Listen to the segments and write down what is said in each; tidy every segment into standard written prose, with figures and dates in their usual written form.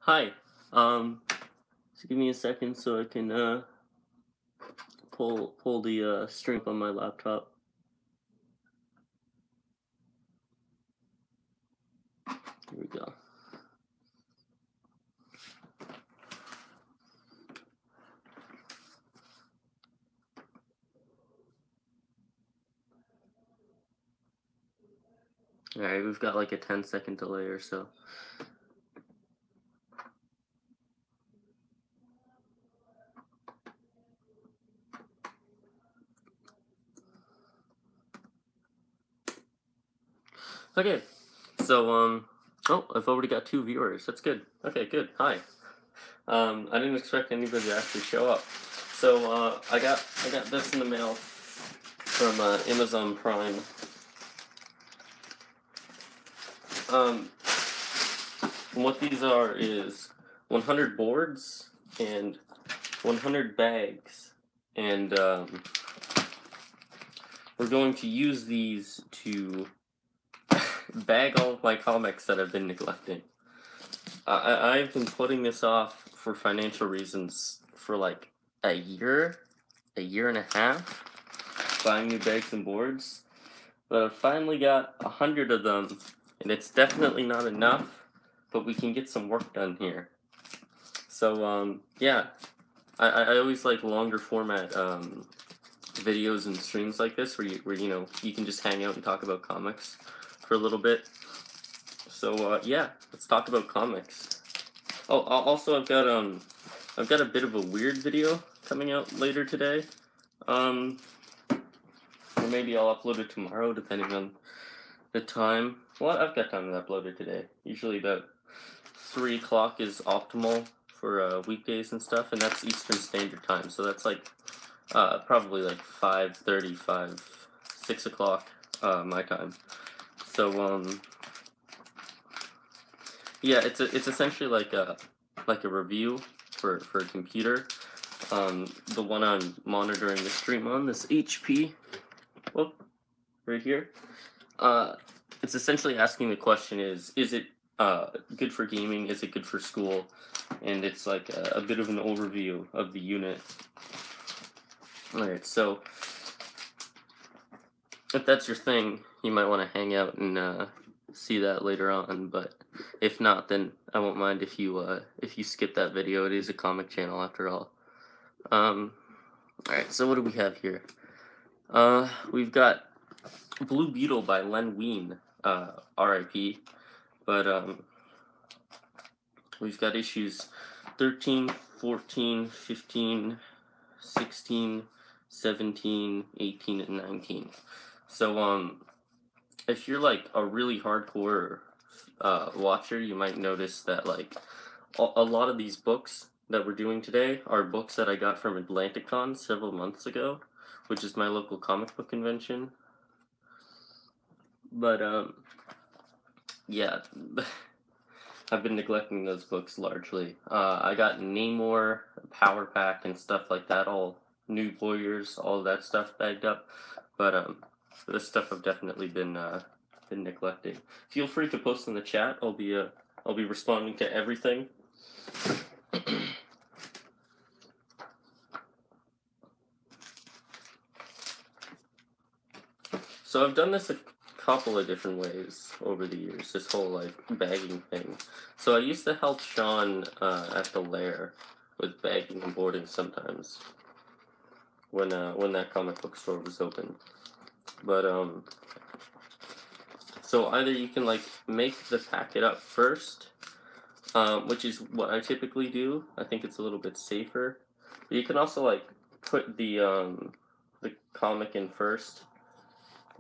Hi. Just give me a second so I can pull the string up on my laptop. Here we go. All right, we've got like a 10-second delay or so. Okay. So oh, I've already got 2 viewers. That's good. Okay, good. Hi. I didn't expect anybody to actually show up. So I got this in the mail from Amazon Prime. Um, what these are is 100 boards and 100 bags, and we're going to use these to bag all of my comics that I've been neglecting. I've been putting this off for financial reasons for like a year and a half, buying new bags and boards, but I've finally got 100 of them, and it's definitely not enough, but we can get some work done here. So yeah, I always like longer format videos and streams like this where you can just hang out and talk about comics for a little bit. So yeah, let's talk about comics. Oh, also I've got a bit of a weird video coming out later today. Or maybe I'll upload it tomorrow depending on the time. Well, I've got time to upload it today. Usually about 3 o'clock is optimal for weekdays and stuff, and that's Eastern Standard Time. So that's like probably like 5:35, 6 o'clock my time. So yeah, it's essentially like a review for a computer. The one I'm monitoring the stream on, this HP, whoop, right here. It's essentially asking the question is it good for gaming? Is it good for school? And it's like a bit of an overview of the unit. Alright, so if that's your thing, you might want to hang out and see that later on, but if not, then I won't mind if you skip that video. It is a comic channel after all. Alright, so what do we have here? We've got Blue Beetle by Len Wein, RIP, but we've got issues 13, 14, 15, 16, 17, 18, and 19. So if you're like a really hardcore watcher, you might notice that like a lot of these books that we're doing today are books that I got from Atlanticon several months ago, which is my local comic book convention. But yeah, I've been neglecting those books largely. I got Namor, Power Pack, and stuff like that, all New Warriors, all that stuff bagged up. But this stuff I've definitely been neglecting. Feel free to post in the chat. I'll be responding to everything. So I've done this a couple of different ways over the years, this whole like bagging thing. So I used to help Sean at the lair with bagging and boarding sometimes when that comic book store was open. But so either you can like make the packet up first, which is what I typically do. I think it's a little bit safer. But you can also like put the comic in first,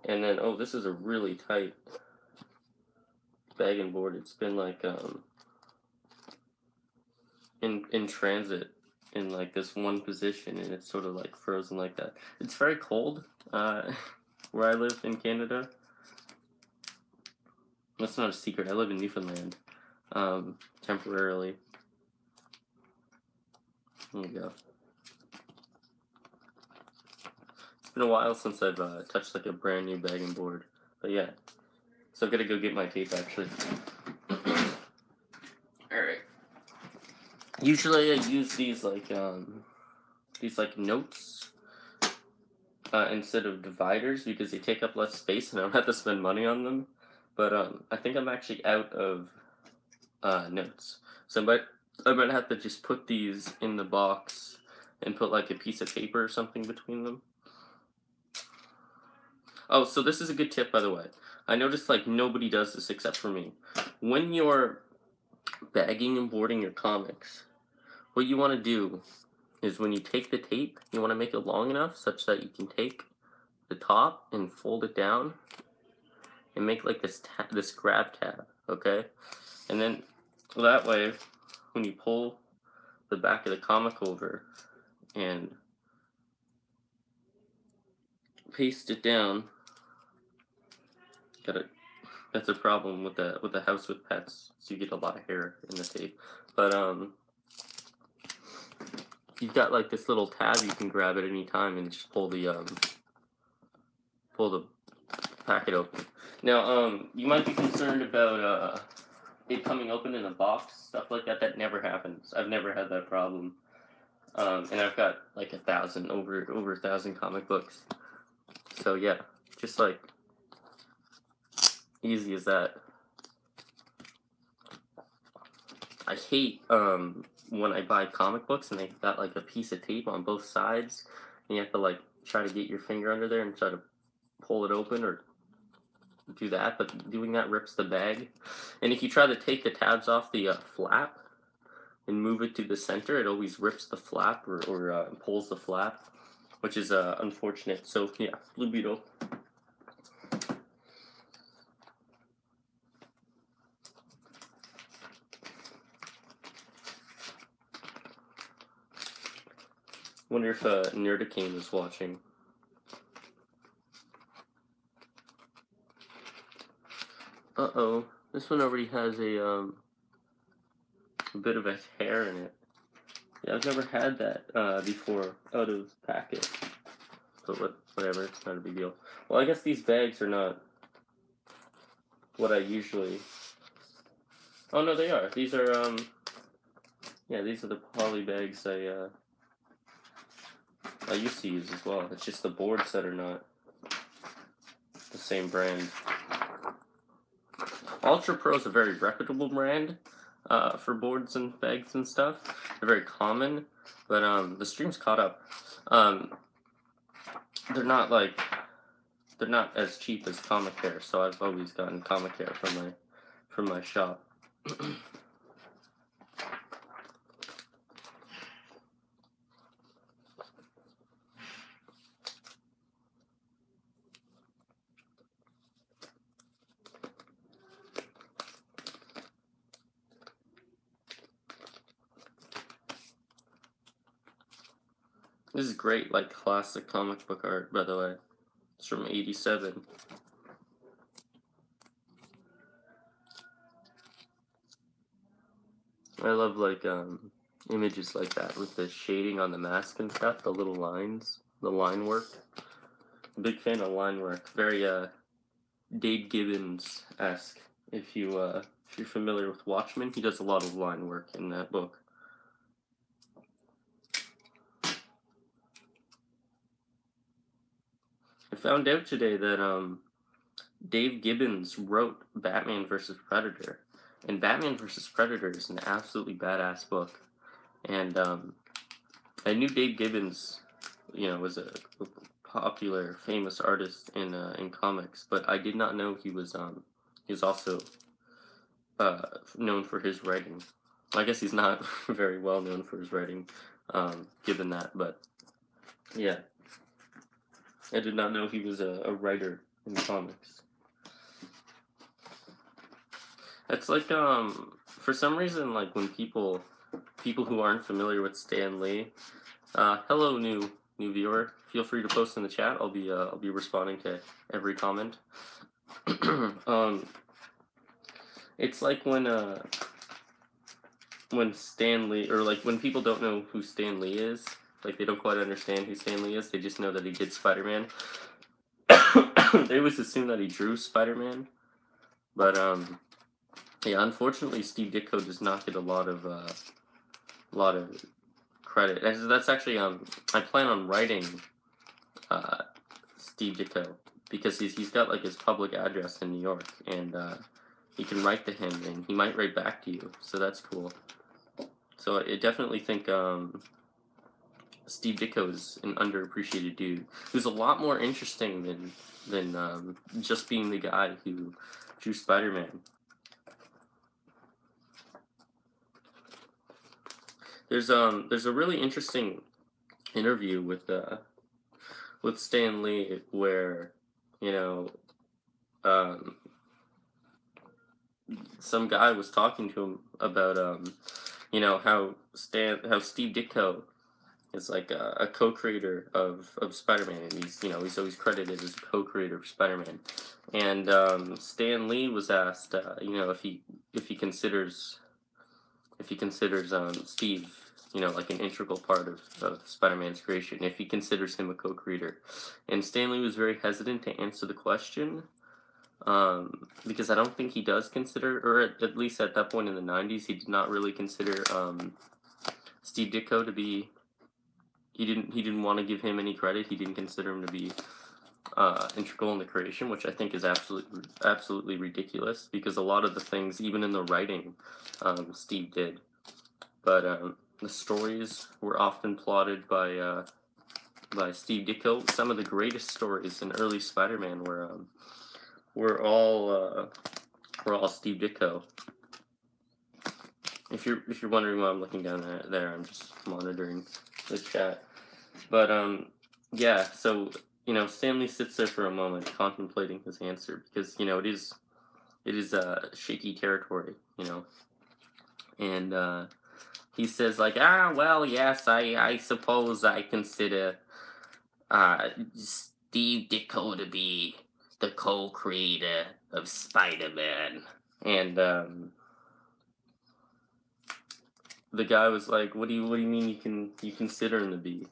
and then oh, this is a really tight bag and board. It's been like in transit in like this one position, and it's sort of like frozen like that. It's very cold where I live in Canada. That's not a secret. I live in Newfoundland temporarily. There you go. It's been a while since I've touched like a brand new bag and board, but yeah. So I've got to go get my tape actually. All right. Usually I use these like notes instead of dividers because they take up less space and I don't have to spend money on them. But I think I'm actually out of notes, so I might have to just put these in the box and put like a piece of paper or something between them. Oh, so this is a good tip, by the way. I noticed like nobody does this except for me. When you're bagging and boarding your comics, what you want to do is when you take the tape, you want to make it long enough such that you can take the top and fold it down and make like this grab tab, okay? And then that way, when you pull the back of the comic over and paste it down, that's a problem with the House with Pets, so you get a lot of hair in the tape. But you've got like this little tab you can grab at any time and just pull the packet open. Now you might be concerned about it coming open in a box, stuff like that. That never happens. I've never had that problem. And I've got like over 1,000 comic books. So yeah, just like easy as that. I hate when I buy comic books and they've got like a piece of tape on both sides and you have to like try to get your finger under there and try to pull it open or do that, but doing that rips the bag. And if you try to take the tabs off the flap and move it to the center, it always rips the flap or pulls the flap, which is unfortunate. So yeah, Blue Beetle. Wonder if Nerdicane is watching. Uh-oh, this one already has a bit of a hair in it. Yeah, I've never had that before out of packet. But whatever, it's not a big deal. Well, I guess these bags are not what I usually... Oh, no, they are. These are, yeah, these are the poly bags I used to use as well. It's just the boards that are not the same brand. Ultra Pro is a very reputable brand for boards and bags and stuff. They're very common, but the stream's caught up. They're not as cheap as Comic Hair, so I've always gotten Comic Hair from my shop. This is great, like classic comic book art, by the way. It's from '87. I love like images like that with the shading on the mask and stuff, the little lines, the line work. Big fan of line work. Very Dave Gibbons-esque. If you're familiar with Watchmen, he does a lot of line work in that book. I found out today that Dave Gibbons wrote Batman vs. Predator, and Batman vs. Predator is an absolutely badass book. And I knew Dave Gibbons, was a popular, famous artist in comics, but I did not know he was also known for his writing. I guess he's not very well known for his writing, given that, but yeah. I did not know he was a writer in comics. It's like, for some reason, like when people who aren't familiar with Stan Lee, hello new viewer, feel free to post in the chat. I'll be responding to every comment. It's like when Stan Lee, or like when people don't know who Stan Lee is, like they don't quite understand who Stan Lee is, they just know that he did Spider-Man. They always assume that he drew Spider-Man, but yeah, unfortunately Steve Ditko does not get a lot of credit. And that's actually I plan on writing Steve Ditko, because he's got like his public address in New York, and you can write to him and he might write back to you, so that's cool. So I definitely think Steve Ditko is an underappreciated dude who's a lot more interesting than just being the guy who drew Spider-Man. There's a really interesting interview with Stan Lee where, you know, some guy was talking to him about you know, how Steve Ditko is like a co-creator of Spider-Man, and he's always credited as a co-creator of Spider-Man. And Stan Lee was asked, you know, if he considers Steve, you know, like an integral part of Spider-Man's creation, if he considers him a co-creator. And Stan Lee was very hesitant to answer the question, because I don't think he does consider, or at least at that point in the 90s, he did not really consider Steve Ditko to be, he didn't want to give him any credit. He didn't consider him to be integral in the creation, which I think is absolutely ridiculous, because a lot of the things, even in the writing, Steve did. But the stories were often plotted by Steve Ditko. Some of the greatest stories in early Spider-Man were all Steve Ditko. If you're wondering why I'm looking down there, I'm just monitoring the chat. But yeah, so, you know, Stan Lee sits there for a moment contemplating his answer, because, you know, it is shaky territory, you know. And he says, like, well, yes, I suppose I consider Steve Ditko to be the co-creator of Spider-Man. And the guy was like, what do you mean you consider him to be?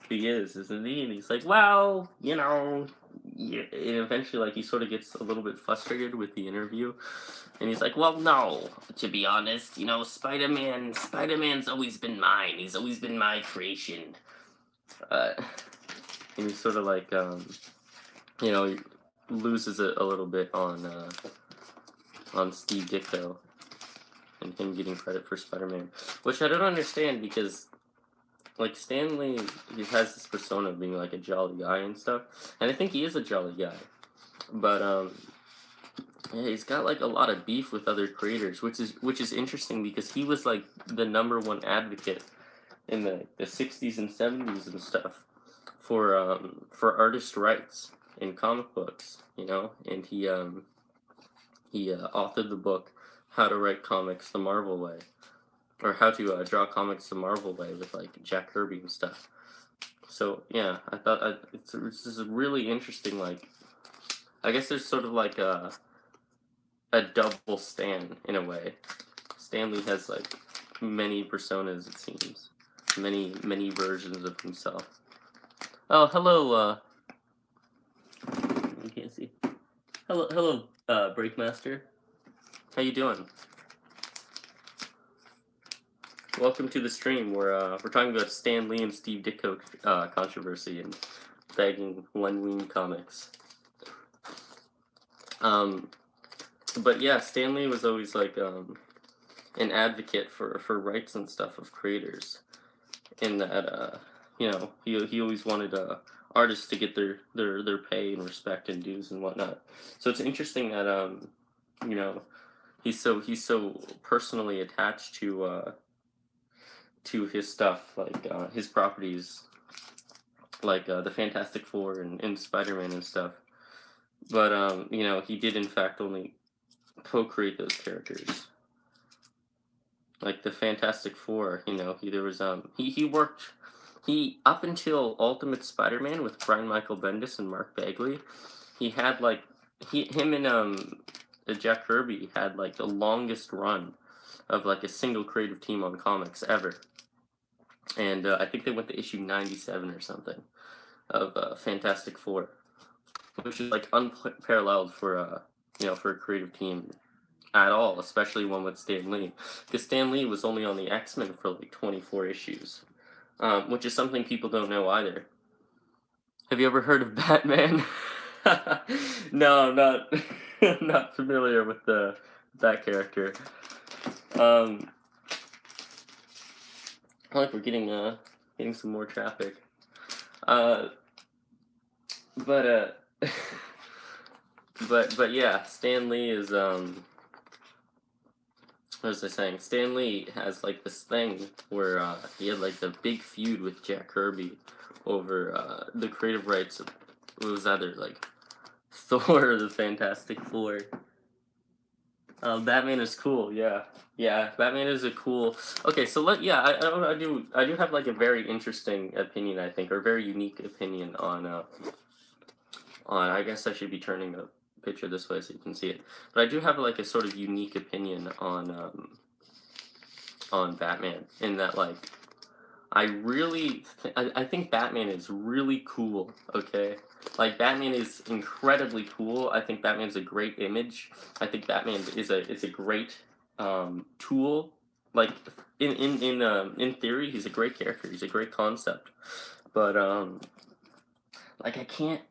He is, isn't he? And he's like, well, you know, yeah. And eventually, like, he sort of gets a little bit frustrated with the interview, and he's like, well, no, to be honest, you know, Spider-Man's always been mine. He's always been my creation. And he's sort of like, you know, he loses it a little bit on Steve Ditko and him getting credit for Spider-Man, which I don't understand, because, like, Stan Lee, he has this persona of being like a jolly guy and stuff, and I think he is a jolly guy, but yeah, he's got like a lot of beef with other creators, which is interesting, because he was like the #1 advocate in the 60s and 70s and stuff for artist rights in comic books, you know, and he authored the book How to Write Comics the Marvel Way, or How to Draw Comics the Marvel Way, with like Jack Kirby and stuff. So yeah, I thought it's a really interesting, like, I guess there's sort of like a double Stan in a way. Stan Lee has like many personas, it seems, many versions of himself. Oh, hello. You can't see. Hello, Breakmaster. How you doing? Welcome to the stream. We're talking about Stan Lee and Steve Ditko controversy and bagging Len Wein comics. But yeah, Stan Lee was always like an advocate for rights and stuff of creators, in that you know, he always wanted artists to get their pay and respect and dues and whatnot. So it's interesting that you know, he's so personally attached to his stuff, like his properties, like the Fantastic Four and Spider-Man and stuff. But you know, he did in fact only co-create those characters. Like the Fantastic Four, you know, he worked up until Ultimate Spider-Man with Brian Michael Bendis and Mark Bagley. He had like him and Jack Kirby had like the longest run of like a single creative team on comics ever. And I think they went to issue 97 or something of Fantastic Four, which is like unparalleled for you know, for a creative team. at all, especially one with Stan Lee, because Stan Lee was only on the X-Men for like 24 issues, which is something people don't know either. Have you ever heard of Batman? No, I'm not. I'm not familiar with that character. Um, I like we're getting some more traffic. Uh, but but yeah, Stan Lee is what was I saying? Stan Lee has like this thing where he had like the big feud with Jack Kirby over the creative rights of it was either like Thor or the Fantastic Four. Batman is cool, yeah. Yeah, Batman is a cool. Okay, so I do have like a very interesting opinion, I think, or very unique opinion on. I guess I should be turning the picture this way so you can see it. But I do have like a sort of unique opinion on Batman in that like I think Batman is really cool, okay? Like Batman is incredibly cool. I think Batman's a great image. I think Batman is a great tool. Like in theory, he's a great character. He's a great concept. But like I can't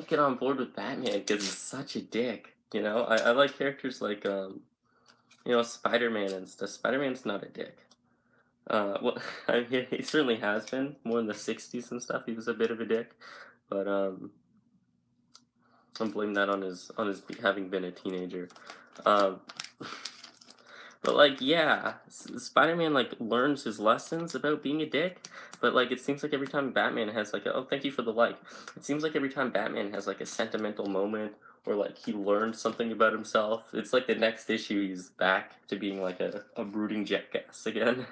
get on board with Batman because he's such a dick. You know, I like characters like Spider-Man and stuff. Spider-Man's not a dick. Well, I mean, he certainly has been more in the '60s and stuff. He was a bit of a dick, but I blame that on his having been a teenager. Um, but like, yeah, Spider-Man like learns his lessons about being a dick. But like, it seems like every time Batman has like, oh, thank you for the like. It seems like every time Batman has like a sentimental moment or like he learned something about himself, it's like the next issue he's back to being like a brooding jackass again.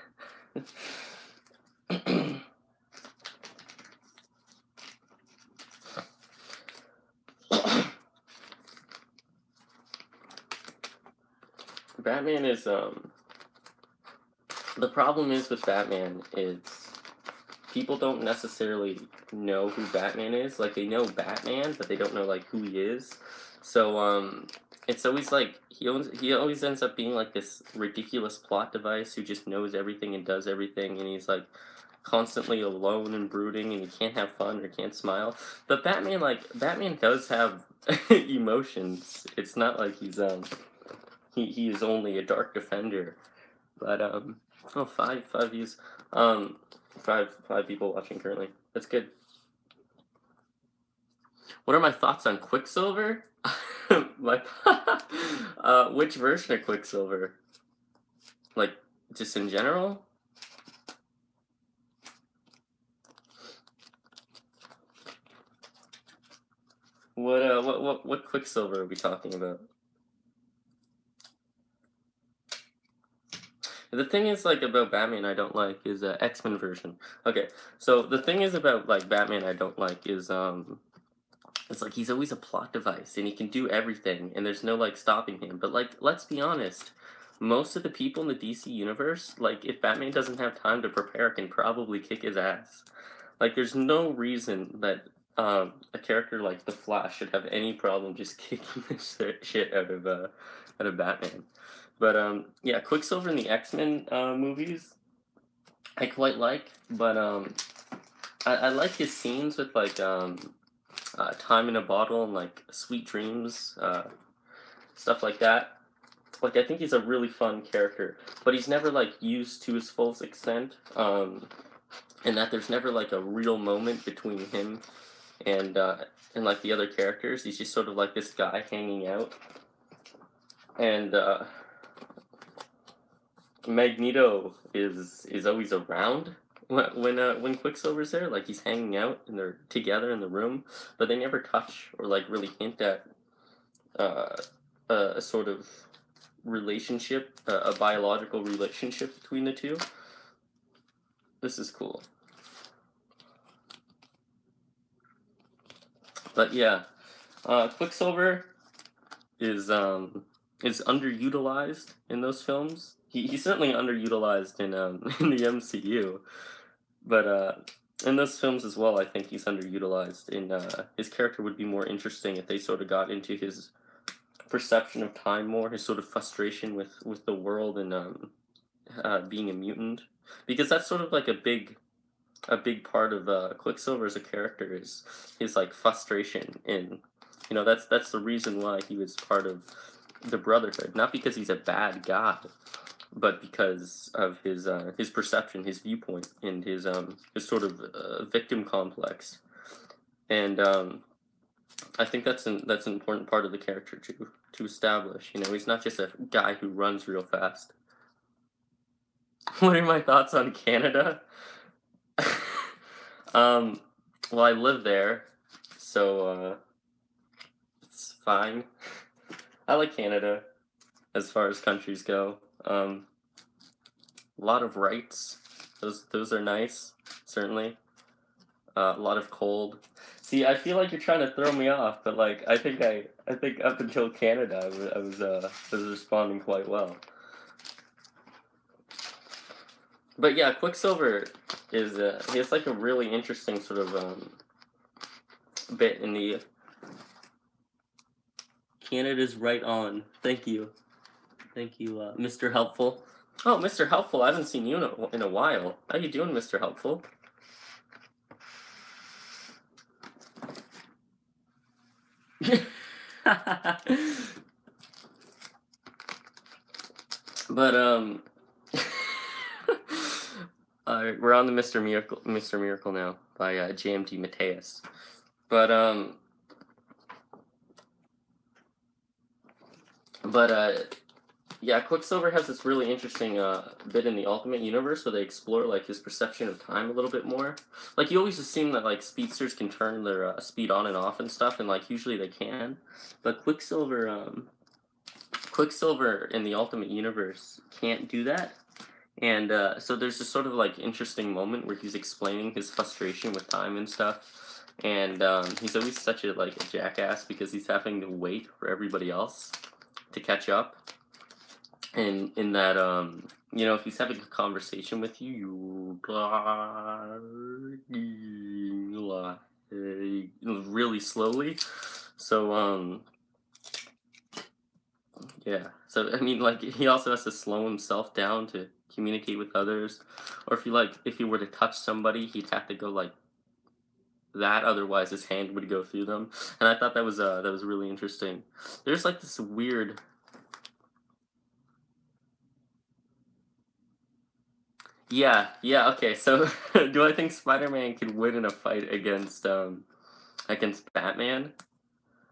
Batman is the problem is with Batman is people don't necessarily know who Batman is. Like they know Batman, but they don't know like who he is. So it's always like he always ends up being like this ridiculous plot device who just knows everything and does everything, and he's like constantly alone and brooding, and he can't have fun or can't smile. But Batman does have emotions. It's not like he is only a dark defender. But oh, five views. Five people watching currently. That's good. What are my thoughts on Quicksilver? My which version of Quicksilver? Like just in general? What Quicksilver are we talking about? The thing is like about Batman I don't like is X-Men version. Okay, so the thing is about like Batman I don't like is it's like he's always a plot device and he can do everything and there's no like stopping him. But like let's be honest, most of the people in the DC universe, like if Batman doesn't have time to prepare, can probably kick his ass. Like there's no reason that a character like the Flash should have any problem just kicking the shit out of Batman. But yeah, Quicksilver in the X-Men movies, I quite like. But I like his scenes with like Time in a Bottle and like Sweet Dreams, stuff like that. Like I think he's a really fun character, but he's never like used to his full extent. And that there's never like a real moment between him and like the other characters. He's just sort of like this guy hanging out. And Magneto is always around when Quicksilver's there. Like he's hanging out and they're together in the room, but they never touch or like really hint at a sort of relationship, a biological relationship between the two. This is cool. But yeah, Quicksilver is underutilized in those films. He's certainly underutilized in the MCU, but in those films as well, I think he's underutilized. In his character would be more interesting if they sort of got into his perception of time more, his sort of frustration with the world and being a mutant, because that's sort of like a big part of Quicksilver as a character is his like frustration in, that's the reason why he was part of the Brotherhood, not because he's a bad guy, but because of his perception, his viewpoint, and his sort of victim complex. And I think that's an important part of the character to establish. He's not just a guy who runs real fast. What are my thoughts on Canada? Well, I live there, so it's fine. I like Canada as far as countries go. A lot of rights. Those are nice, certainly. A lot of cold. See, I feel like you're trying to throw me off, but like I think up until Canada, I was responding quite well. But yeah, Quicksilver is he has like a really interesting sort of bit in the. Canada's right on. Thank you, Mr. Helpful. Oh, Mr. Helpful, I haven't seen you in a while. How you doing, Mr. Helpful? But we're on the Mr. Miracle now by JMD Mateus. But yeah, Quicksilver has this really interesting bit in the Ultimate Universe where they explore like his perception of time a little bit more. Like you always assume that like speedsters can turn their speed on and off and stuff, and like usually they can, but Quicksilver in the Ultimate Universe can't do that. And so there's this sort of like interesting moment where he's explaining his frustration with time and stuff, and he's always such a jackass because he's having to wait for everybody else to catch up. And in that, if he's having a conversation with you, really slowly. So, yeah. So, I mean, like, he also has to slow himself down to communicate with others. Or if he were to touch somebody, he'd have to go like that, otherwise his hand would go through them. And I thought that was really interesting. There's like this weird. Yeah, okay. So, do I think Spider-Man could win in a fight against Batman?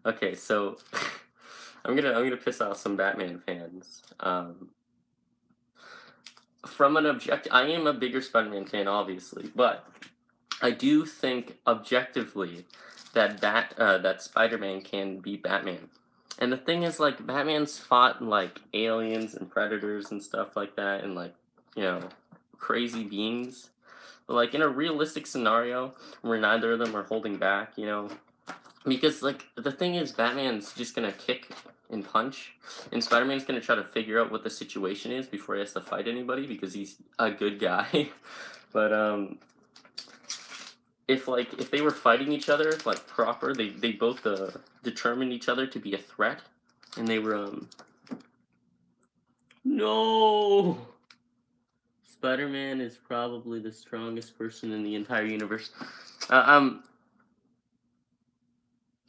Okay, so I'm gonna piss off some Batman fans. From an I am a bigger Spider-Man fan, obviously, but I do think objectively that Spider-Man can beat Batman. And the thing is, like, Batman's fought like aliens and predators and stuff like that, and like, crazy beings. But like in a realistic scenario where neither of them are holding back, because like the thing is, Batman's just gonna kick and punch, and Spider-Man's gonna try to figure out what the situation is before he has to fight anybody because he's a good guy. But if they were fighting each other like proper, they both determined each other to be a threat, and they were no. Spider-Man is probably the strongest person in the entire universe.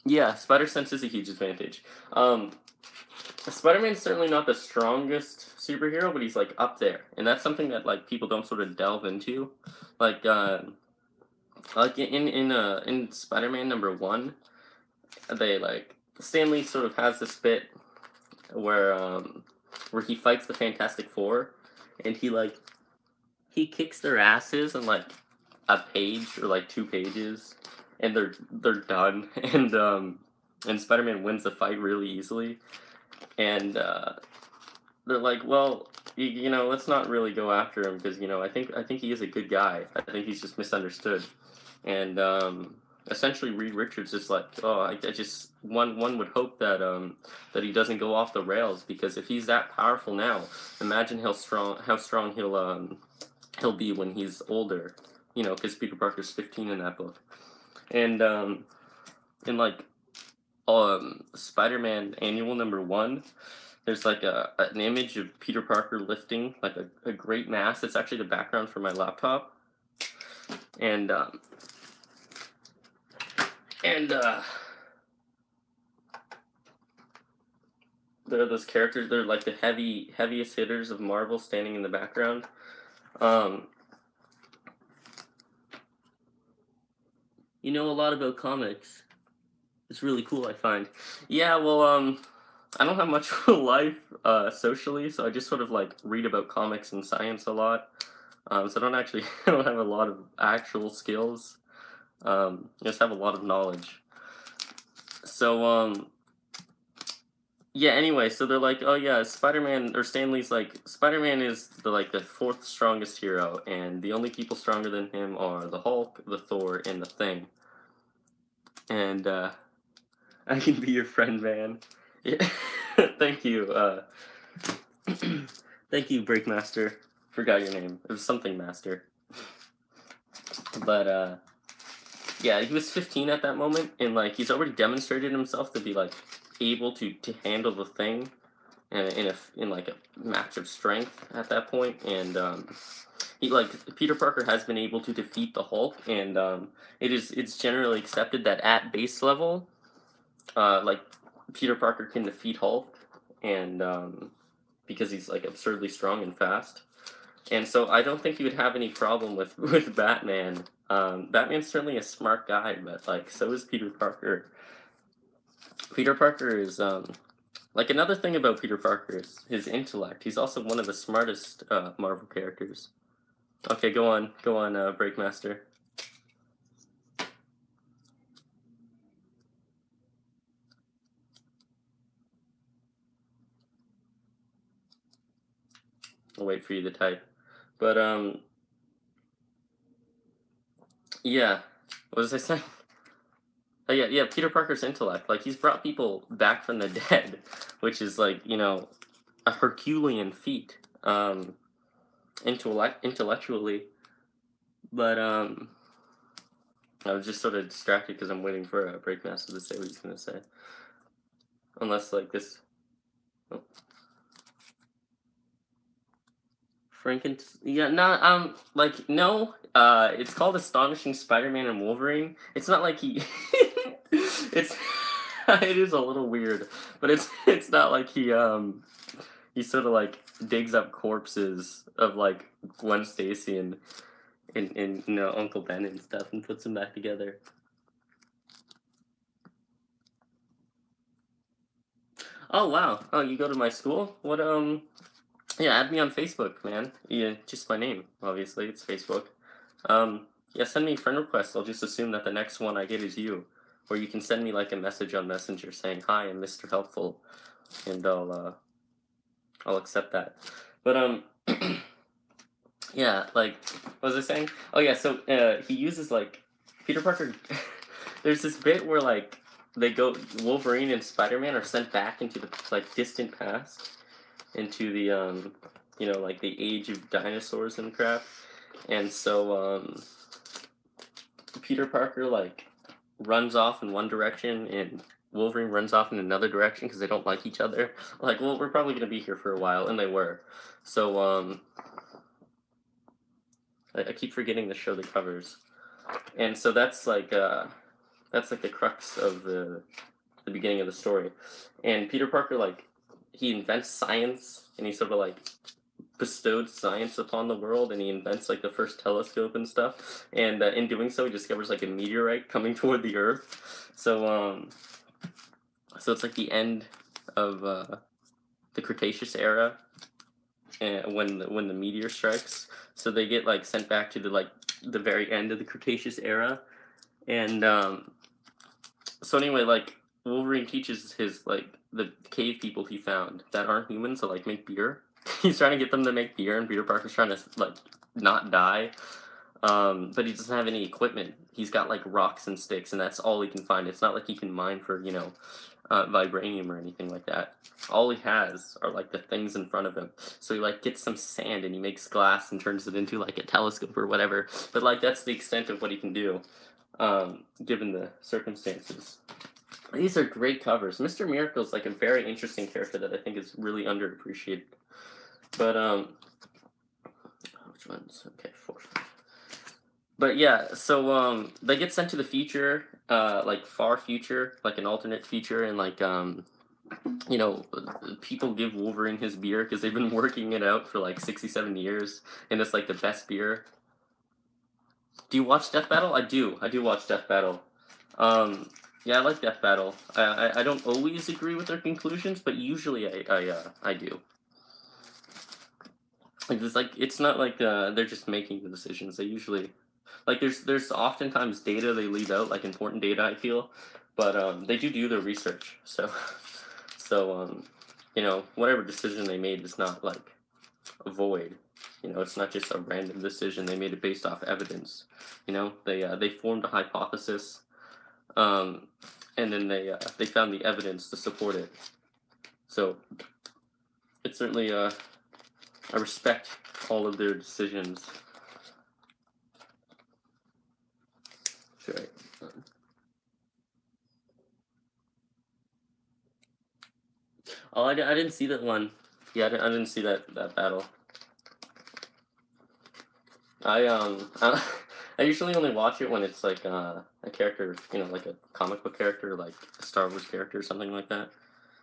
Yeah, Spider Sense is a huge advantage. Spider-Man's certainly not the strongest superhero, but he's like up there, and that's something that like people don't sort of delve into, like in Spider-Man #1, they like Stan Lee sort of has this bit where he fights the Fantastic Four, and he kicks their asses in like a page or like 2 pages, and they're done, and Spider-Man wins the fight really easily, and they're like, well, let's not really go after him because I think he is a good guy. I think he's just misunderstood, and essentially Reed Richards is like, oh, I just one would hope that he doesn't go off the rails, because if he's that powerful now, imagine how strong he'll be when he's older, because Peter Parker's 15 in that book, and like Spider-Man Annual #1. There's like an image of Peter Parker lifting like a great mass. It's actually the background for my laptop, and and there are those characters. They're like the heaviest hitters of Marvel standing in the background. You know a lot about comics. It's really cool, I find. Yeah, well, I don't have much of a life socially, so I just sort of like read about comics and science a lot. So I don't actually I don't have a lot of actual skills. I just have a lot of knowledge. So yeah. Anyway, so they're like, oh yeah, Spider-Man or Stanley's like Spider-Man is the fourth strongest hero, and the only people stronger than him are the Hulk, the Thor, and the Thing. And I can be your friend, man. Yeah. Thank you. Thank you, Breakmaster. Forgot your name. It was something Master. But yeah, he was 15 at that moment, and like he's already demonstrated himself to be like able to handle the Thing, in like a match of strength at that point, and he like Peter Parker has been able to defeat the Hulk, and it's generally accepted that at base level, like Peter Parker can defeat Hulk, and because he's like absurdly strong and fast. And so I don't think he would have any problem with with Batman. Batman's certainly a smart guy, but like so is Peter Parker. Peter Parker is like another thing about Peter Parker is his intellect. He's also one of the smartest Marvel characters. Okay, go on, Breakmaster. I'll wait for you to type. But yeah. What was I saying? Oh yeah. Peter Parker's intellect, like he's brought people back from the dead, which is like a Herculean feat, intellectually. But I was just sort of distracted because I'm waiting for Breakmaster to say what he's gonna say. Unless like this. Oh. Yeah, no, like no, it's called Astonishing Spider-Man and Wolverine. It's not like he, it's, it is a little weird, but it's not like he sort of like digs up corpses of like Gwen Stacy and Uncle Ben and stuff and puts them back together. Oh wow! Oh, you go to my school? What Yeah, add me on Facebook, man. Yeah, just my name, obviously. It's Facebook. Yeah, send me friend requests. I'll just assume that the next one I get is you. Or you can send me like a message on Messenger saying, "Hi, I'm Mr. Helpful," and I'll accept that. But yeah, like what was I saying? Oh yeah, so he uses like Peter Parker. There's this bit where like Wolverine and Spider-Man are sent back into the like distant past, into the like the age of dinosaurs and crap. And so Peter Parker like runs off in one direction and Wolverine runs off in another direction because they don't like each other. Like, well, we're probably gonna be here for a while, and they were. So I keep forgetting the show the covers, and so that's like the crux of the beginning of the story. And Peter Parker like he invents science, and he sort of like bestowed science upon the world, and he invents like the first telescope and stuff, and in doing so he discovers like a meteorite coming toward the earth. So so it's like the end of the Cretaceous era, when the meteor strikes. So they get like sent back to the very end of the Cretaceous era. And so anyway, like Wolverine teaches his like the cave people he found that aren't humans to like make beer. He's trying to get them to make beer, and Peter Parker's trying to like not die. But he doesn't have any equipment. He's got like rocks and sticks, and that's all he can find. It's not like he can mine for vibranium or anything like that. All he has are like the things in front of him. So he like gets some sand and he makes glass and turns it into like a telescope or whatever. But like that's the extent of what he can do, given the circumstances. These are great covers. Mr. Miracle is like a very interesting character that I think is really underappreciated. But which ones? Okay, four. But yeah, so they get sent to the future, like far future, like an alternate future, and like you know, people give Wolverine his beer because they've been working it out for like 67 years, and it's like the best beer. Do you watch Death Battle? I do. I do watch Death Battle. Yeah, I like Death Battle. I don't always agree with their conclusions, but usually I do. Like it's not like they're just making the decisions. They usually like there's oftentimes data they leave out, like important data. I feel, but they do their research. So you know, whatever decision they made is not like a void. You know, it's not just a random decision. They made it based off evidence. You know, they formed a hypothesis, um, and then they found the evidence to support it. So it's certainly I respect all of their decisions. Sure. Oh, I didn't see that one. Yeah, I didn't see that battle. I usually only watch it when it's like a character, you know, like a comic book character, like a Star Wars character or something like that.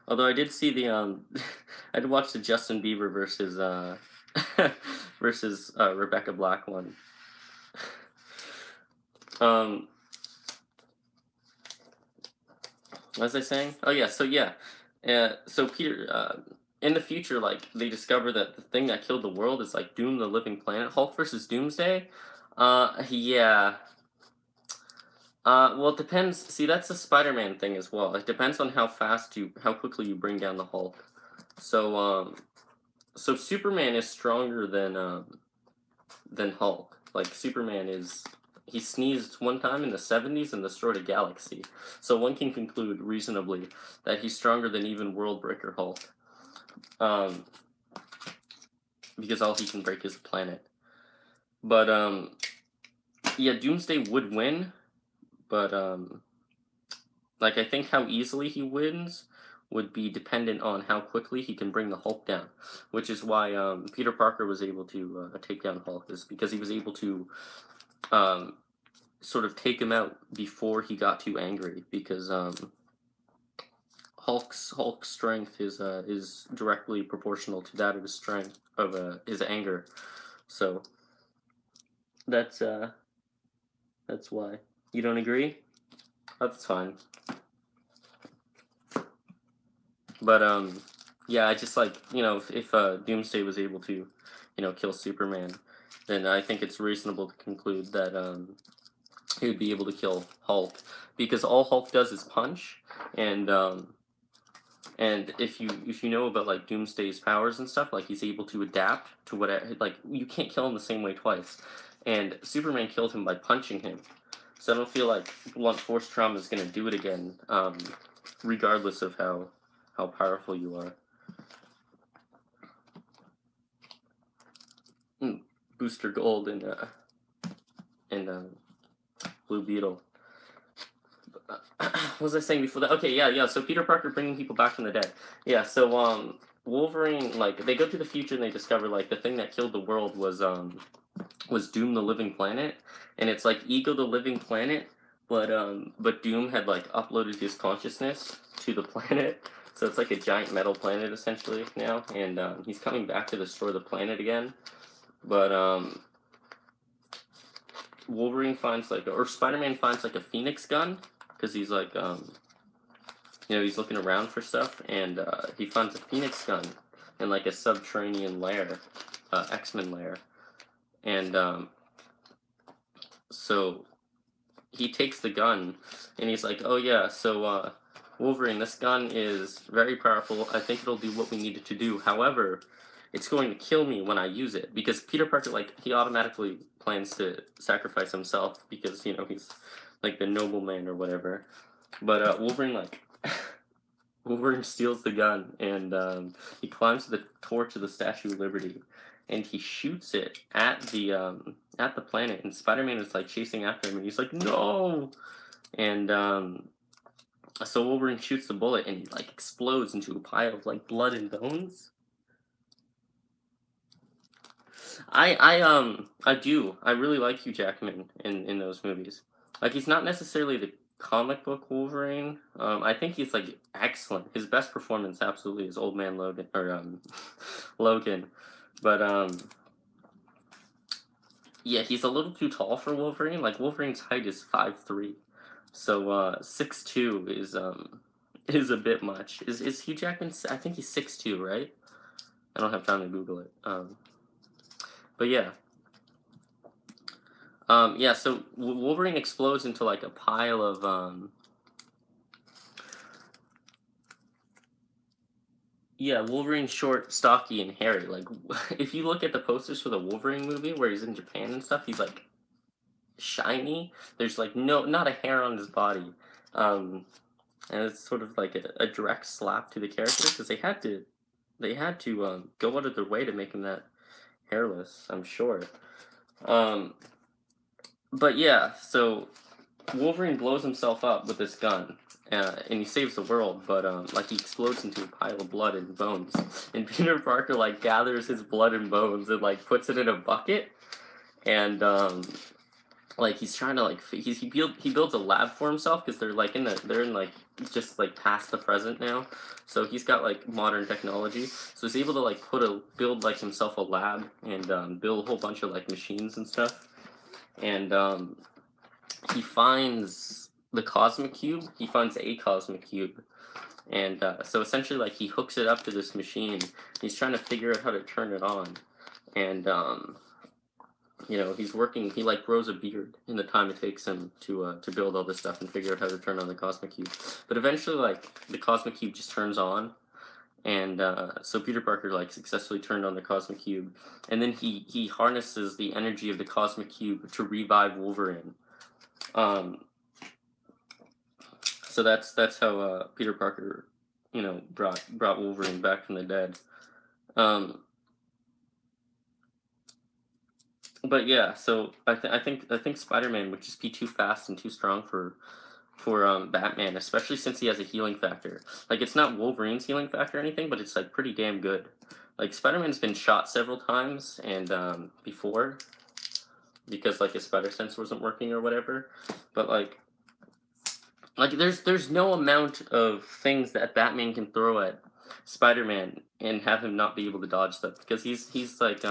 Although I did see the I did watch the Justin Bieber versus versus Rebecca Black one. Um, what was I saying? Oh yeah, so yeah, so Peter, in the future, like they discover that the thing that killed the world is like Doom, the Living Planet, Hulk versus Doomsday. Yeah. Well, it depends. See, that's a Spider-Man thing as well. It depends on how quickly you bring down the Hulk. So, so Superman is stronger than Hulk. Like Superman is, he sneezed one time in the 70s and destroyed a galaxy. So one can conclude reasonably that he's stronger than even World Breaker Hulk. Because all he can break is a planet. But yeah, Doomsday would win, but like I think how easily he wins would be dependent on how quickly he can bring the Hulk down, which is why Peter Parker was able to take down Hulk, is because he was able to sort of take him out before he got too angry, because Hulk's strength is directly proportional to that of his strength of his anger, so that's why. You don't agree? That's fine. But yeah, I just like, you know, if Doomsday was able to, you know, kill Superman, then I think it's reasonable to conclude that he would be able to kill Hulk, because all Hulk does is punch, and if you know about like Doomsday's powers and stuff, like he's able to adapt to whatever, like you can't kill him the same way twice, and Superman killed him by punching him, so I don't feel like blunt force trauma is gonna do it again, regardless of how powerful you are. Booster Gold and Blue Beetle. What was I saying before that? Okay, yeah. So Peter Parker bringing people back from the dead. Yeah. So Wolverine, like they go to the future and they discover like the thing that killed the world was Doom, the Living Planet, and it's like Ego, the Living Planet, but Doom had like uploaded his consciousness to the planet. So it's like a giant metal planet essentially now, and he's coming back to destroy the planet again. But Wolverine finds like, or Spider-Man finds like a Phoenix gun, because he's like, you know, he's looking around for stuff, and he finds a Phoenix gun in like a subterranean lair, X-Men lair, and so he takes the gun, and he's like, oh yeah, so Wolverine, this gun is very powerful. I think it'll do what we need it to do. However, it's going to kill me when I use it, because Peter Parker, like, he automatically plans to sacrifice himself because, you know, he's like the nobleman or whatever. But Wolverine, like, Wolverine steals the gun, and he climbs to the torch of the Statue of Liberty, and he shoots it at the planet, and Spider-Man is like chasing after him, and he's like, no, and So Wolverine shoots the bullet and he like explodes into a pile of like blood and bones. I really like Hugh Jackman in those movies. Like he's not necessarily the comic book Wolverine. I think he's like excellent. His best performance absolutely is Old Man Logan or Logan. But yeah, he's a little too tall for Wolverine. Like Wolverine's height is 5'3". So 6'2" is a bit much. Is Hugh Jackman, I think he's 6'2", right? I don't have time to Google it. But yeah. Yeah, so Wolverine explodes into like a pile of yeah, Wolverine's short, stocky, and hairy. Like if you look at the posters for the Wolverine movie where he's in Japan and stuff, he's like shiny. There's like not a hair on his body. And it's sort of like a direct slap to the character because they had to go out of their way to make him that hairless, I'm sure. But yeah, so Wolverine blows himself up with this gun, and he saves the world. But like he explodes into a pile of blood and bones, and Peter Parker like gathers his blood and bones and like puts it in a bucket, and like he's trying to like he builds a lab for himself because they're in like just like past the present now, so he's got like modern technology, so he's able to like build like himself a lab and build a whole bunch of like machines and stuff, and he finds the cosmic cube. He finds a cosmic cube, and so essentially like he hooks it up to this machine. He's trying to figure out how to turn it on, and you know, he's working. He like grows a beard in the time it takes him to build all this stuff and figure out how to turn on the cosmic cube. But eventually, like the cosmic cube just turns on, and so Peter Parker like successfully turned on the cosmic cube, and then he harnesses the energy of the cosmic cube to revive Wolverine. So that's how Peter Parker, you know, brought Wolverine back from the dead. But yeah, so I think Spider-Man would just be too fast and too strong for Batman, especially since he has a healing factor. Like it's not Wolverine's healing factor or anything, but it's like pretty damn good. Like Spider-Man's been shot several times and before because like his spider sense wasn't working or whatever. But like there's no amount of things that Batman can throw at Spider-Man and have him not be able to dodge them because he's like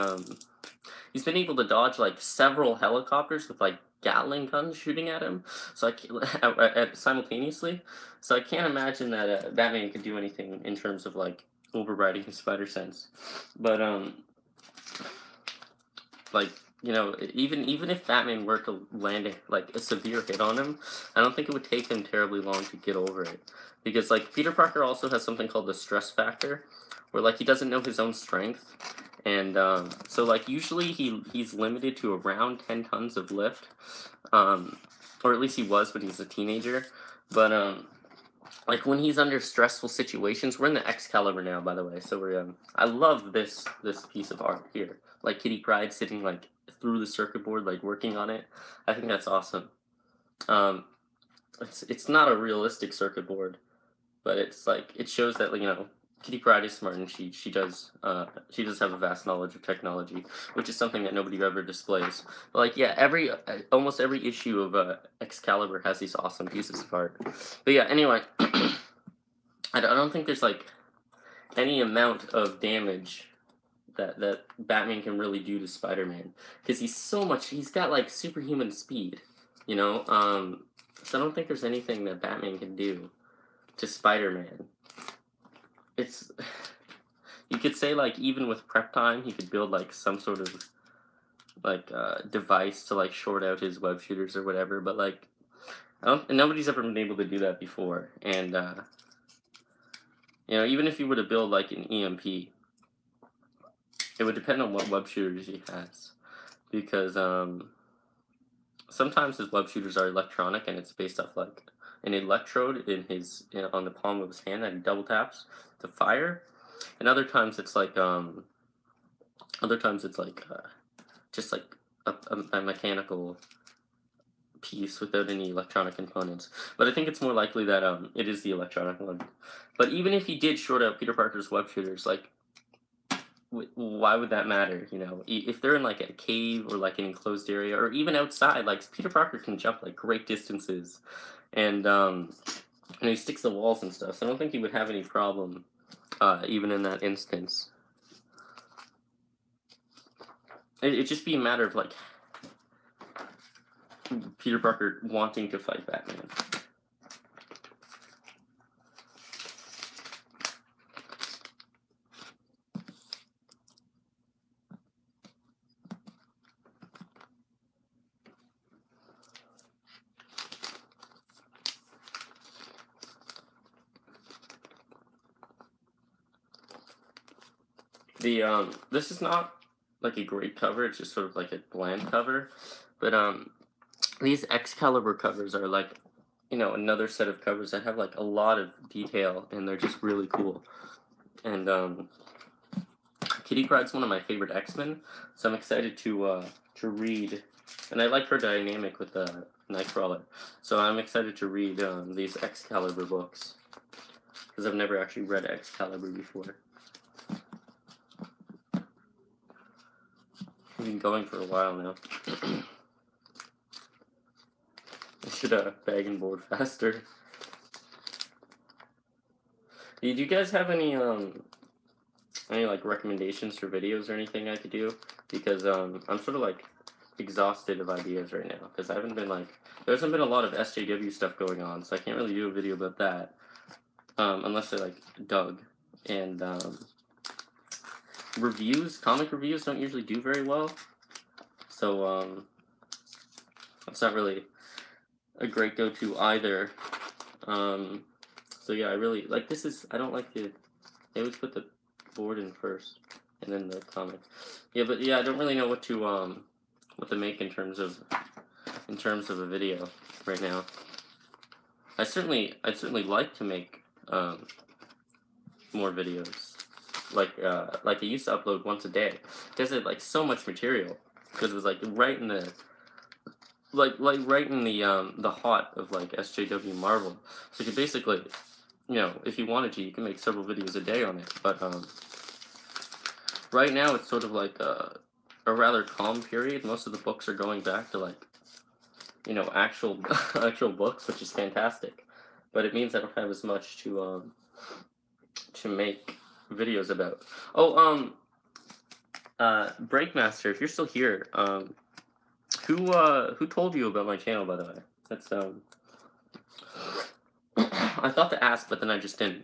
he's been able to dodge like several helicopters with like Gatling guns shooting at him, so simultaneously. So I can't imagine that Batman could do anything in terms of like overriding his spider sense. But like you know, even if Batman were to land like a severe hit on him, I don't think it would take him terribly long to get over it, because like Peter Parker also has something called the stress factor, where like he doesn't know his own strength, and so like usually he's limited to around 10 tons of lift, or at least he was when he was a teenager, but like when he's under stressful situations, we're in the Excalibur now, by the way. So I love this piece of art here. Like Kitty Pryde sitting like through the circuit board, like working on it. I think that's awesome. Um, it's not a realistic circuit board, but it's like it shows that you know Kitty Pryde is smart and she does have a vast knowledge of technology, which is something that nobody ever displays. But like yeah, almost every issue of Excalibur has these awesome pieces of art. But yeah, anyway, I don't think there's like any amount of damage that Batman can really do to Spider-Man because he's got like superhuman speed, you know. So I don't think there's anything that Batman can do to Spider-Man. It's you could say like even with prep time he could build like some sort of like device to like short out his web shooters or whatever, but like nobody's ever been able to do that before, and you know, even if you were to build like an EMP, it would depend on what web shooters he has, because sometimes his web shooters are electronic and it's based off like an electrode on the palm of his hand that he double taps to fire, and other times it's like just like a mechanical piece without any electronic components. But I think it's more likely that it is the electronic one. But even if he did short out Peter Parker's web shooters, like why would that matter? You know, if they're in like a cave or like an enclosed area or even outside, like Peter Parker can jump like great distances, and he sticks to walls and stuff. So I don't think he would have any problem, even in that instance. It'd just be a matter of like Peter Parker wanting to fight Batman. This is not like a great cover, it's just sort of like a bland cover. But these Excalibur covers are like, you know, another set of covers that have like a lot of detail and they're just really cool. And Kitty Pryde's one of my favorite X-Men, so I'm excited to read, and I like her dynamic with Nightcrawler, so I'm excited to read these Excalibur books, because I've never actually read Excalibur before. I've been going for a while now. I should bag and board faster. Do you guys have any like recommendations for videos or anything I could do? Because I'm sort of like exhausted of ideas right now, because I haven't been like, there hasn't been a lot of SJW stuff going on, so I can't really do a video about that, unless I like Doug. And comic reviews don't usually do very well, so it's not really a great go-to either. So yeah, I really like this is, I don't like they always put the board in first and then the comic. Yeah, but yeah, I don't really know what to make in terms of a video right now. I'd certainly like to make more videos. Like I used to upload once a day, because it like so much material, because it was like right in the right in the hot of like SJW Marvel. So you could basically, you know, if you wanted to, you can make several videos a day on it. But right now it's sort of like a rather calm period. Most of the books are going back to like, you know, actual books, which is fantastic. But it means I don't have as much to make videos about. Oh, Breakmaster, if you're still here, who told you about my channel, by the way? That's I thought to ask, but then I just didn't.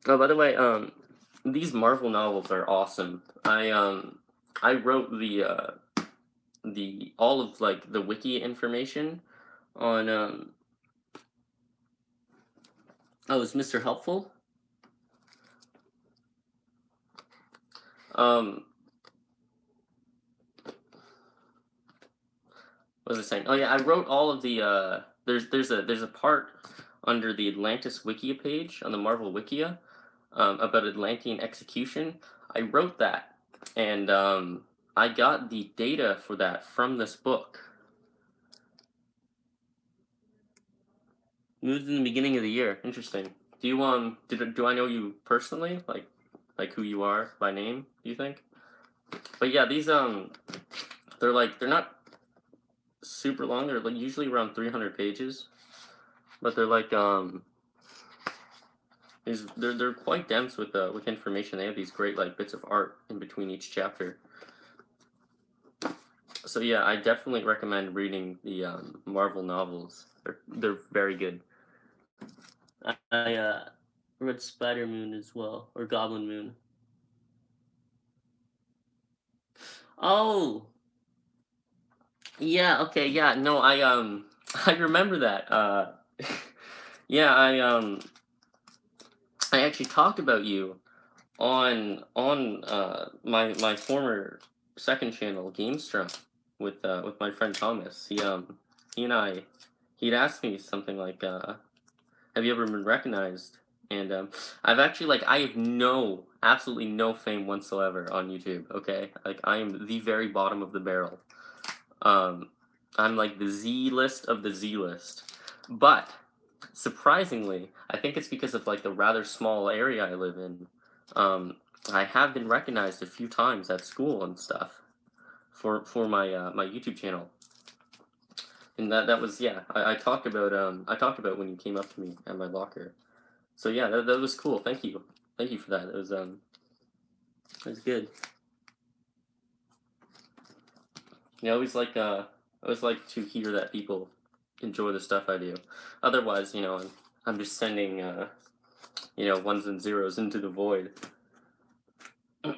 Oh, by the way, these Marvel novels are awesome. I wrote the all of like the wiki information on oh, is Mr. Helpful? What was I saying? Oh yeah, I wrote all of the there's a part under the Atlantis Wikia page on the Marvel Wikia about Atlantean execution. I wrote that, and I got the data for that from this book. Moved in the beginning of the year. Interesting. Do you do I know you personally? Like who you are by name, do you think? But yeah, these they're not super long. They're like usually around 300 pages. But they're like they're quite dense with information. They have these great like bits of art in between each chapter. So yeah, I definitely recommend reading the Marvel novels. They're very good. I read Spider Moon as well, or Goblin Moon. Oh, yeah. Okay. Yeah. No, I remember that. Yeah, I actually talked about you on my former second channel, GameStrum, with my friend Thomas. He and he'd asked me something like, have you ever been recognized? And I've actually like I have absolutely no fame whatsoever on YouTube. Okay, like I am the very bottom of the barrel. I'm like the Z list of the Z list. But surprisingly, I think it's because of like the rather small area I live in. I have been recognized a few times at school and stuff for my my YouTube channel. And that was, yeah. I talked about when you came up to me at my locker. So yeah, that was cool. Thank you for that. It was good. Yeah, I always like to hear that people enjoy the stuff I do. Otherwise, I'm just sending ones and zeros into the void. Do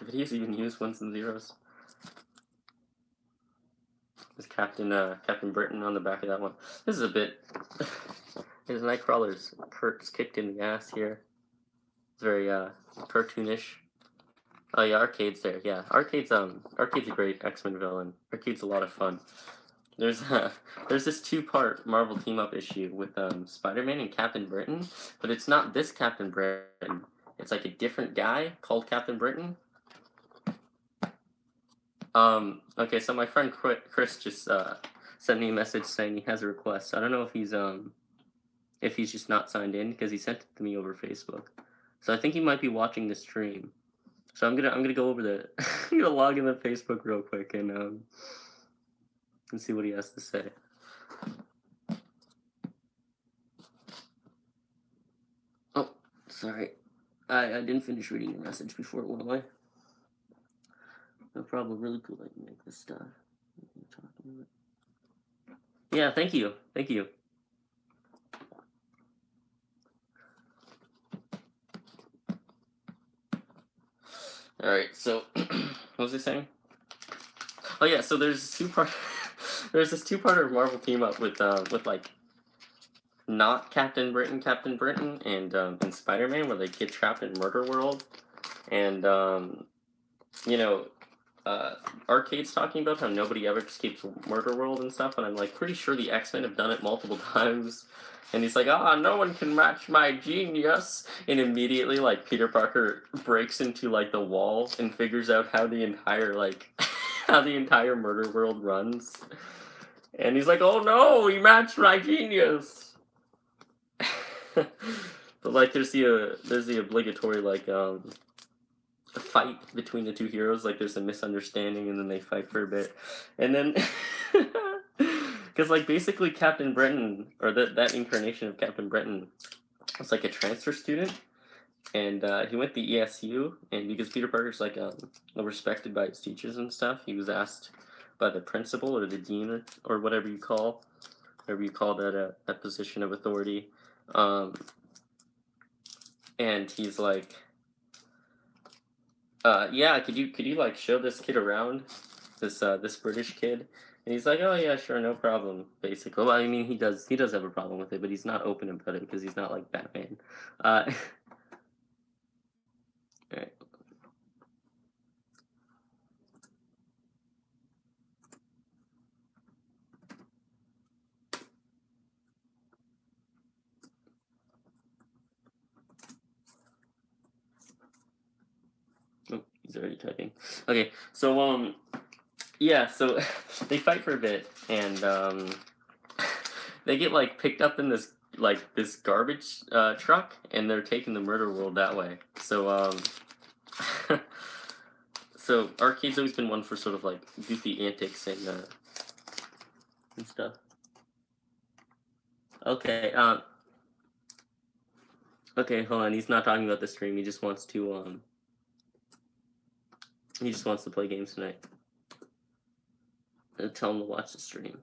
videos even use ones and zeros? There's Captain Britain on the back of that one. This is a bit. There's Nightcrawler's Kurt's kicked in the ass here. It's very cartoonish. Oh yeah, Arcade's there. Yeah, Arcade's a great X-Men villain. Arcade's a lot of fun. There's this two-part Marvel team-up issue with Spider-Man and Captain Britain, but it's not this Captain Britain. It's like a different guy called Captain Britain. Okay, so my friend Chris just sent me a message saying he has a request. I don't know if he's just not signed in because he sent it to me over Facebook. So I think he might be watching the stream. So I'm gonna go over the I'm gonna log in the Facebook real quick and see what he has to say. Oh, sorry. I didn't finish reading your message before it went away. No problem. Really cool I can make this stuff. Yeah, thank you. Thank you. Alright, so what was I saying? Oh yeah, so there's this two-parter Marvel team up with like not Captain Britain and Spider-Man, where they get trapped in Murder World, and Arcade's talking about how nobody ever escapes Murder World and stuff, and I'm like pretty sure the X-Men have done it multiple times. And he's like, no one can match my genius. And immediately, like, Peter Parker breaks into, like, the wall and figures out how the entire, like, how the entire Murder World runs. And he's like, oh no, he matched my genius. But, like, there's the obligatory, like, fight between the two heroes. Like, there's a misunderstanding, and then they fight for a bit. And then... Because, like, basically Captain Britain, or that incarnation of Captain Britain, was, like, a transfer student, and he went to ESU, and because Peter Parker's, like, respected by his teachers and stuff, he was asked by the principal, or the dean, or whatever you call that position of authority, and he's like, yeah, could you, like, show this kid around, this British kid? And he's like, oh yeah, sure, no problem, basically. Well, I mean, he does have a problem with it, but he's not open about it because he's not like Batman. Alright. Oh, he's already typing. Okay, so yeah, so they fight for a bit, and they get like picked up in this garbage truck, and they're taking the Murder World that way. So so Arcade's always been one for sort of like goofy antics and stuff. Okay, okay, hold on. He's not talking about the stream. He just wants to play games tonight. Tell him to watch the stream.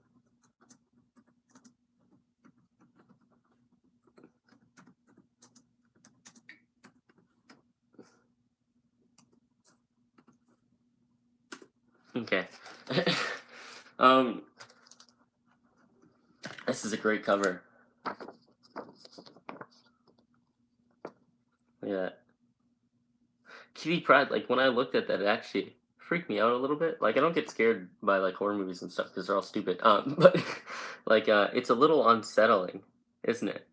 Okay. This is a great cover. Look at that. Kitty Pryde, like, when I looked at that, it actually freaked me out a little bit. Like, I don't get scared by, like, horror movies and stuff because they're all stupid. But, like, it's a little unsettling, isn't it?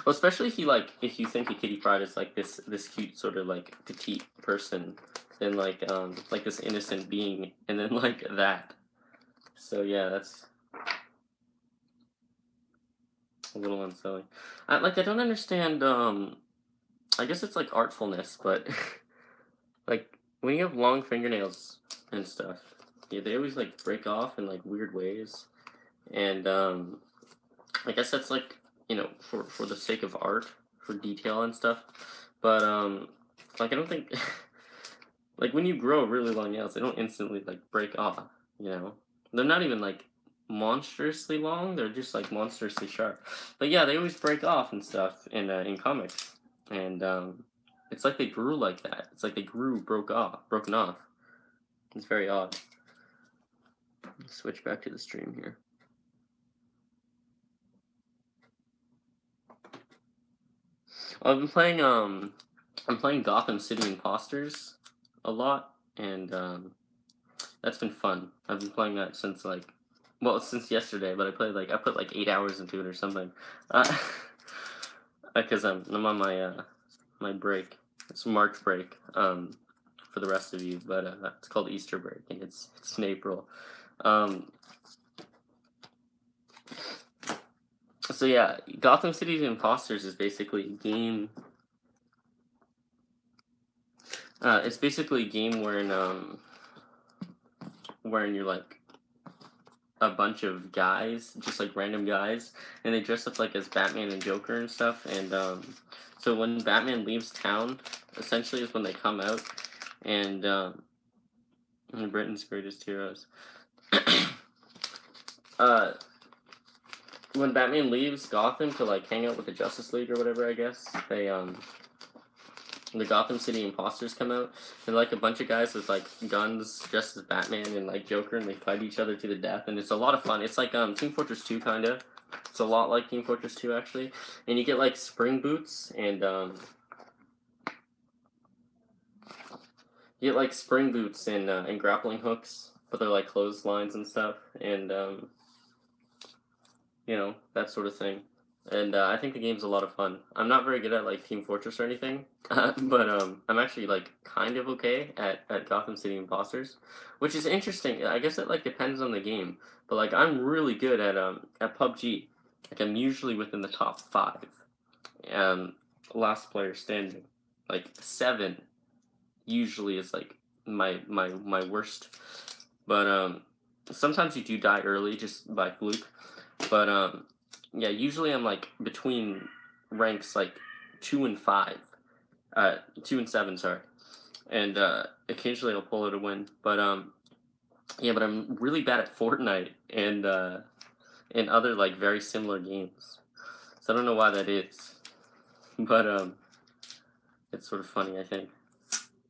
Well, especially if you think of Kitty Pryde as, like, this cute sort of, like, petite person. than like this innocent being, and then like that. So yeah, that's a little unsettling. I don't understand. I guess it's like artfulness, but like when you have long fingernails and stuff, yeah, they always like break off in like weird ways, and I guess that's like for the sake of art, for detail and stuff. But like I don't think like when you grow really long nails, they don't instantly like break off. You know, they're not even like monstrously long. They're just like monstrously sharp. But yeah, they always break off and stuff in comics, and it's like they grew like that. It's like they broken off. It's very odd. Let's switch back to the stream here. I've been playing I'm playing Gotham City Imposters a lot, and that's been fun. I've been playing that since since yesterday, but I put like 8 hours into it or something, because I'm on my break. It's March break for the rest of you, but it's called Easter break, and it's in April. So yeah, Gotham City Imposters is basically a game. It's basically a game wherein you're like a bunch of guys, just like random guys, and they dress up like as Batman and Joker and stuff. And so when Batman leaves town, essentially is when they come out, and Britain's greatest heroes. When Batman leaves Gotham to like hang out with the Justice League or whatever, I guess the Gotham City Imposters come out. They're like a bunch of guys with like guns dressed as Batman and like Joker, and they fight each other to the death, and it's a lot of fun. It's like Team Fortress 2 kinda. It's a lot like Team Fortress 2 actually. And you get like spring boots and you get like spring boots and grappling hooks, but they're like clotheslines and stuff, and that sort of thing. And I think the game's a lot of fun. I'm not very good at like Team Fortress or anything, but I'm actually like kind of okay at Gotham City Imposters, which is interesting. I guess it like depends on the game, but like I'm really good at PUBG. Like I'm usually within the top 5. Last player standing, like 7, usually is like my worst. But sometimes you do die early just by fluke, but yeah, usually I'm like between ranks like 2 and 5, 2 and 7, sorry, and occasionally I'll pull out a win. But yeah, but I'm really bad at Fortnite and other like very similar games. So I don't know why that is, but it's sort of funny, I think,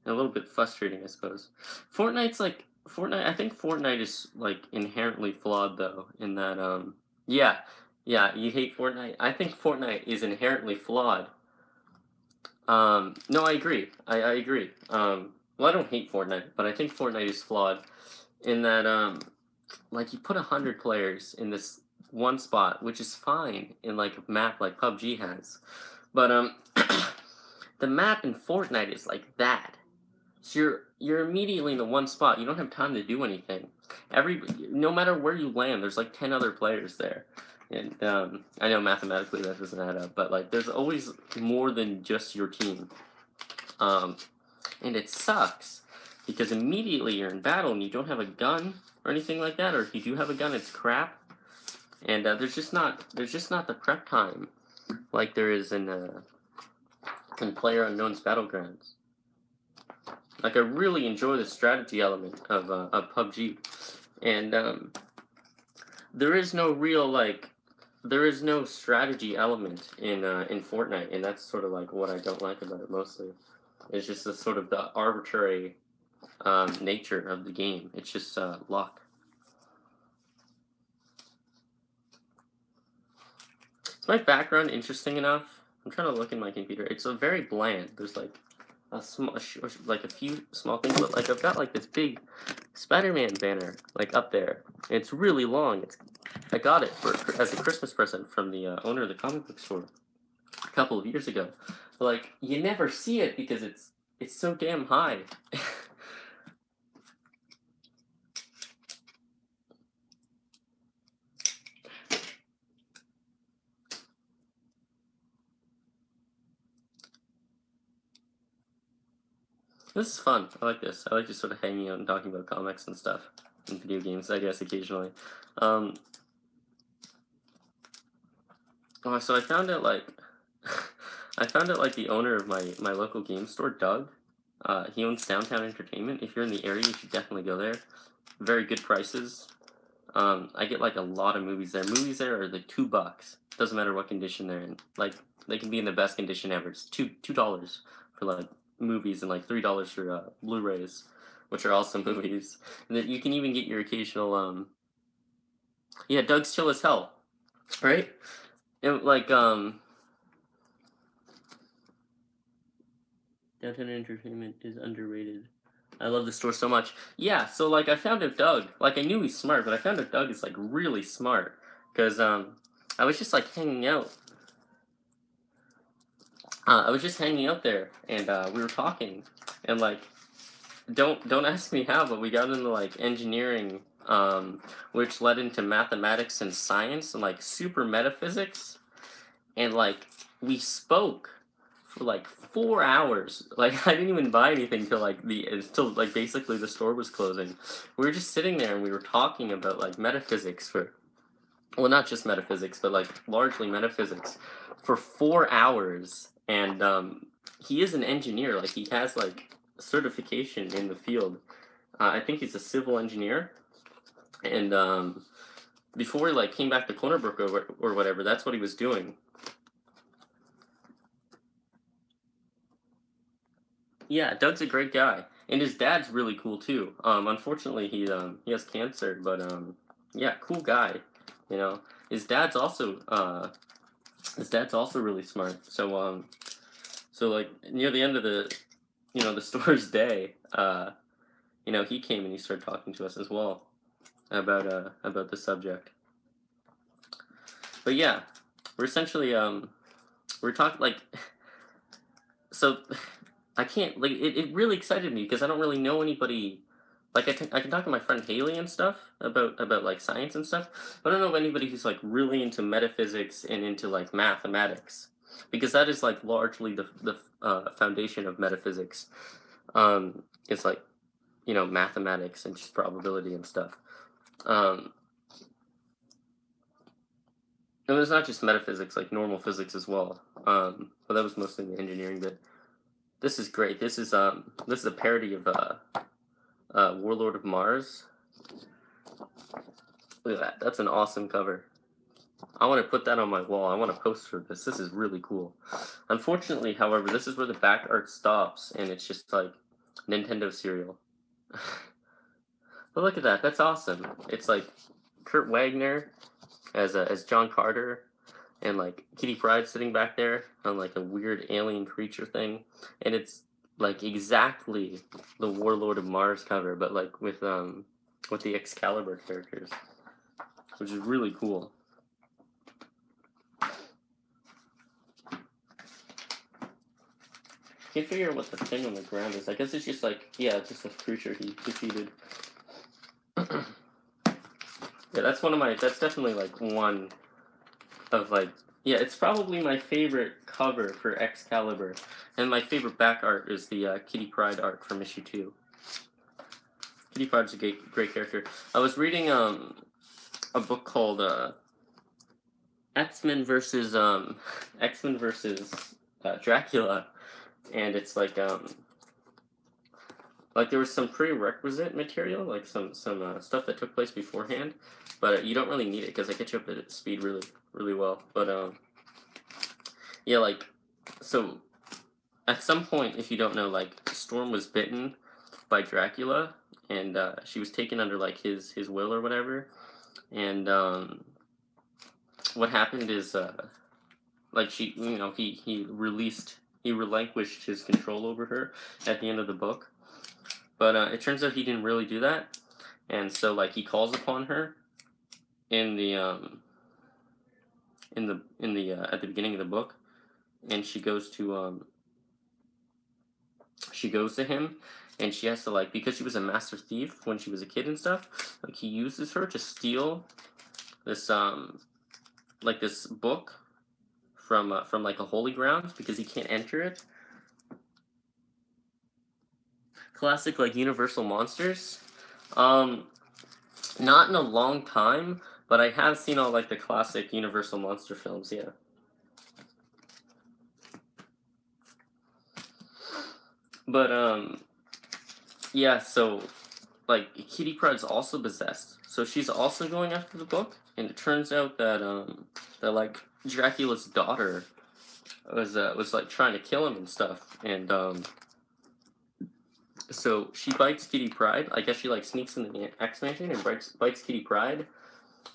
and a little bit frustrating, I suppose. Fortnite. I think Fortnite is like inherently flawed though, in that yeah. Yeah, you hate Fortnite? I think Fortnite is inherently flawed. No, I agree. I agree. Well, I don't hate Fortnite, but I think Fortnite is flawed in that, like, you put 100 players in this one spot, which is fine in, like, a map like PUBG has. But, the map in Fortnite is like that. So you're immediately in the one spot. You don't have time to do anything. No matter where you land, there's like 10 other players there. And I know mathematically that doesn't add up, but like there's always more than just your team. And it sucks because immediately you're in battle and you don't have a gun or anything like that, or if you do have a gun, it's crap. And there's just not the prep time like there is in PlayerUnknown's Battlegrounds. Like I really enjoy the strategy element of PUBG, and there is no strategy element in Fortnite, and that's sort of like what I don't like about it mostly. It's just the sort of the arbitrary nature of the game. It's just luck. Is my background interesting enough? I'm trying to look in my computer. It's a very bland. There's like a few small things, but like I've got like this big Spider-Man banner like up there. It's really long. I got it as a Christmas present from the owner of the comic book store a couple of years ago. But like you never see it because it's so damn high. This is fun. I like this. I like just sort of hanging out and talking about comics and stuff and video games, I guess, occasionally. Um, so I found out like I found out like the owner of my local game store, Doug. He owns Downtown Entertainment. If you're in the area, you should definitely go there. Very good prices. I get like a lot of movies there. Movies there are like $2. Doesn't matter what condition they're in. Like they can be in the best condition ever. It's $2 for like movies and like $3 for Blu-rays, which are awesome movies. And then you can even get your occasional yeah, Doug's chill as hell, right? And like Downtown Entertainment is underrated. I love the store so much. Yeah, so like I found out Doug, like I knew he's smart, but I found out Doug is like really smart because I was just like hanging out. I was just hanging out there, and we were talking, and like don't ask me how, but we got into like engineering, which led into mathematics and science and like super metaphysics, and like we spoke for like 4 hours. Like I didn't even buy anything till like until like basically the store was closing. We were just sitting there and we were talking about like metaphysics for, well, not just metaphysics, but like largely metaphysics for 4 hours. And he is an engineer. Like he has like certification in the field. I think he's a civil engineer. And before he like came back to Corner Brook or whatever, that's what he was doing. Yeah, Doug's a great guy, and his dad's really cool too. Unfortunately, he has cancer, but yeah, cool guy. You know, his dad's also really smart. So like near the end of the the store's day, he came and he started talking to us as well about the subject. But yeah, we're essentially we're talking like so. I can't like it really excited me because I don't really know anybody. Like I can talk to my friend Haley and stuff about like science and stuff, but I don't know of anybody who's like really into metaphysics and into like mathematics, because that is like largely the foundation of metaphysics. It's like mathematics and just probability and stuff. Um, and it's not just metaphysics, like normal physics as well. But that was mostly the engineering bit. This is great. This is a parody of Warlord of Mars. Look at that. That's an awesome cover. I want to put that on my wall. I want to post for this. This is really cool. Unfortunately, however, this is where the back art stops, and it's just like Nintendo cereal. But look at that. That's awesome. It's like Kurt Wagner as John Carter, and like Kitty Pryde sitting back there on like a weird alien creature thing, and it's like exactly the Warlord of Mars cover, but like with the Excalibur characters, which is really cool. Can't figure out what the thing on the ground is. I guess it's just like, yeah, it's just a creature he defeated. Yeah, that's definitely like one of like, yeah, it's probably my favorite cover for Excalibur, and my favorite back art is the Kitty Pryde art from issue 2. Kitty Pryde's a great character. I was reading a book called X-Men versus Dracula, and it's like there was some prerequisite material, like some stuff that took place beforehand, but you don't really need it because I get you up at speed really well. But yeah, like so at some point, if you don't know, like Storm was bitten by Dracula, and she was taken under like his will or whatever, and what happened is like he relinquished his control over her at the end of the book, but it turns out he didn't really do that, and so like he calls upon her in the at the beginning of the book, and she goes to him, and she has to like, because she was a master thief when she was a kid and stuff, like he uses her to steal this like this book from like a holy ground because he can't enter it. classic like Universal monsters. Um, Not in a long time, but I have seen all like the classic Universal monster films. Yeah. But yeah. So like Kitty Pryde's also possessed, so she's also going after the book, and it turns out that like Dracula's daughter was like trying to kill him and stuff, and so she bites Kitty Pryde. I guess she like sneaks in the X Mansion and bites Kitty Pryde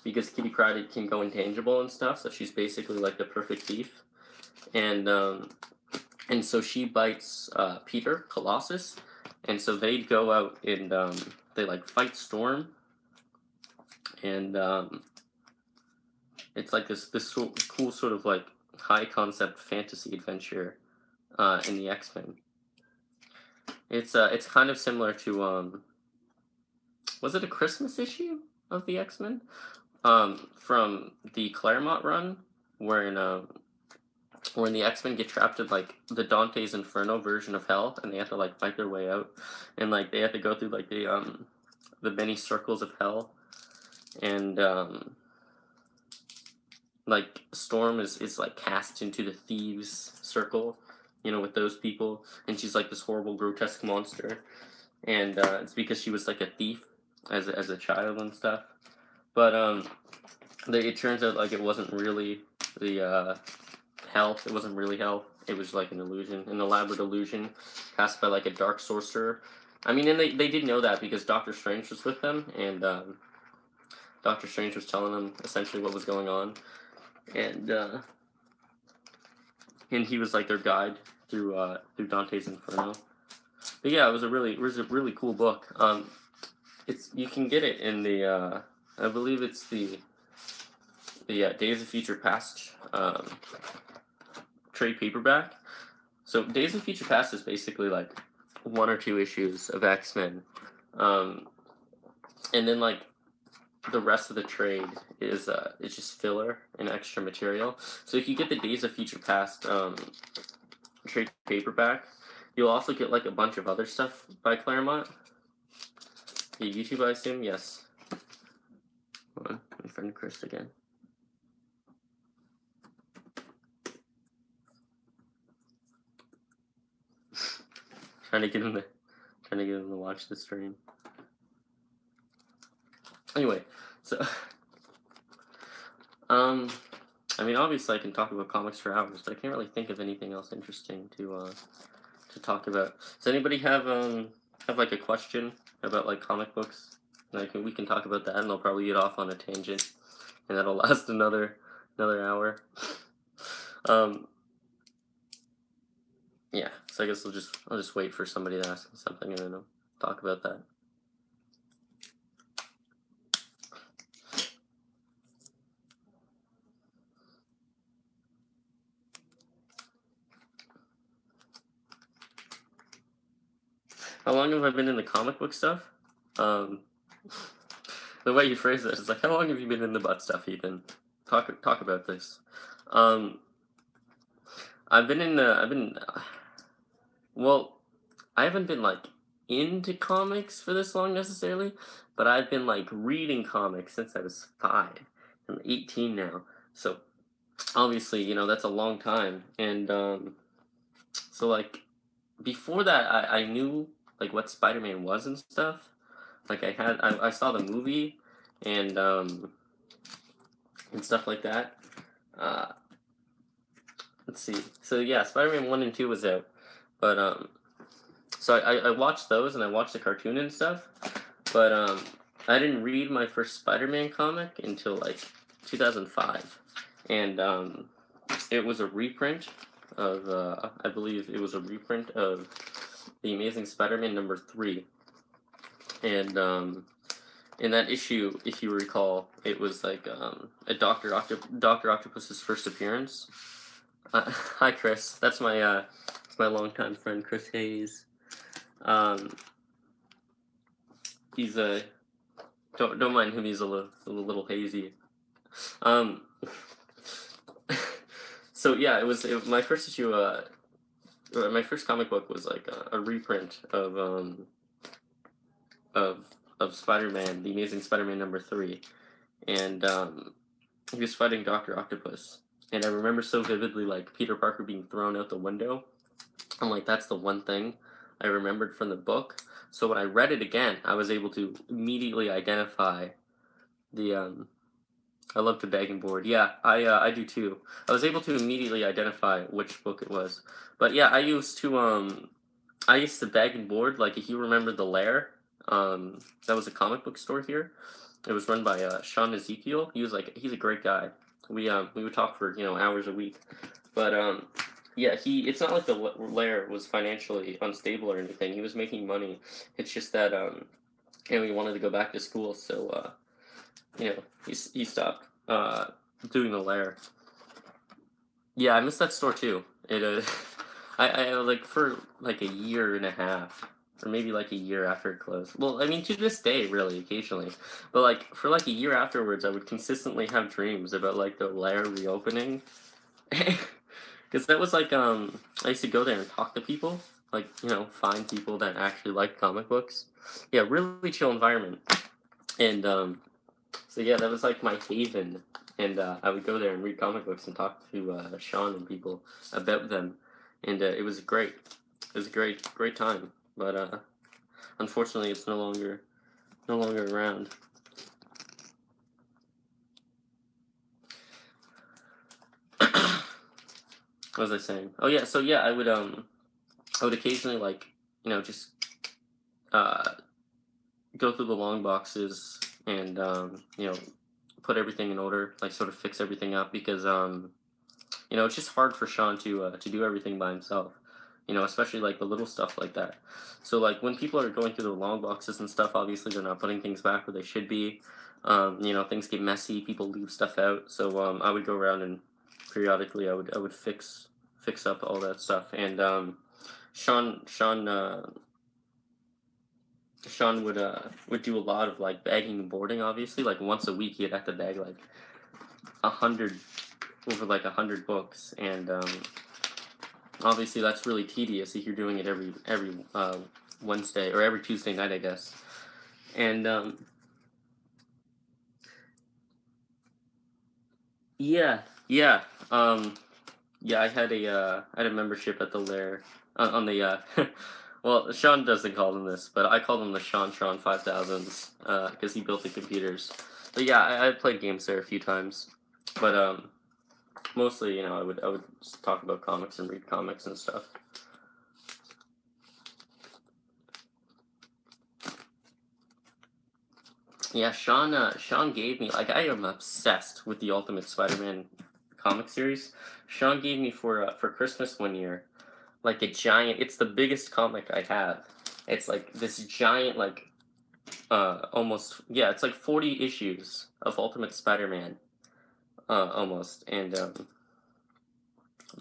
because Kitty Pryde can go intangible and stuff. So she's basically like the perfect thief, and so she bites Peter Colossus, and so they go out and they like fight Storm, and it's like this cool sort of like high concept fantasy adventure in the X-Men. It's kind of similar to was it a Christmas issue of the X-Men from the Claremont run wherein when the X-Men get trapped in like the Dante's Inferno version of hell, and they have to like fight their way out, and like they have to go through like the many circles of hell, and like Storm is like cast into the thieves circle, you know, with those people, and she's like this horrible grotesque monster, and it's because she was like a thief as a child and stuff, but it turns out like it wasn't really the hell. It wasn't really hell. It was like an illusion, an elaborate illusion cast by like a dark sorcerer. I mean, and they did know that because Doctor Strange was with them, and Doctor Strange was telling them essentially what was going on, and he was like their guide through Dante's Inferno. But yeah, it was a really cool book. You can get it in the I believe it's the Days of Future Past trade paperback. So Days of Future Past is basically like 1 or 2 issues of X-Men, and then like the rest of the trade is it's just filler and extra material. So if you get the Days of Future Past trade paperback, you'll also get like a bunch of other stuff by Claremont. Yeah, YouTube, I assume. Yes. Hold on, my friend Chris again. trying to get him to watch the stream. Anyway, so I mean, obviously I can talk about comics for hours, but I can't really think of anything else interesting to talk about. Does anybody have like a question about like comic books? Like we can talk about that, and I'll probably get off on a tangent, and that'll last another hour. Yeah, so I guess I'll just wait for somebody to ask me something, and then I'll talk about that. How long have I been in the comic book stuff? The way you phrase it is like, how long have you been in the butt stuff, Ethan? Talk about this. Well, I haven't been like into comics for this long necessarily, but I've been like reading comics since I was 5. I'm 18 now, so obviously, you know, that's a long time. And so like before that, I knew like what Spider-Man was and stuff. Like I saw the movie and stuff like that. Let's see. So yeah, Spider-Man 1 and 2 was out, but so I watched those, and I watched the cartoon and stuff, but I didn't read my first Spider-Man comic until like 2005, and it was a reprint of I believe it was a reprint of The Amazing Spider-Man #3, and in that issue, if you recall, it was like a Doctor Octopus's first appearance. Hi, Chris. That's my longtime friend, Chris Hayes. He's don't mind him. He's a little hazy. So yeah, it was my first issue. my first comic book was like a reprint of Spider-Man, the Amazing Spider-Man #3, and he was fighting Doctor Octopus, and I remember so vividly like Peter Parker being thrown out the window. I'm like, that's the one thing I remembered from the book. So when I read it again, I was able to immediately identify the I love to bag and board. Yeah, I do too. I was able to immediately identify which book it was. But yeah, I used to bag and board, like if you remember The Lair, that was a comic book store here. It was run by Sean Ezekiel. He's a great guy. We would talk for hours a week. But yeah, it's not like the Lair was financially unstable or anything. He was making money. It's just that he wanted to go back to school, so he stopped doing The Lair. Yeah, I missed that store too. It I like for like a year and a half, or maybe like a year after it closed. Well, I mean to this day, really, occasionally, but like for like a year afterwards, I would consistently have dreams about like the Lair reopening, because that was like I used to go there and talk to people, like find people that actually like comic books. Yeah, really chill environment, and so yeah, that was like my haven, and I would go there and read comic books and talk to Sean and people about them, and it was great. It was a great time, but unfortunately, it's no longer around. What was I saying? Oh yeah, so yeah, I would occasionally like just uh, go through the long boxes and put everything in order, like sort of fix everything up because it's just hard for Sean to do everything by himself. Especially like the little stuff like that. So like when people are going through the long boxes and stuff, obviously they're not putting things back where they should be. Things get messy. People leave stuff out. So I would go around and periodically I would fix up all that stuff. And Sean would do a lot of like bagging and boarding. Obviously, like once a week he'd have to bag like 100 over like 100 books, and obviously that's really tedious if you're doing it every Wednesday or every Tuesday night, I guess. And yeah, yeah, yeah. I had a membership at the Lair on the well, Sean doesn't call them this, but I call them the Sean 5000s because he built the computers. But yeah, I played games there a few times, but mostly I would just talk about comics and read comics and stuff. Yeah, Sean gave me like I am obsessed with the Ultimate Spider-Man comic series. Sean gave me for Christmas one year like a giant. It's the biggest comic I have. It's like this giant like almost yeah. It's like 40 issues of Ultimate Spider-Man almost, and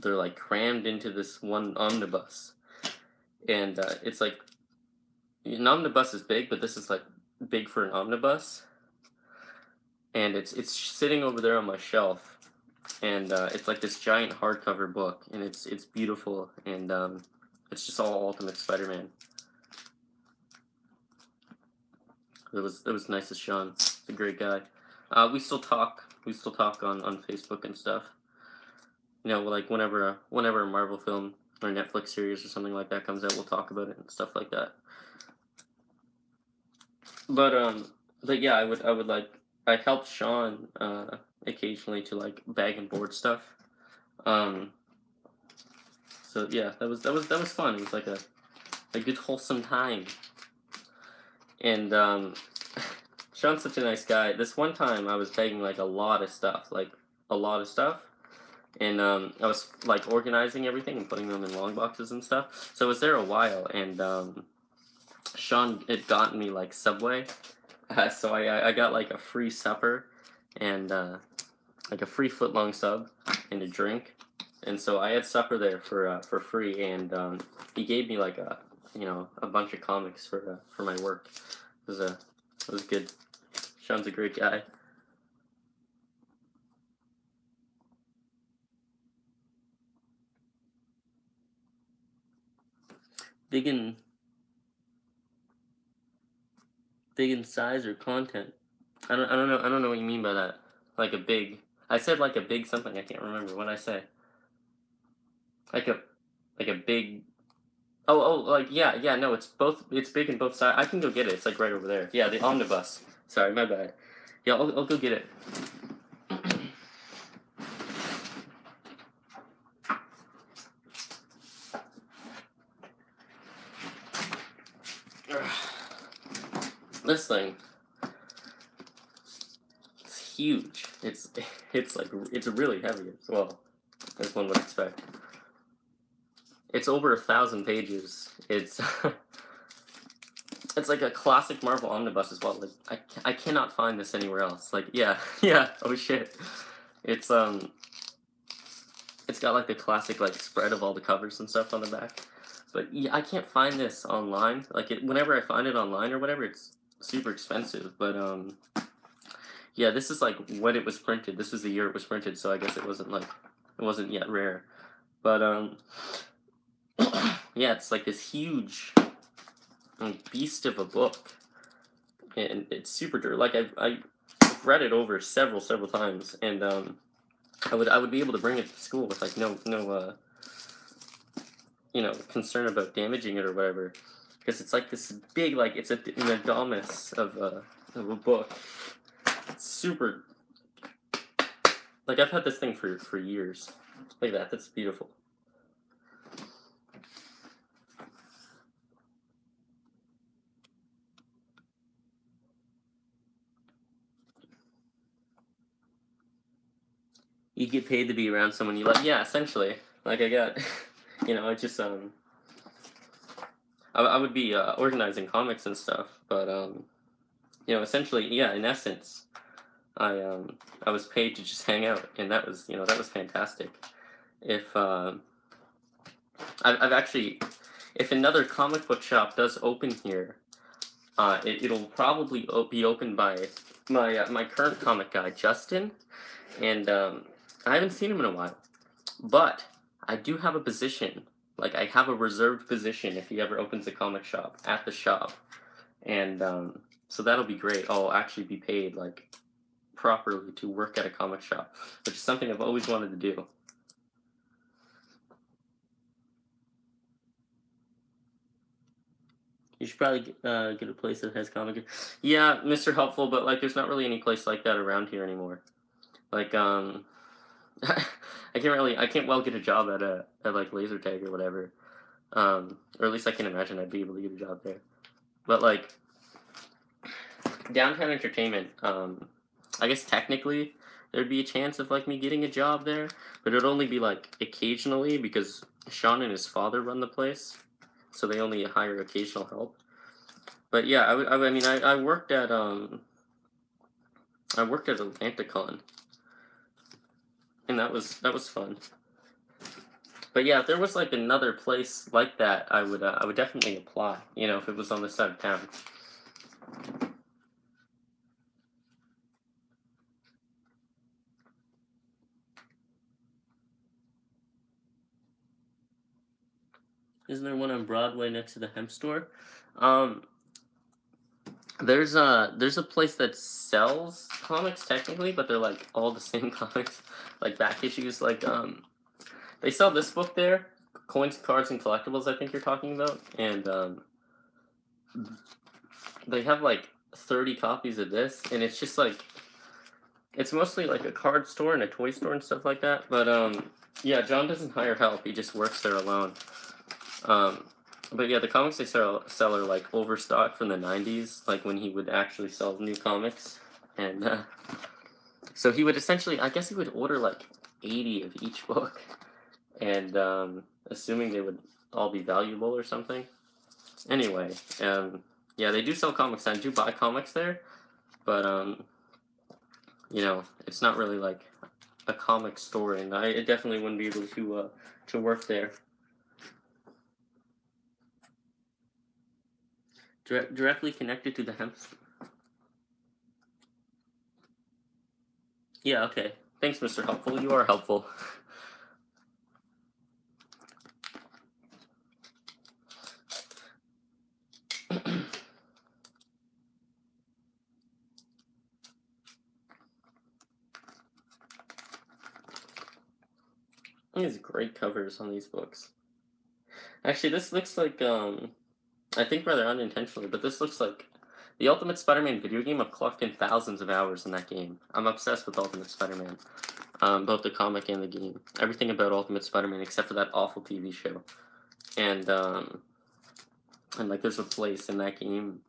they're like crammed into this one omnibus, and it's like an omnibus is big, but this is like big for an omnibus, and it's sitting over there on my shelf, and it's like this giant hardcover book, and it's beautiful, and it's just all Ultimate Spider-Man. It was nice as Sean. He's a great guy. We still talk. We still talk on Facebook and stuff. Like whenever a Marvel film or Netflix series or something like that comes out, we'll talk about it and stuff like that. But yeah, I would like I helped Sean occasionally to like bag and board stuff. Um, so yeah, that was fun. It was like a good wholesome time. And Sean's such a nice guy. This one time I was bagging like a lot of stuff, and I was like organizing everything and putting them in long boxes and stuff. So I was there a while, and Sean had gotten me like Subway, so I got like a free supper, and like a free foot-long sub and a drink, and so I had supper there for free, and he gave me like a bunch of comics for my work. It was good. Sean's a great guy. big in size or content. I don't know what you mean by that. Like a big. I said like a big something. I can't remember what I say. Like a big. Oh, like yeah. No, it's both. It's big in both sides. I can go get it. It's like right over there. Yeah, the omnibus. Sorry, my bad. Yeah, I'll go get it. This thing. It's huge. It's really heavy as well, as one would expect. It's over 1,000 pages. It's it's like a classic Marvel omnibus as well. Like I cannot find this anywhere else. Like yeah. Oh shit. It's got like the classic like spread of all the covers and stuff on the back. But yeah, I can't find this online. Like whenever I find it online or whatever, it's super expensive. But yeah, this is like when it was printed. This was the year it was printed, so I guess it wasn't yet rare. But yeah, it's like this huge beast of a book, and it's super durable. Like I've read it over several times, and I would be able to bring it to school with like no concern about damaging it or whatever, because it's like this big, like it's an adamas of a book. It's super. Like I've had this thing for years. Look at that. That's beautiful. You get paid to be around someone you like. Yeah, essentially. Like I got, I just I would be organizing comics and stuff, but essentially, yeah, in essence, I was paid to just hang out, and that was fantastic. If I've actually, if another comic book shop does open here, it'll probably be opened by my current comic guy Justin, and I haven't seen him in a while, but I do have a position. Like I have a reserved position if he ever opens a comic shop at the shop, and so that'll be great. I'll actually be paid like properly to work at a comic shop, which is something I've always wanted to do. You should probably get a place that has comic. Yeah, Mr. Helpful, but like, there's not really any place like that around here anymore. Like, I can't well get a job at like laser tag or whatever. Or at least I can imagine I'd be able to get a job there. But like, downtown entertainment, I guess technically there'd be a chance of like me getting a job there, but it'd only be like occasionally because Sean and his father run the place, so they only hire occasional help. But yeah, I worked at Atlanticon, and that was fun. But yeah, if there was like another place like that, I would definitely apply. If it was on this side of town. Isn't there one on Broadway next to the hemp store? There's a place that sells comics technically, but they're like all the same comics, like back issues. Like they sell this book there, Coins, Cards, and Collectibles. I think you're talking about, and they have like 30 copies of this, and it's just like it's mostly like a card store and a toy store and stuff like that. But yeah, John doesn't hire help; he just works there alone. But yeah, the comics they sell are like overstocked from the 90s, like when he would actually sell new comics. And so he would essentially, I guess he would order like 80 of each book. And assuming they would all be valuable or something. Anyway, yeah, they do sell comics. I do buy comics there. But, it's not really like a comic store. And I definitely wouldn't be able to work there. Directly connected to the hemp. Yeah, okay. Thanks, Mr. Helpful. You are helpful. These great covers on these books. Actually, this looks like I think rather unintentionally, but this looks like the Ultimate Spider-Man video game. I've clocked in thousands of hours in that game. I'm obsessed with Ultimate Spider-Man, both the comic and the game. Everything about Ultimate Spider-Man except for that awful TV show. And like there's a place in that game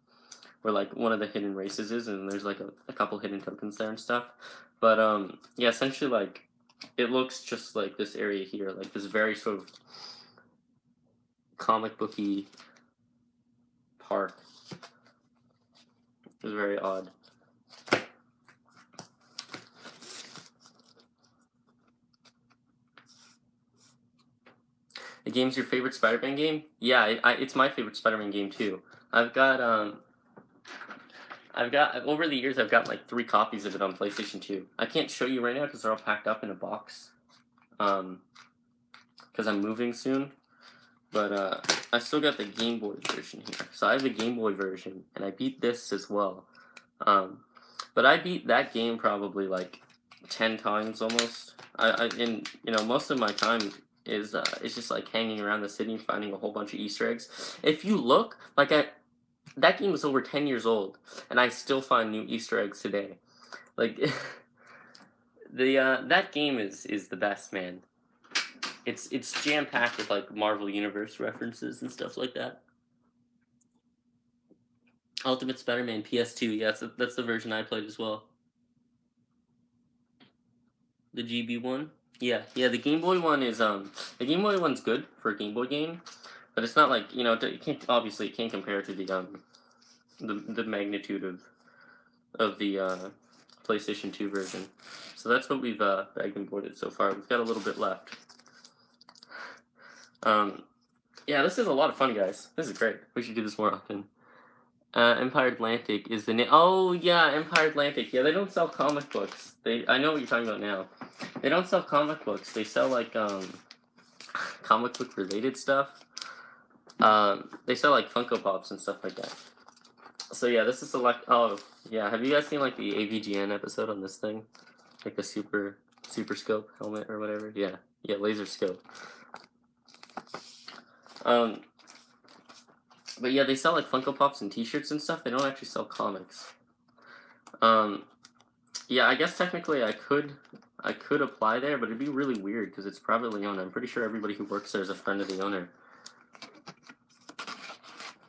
where like one of the hidden races is, and there's like a couple hidden tokens there and stuff. But yeah, essentially like it looks just like this area here, like this very sort of comic booky park. It was very odd. The game's your favorite Spider-Man game? Yeah, it's my favorite Spider-Man game too. I've got over the years I've got like 3 copies of it on PlayStation 2. I can't show you right now because they're all packed up in a box. Because I'm moving soon. But I still got the Game Boy version here. So I have the Game Boy version, and I beat this as well. But I beat that game probably like 10 times almost. And you know, most of my time is just like hanging around the city and finding a whole bunch of Easter eggs. If you look, like that game was over 10 years old, and I still find new Easter eggs today. Like that game is the best, man. It's jam packed with like Marvel Universe references and stuff like that. Ultimate Spider-Man PS2, yeah, that's the version I played as well. The GB one, yeah. The Game Boy one is the Game Boy one's good for a Game Boy game, but it's not like, you know, obviously it can't compare to the magnitude of the PlayStation 2 version. So that's what we've bagged and boarded so far. We've got a little bit left. Yeah, this is a lot of fun, guys. This is great. We should do this more often. Empire Atlantic is the name. Oh yeah, Empire Atlantic. Yeah, they don't sell comic books. I know what you're talking about now. They don't sell comic books. They sell like comic book related stuff. They sell like Funko Pops and stuff like that. So yeah, this is oh yeah, have you guys seen like the AVGN episode on this thing? Like the super scope helmet or whatever? Yeah, laser scope. But yeah, they sell like Funko Pops and T-shirts and stuff. They don't actually sell comics. Yeah, I guess technically I could apply there, but it'd be really weird because it's privately owned. I'm pretty sure everybody who works there is a friend of the owner.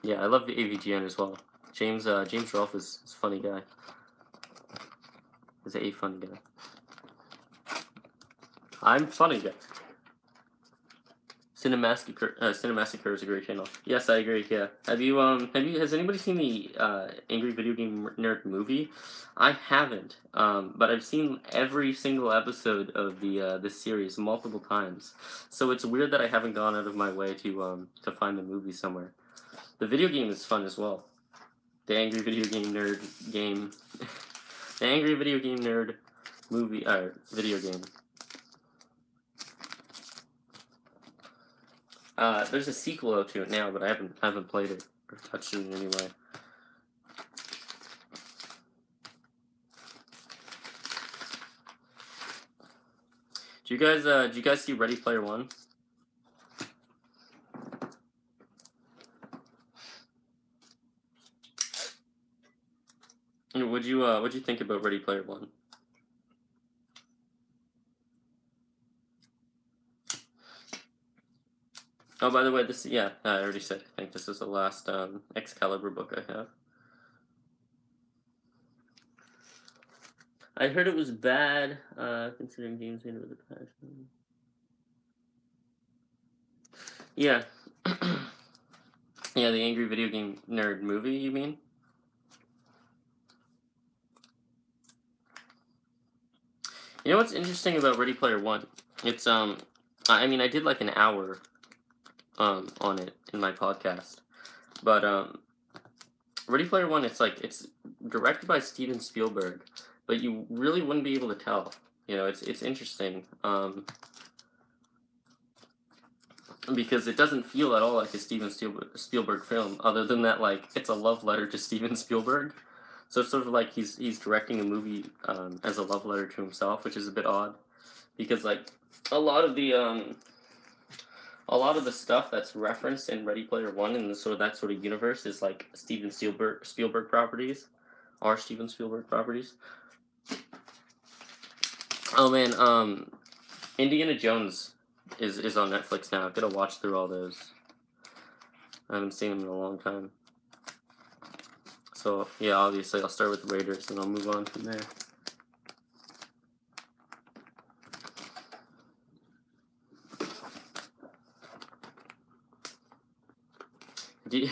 Yeah, I love the AVGN as well. James Rolfe is a funny guy. He's a funny guy. I'm funny guy. Cinemassacre is a great channel. Yes, I agree. Yeah. Has anybody seen the Angry Video Game Nerd movie? I haven't. But I've seen every single episode of this series multiple times. So it's weird that I haven't gone out of my way to find the movie somewhere. The video game is fun as well. The Angry Video Game Nerd game. The Angry Video Game Nerd movie video game. There's a sequel out to it now, but I haven't played it or touched it in any way. Do you guys see Ready Player One? What'd you think about Ready Player One? Oh, by the way, I already said. I think this is the last Excalibur book I have. I heard it was bad, considering games made with a passion. Yeah. Yeah, the Angry Video Game Nerd movie, you mean? You know what's interesting about Ready Player One? It's I mean, I did like an hour on it in my podcast, but Ready Player One, it's directed by Steven Spielberg, but you really wouldn't be able to tell. You know, it's interesting because it doesn't feel at all like a Steven Spielberg film, other than that, like, it's a love letter to Steven Spielberg. So it's sort of like he's directing a movie as a love letter to himself, which is a bit odd, because like a lot of the stuff that's referenced in Ready Player One and the sort of that sort of universe is like Steven Spielberg properties, or Steven Spielberg properties. Oh man, Indiana Jones is on Netflix now. I've got to watch through all those. I haven't seen them in a long time. So yeah, obviously I'll start with Raiders and I'll move on from there. Do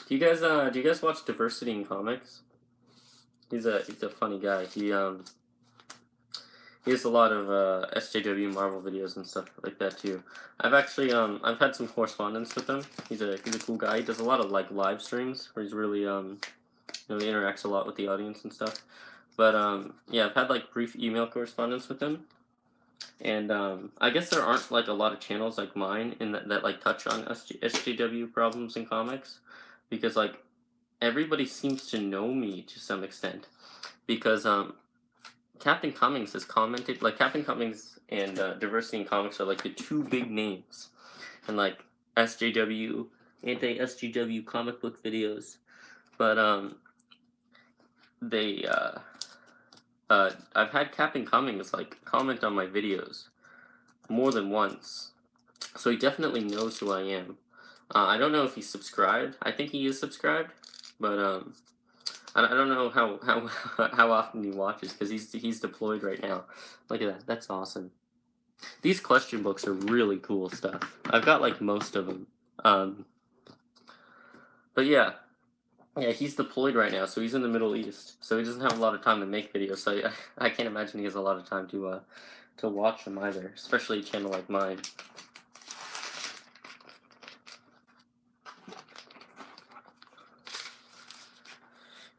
you guys watch Diversity in Comics? He's a funny guy. He has a lot of SJW Marvel videos and stuff like that too. I've actually I've had some correspondence with him. He's a cool guy. He does a lot of like live streams where he's really he interacts a lot with the audience and stuff. But yeah, I've had like brief email correspondence with him. And I guess there aren't like a lot of channels like mine in that like touch on SJW problems in comics, because like everybody seems to know me to some extent, because Captain Cummings has commented, like Captain Cummings and Diversity in Comics are like the two big names, and like SJW, anti-SJW comic book videos, but they I've had Captain Cummings like comment on my videos more than once, so he definitely knows who I am. I don't know if he's subscribed. I think he is subscribed, but I don't know how often he watches, because he's deployed right now. Look at that. That's awesome. These question books are really cool stuff. I've got like most of them. But yeah, he's deployed right now, so he's in the Middle East, so he doesn't have a lot of time to make videos. So I can't imagine he has a lot of time to watch them either, especially a channel like mine.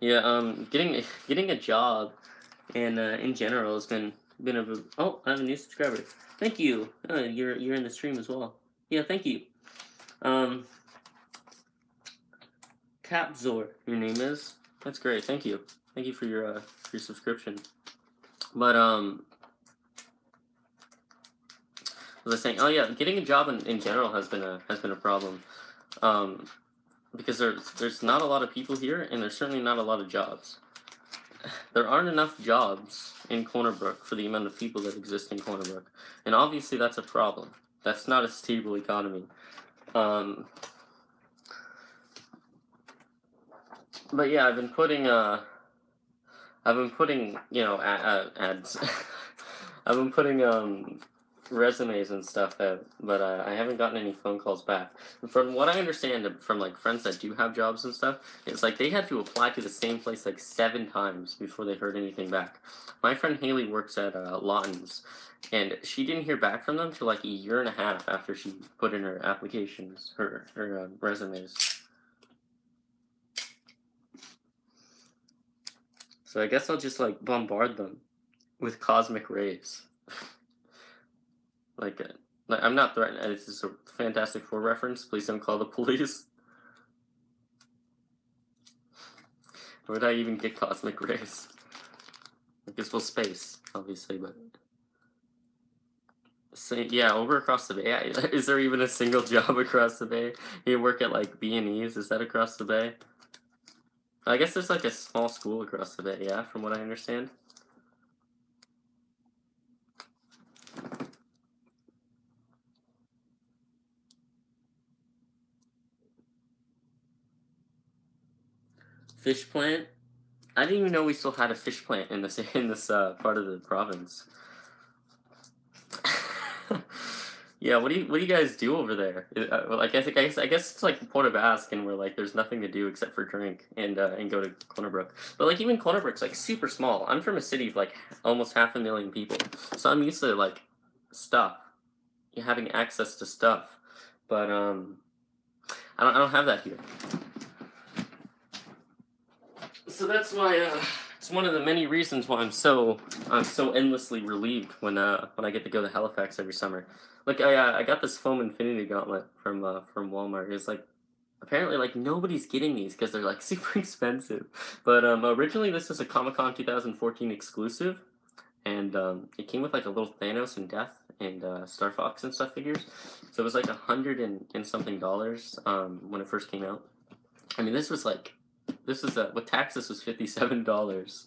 Yeah, getting a job and in general has been a. Oh, I have a new subscriber. Thank you. You're in the stream as well. Yeah, thank you. Capzor, your name is. That's great. Thank you. Thank you for your subscription. But was I saying? Oh yeah, getting a job in general has been a problem. Because there's not a lot of people here, and there's certainly not a lot of jobs. There aren't enough jobs in Corner Brook for the amount of people that exist in Corner Brook, and obviously that's a problem. That's not a stable economy. But yeah, I've been putting ads. I've been putting resumes and stuff out, but I haven't gotten any phone calls back. And from what I understand from like friends that do have jobs and stuff, it's like they had to apply to the same place like 7 times before they heard anything back. My friend Haley works at Lawton's, and she didn't hear back from them till like a year and a half after she put in her applications, her resumes. So I guess I'll just like bombard them with cosmic rays. Like I'm not threatening. This is a Fantastic Four reference. Please don't call the police. Where would I even get cosmic rays? I guess we'll space, obviously, but yeah, over across the bay. Is there even a single job across the bay? You work at like B&E's. Is that across the bay? I guess there's like a small school across the bay. Yeah, from what I understand. Fish plant. I didn't even know we still had a fish plant in this part of the province. Yeah, what do you guys do over there? Well, I guess it's like Port of Basque, and where like there's nothing to do except for drink and go to Corner Brook. But like even Corner Brook's like super small. I'm from a city of like almost 500,000 people, so I'm used to like stuff, having access to stuff. But I don't have that here. So that's why it's one of the many reasons why I'm so endlessly relieved when I get to go to Halifax every summer. Like I got this foam infinity gauntlet from Walmart. It's like apparently like nobody's getting these because they're like super expensive. But originally this is a Comic-Con 2014 exclusive, and it came with like a little Thanos and Death and Star Fox and stuff figures. So it was like $100 and something when it first came out. I mean, this was with tax, this was $57,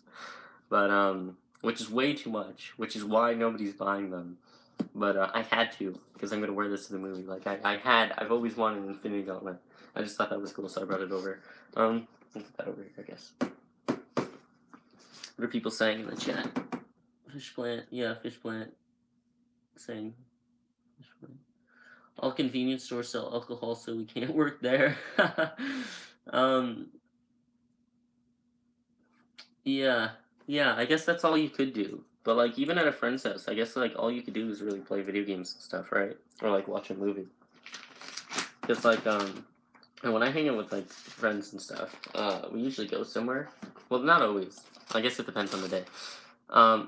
but which is way too much, which is why nobody's buying them. But I had to, because I'm gonna wear this to the movie. Like I've always wanted an Infinity Gauntlet. I just thought that was cool, so I brought it over. I'll put that over here, I guess. What are people saying in the chat? Fish plant, yeah, fish plant. Saying, fish plant. All convenience stores sell alcohol, so we can't work there. Yeah, yeah. I guess that's all you could do. But like, even at a friend's house, I guess like all you could do is really play video games and stuff, right? Or like watch a movie. Because like and when I hang out with like friends and stuff, we usually go somewhere. Well, not always. I guess it depends on the day.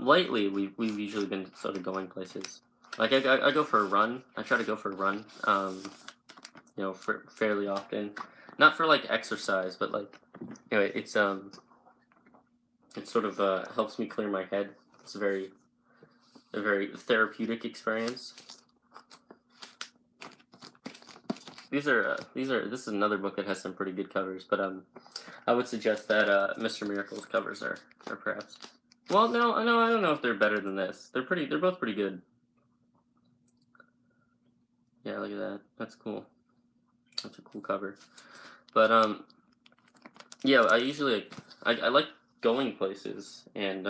Lately we've usually been sort of going places. Like I go for a run. I try to go for a run. For fairly often. Not for like exercise, but like anyway, it sort of helps me clear my head. It's a very therapeutic experience. This is another book that has some pretty good covers, but I would suggest that Mr. Miracle's covers are perhaps. Well, no, I don't know if they're better than this. They're both pretty good. Yeah, look at that. That's cool. That's a cool cover. But yeah, I usually I like going places, and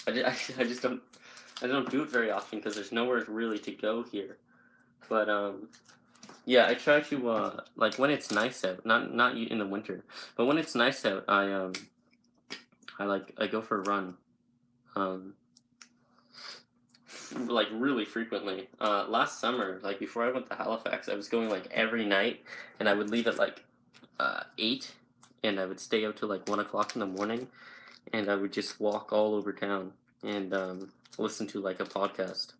I just don't do it very often because there's nowhere really to go here. But yeah, I try to like when it's nice out, not in the winter, but when it's nice out, I go for a run, like really frequently. Last summer, like before I went to Halifax, I was going like every night, and I would leave at like 8, and I would stay out till like 1 o'clock in the morning, and I would just walk all over town and listen to like a podcast.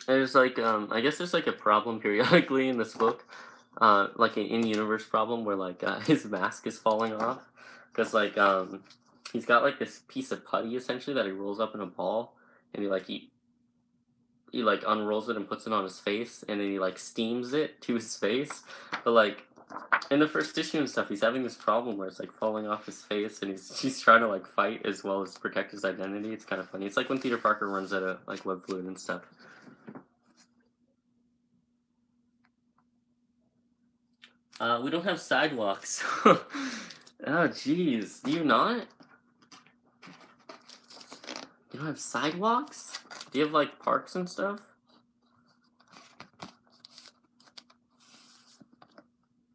There's like I guess there's like a problem periodically in this book, like an in-universe problem where like his mask is falling off, because like he's got like this piece of putty essentially that he rolls up in a ball, and he like unrolls it and puts it on his face, and then he like steams it to his face, but like in the first issue and stuff, he's having this problem where it's like falling off his face, and he's trying to like fight as well as protect his identity. It's kind of funny. It's like when Peter Parker runs out of like web fluid and stuff. We don't have sidewalks. Oh, jeez. Do you not? You don't have sidewalks? Do you have like parks and stuff?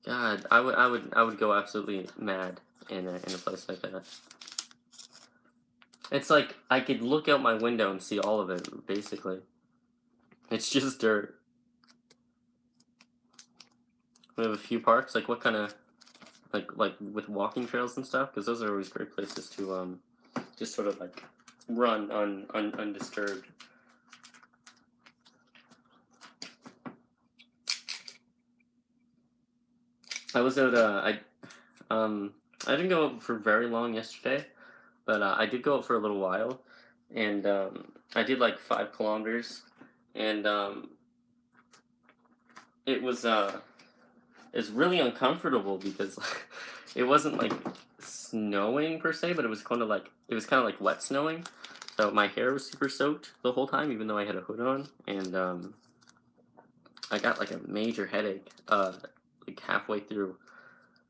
God, I would go absolutely mad in a place like that. It's like I could look out my window and see all of it, basically. It's just dirt. We have a few parks. Like what kind of like with walking trails and stuff? Because those are always great places to just sort of like run undisturbed. I was out. I didn't go out for very long yesterday, but I did go out for a little while, and I did like 5 kilometers, and it was it's really uncomfortable because it wasn't like snowing per se, but it was kind of like wet snowing, so my hair was super soaked the whole time, even though I had a hood on, and I got like a major headache like halfway through.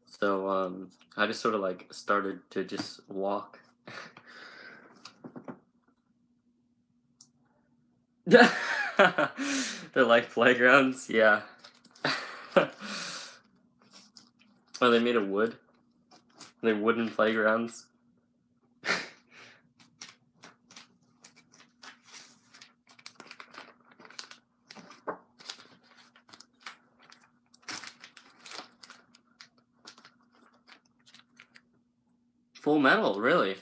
So I just sort of like started to just walk. They're like playgrounds, yeah. Oh, they made of wood. They're wooden playgrounds. Full Metal, really?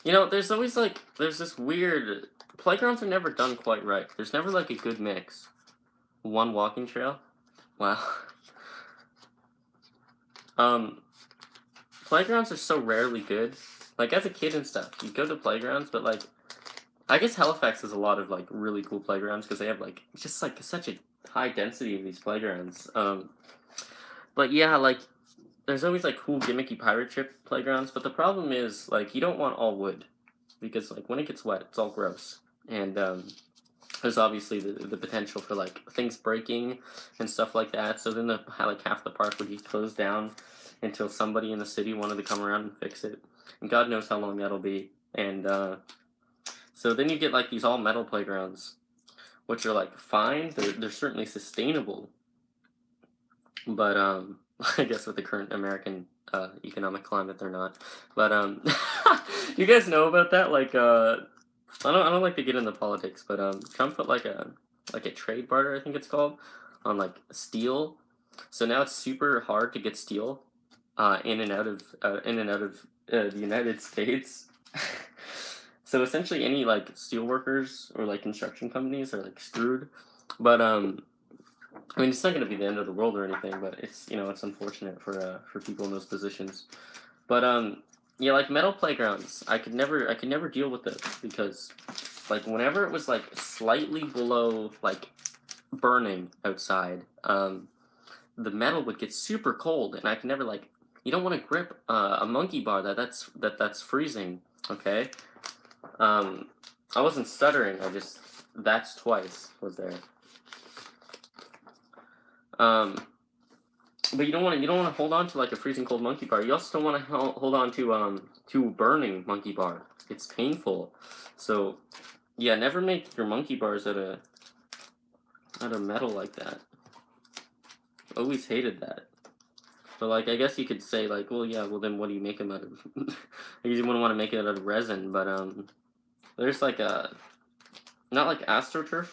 You know, there's always like there's this weird playgrounds are never done quite right. There's never like a good mix. One walking trail. Wow. Um, Playgrounds are so rarely good. Like as a kid and stuff, you go to playgrounds, but like I guess Halifax has a lot of like really cool playgrounds because they have like just like such a high density of these playgrounds. But yeah, like there's always like cool gimmicky pirate ship playgrounds, but the problem is like you don't want all wood because like when it gets wet, it's all gross, and there's obviously the potential for like things breaking and stuff like that. So then like half the park would be closed down until somebody in the city wanted to come around and fix it, and God knows how long that'll be. And so then you get like these all metal playgrounds, which are like fine. They're certainly sustainable, but I guess with the current American economic climate, they're not. But you guys know about that? Like I don't like to get into politics, but Trump put like a trade barter, I think it's called, on like steel. So now it's super hard to get steel in and out of the United States. So essentially, any like steel workers or like construction companies are like screwed. But I mean, it's not going to be the end of the world or anything, but it's it's unfortunate for people in those positions. But yeah, like metal playgrounds, I could never deal with this because like whenever it was like slightly below like burning outside, the metal would get super cold, and I could never like you don't want to grip a monkey bar that's freezing. Okay, I wasn't stuttering. That's twice was there. But you don't want to hold on to like a freezing cold monkey bar. You also don't want to hold on to burning monkey bar. It's painful. So yeah, never make your monkey bars out of metal like that. Always hated that. But like I guess you could say like, well yeah, well then what do you make them out of? I guess you wouldn't want to make it out of resin, but there's like a not like AstroTurf,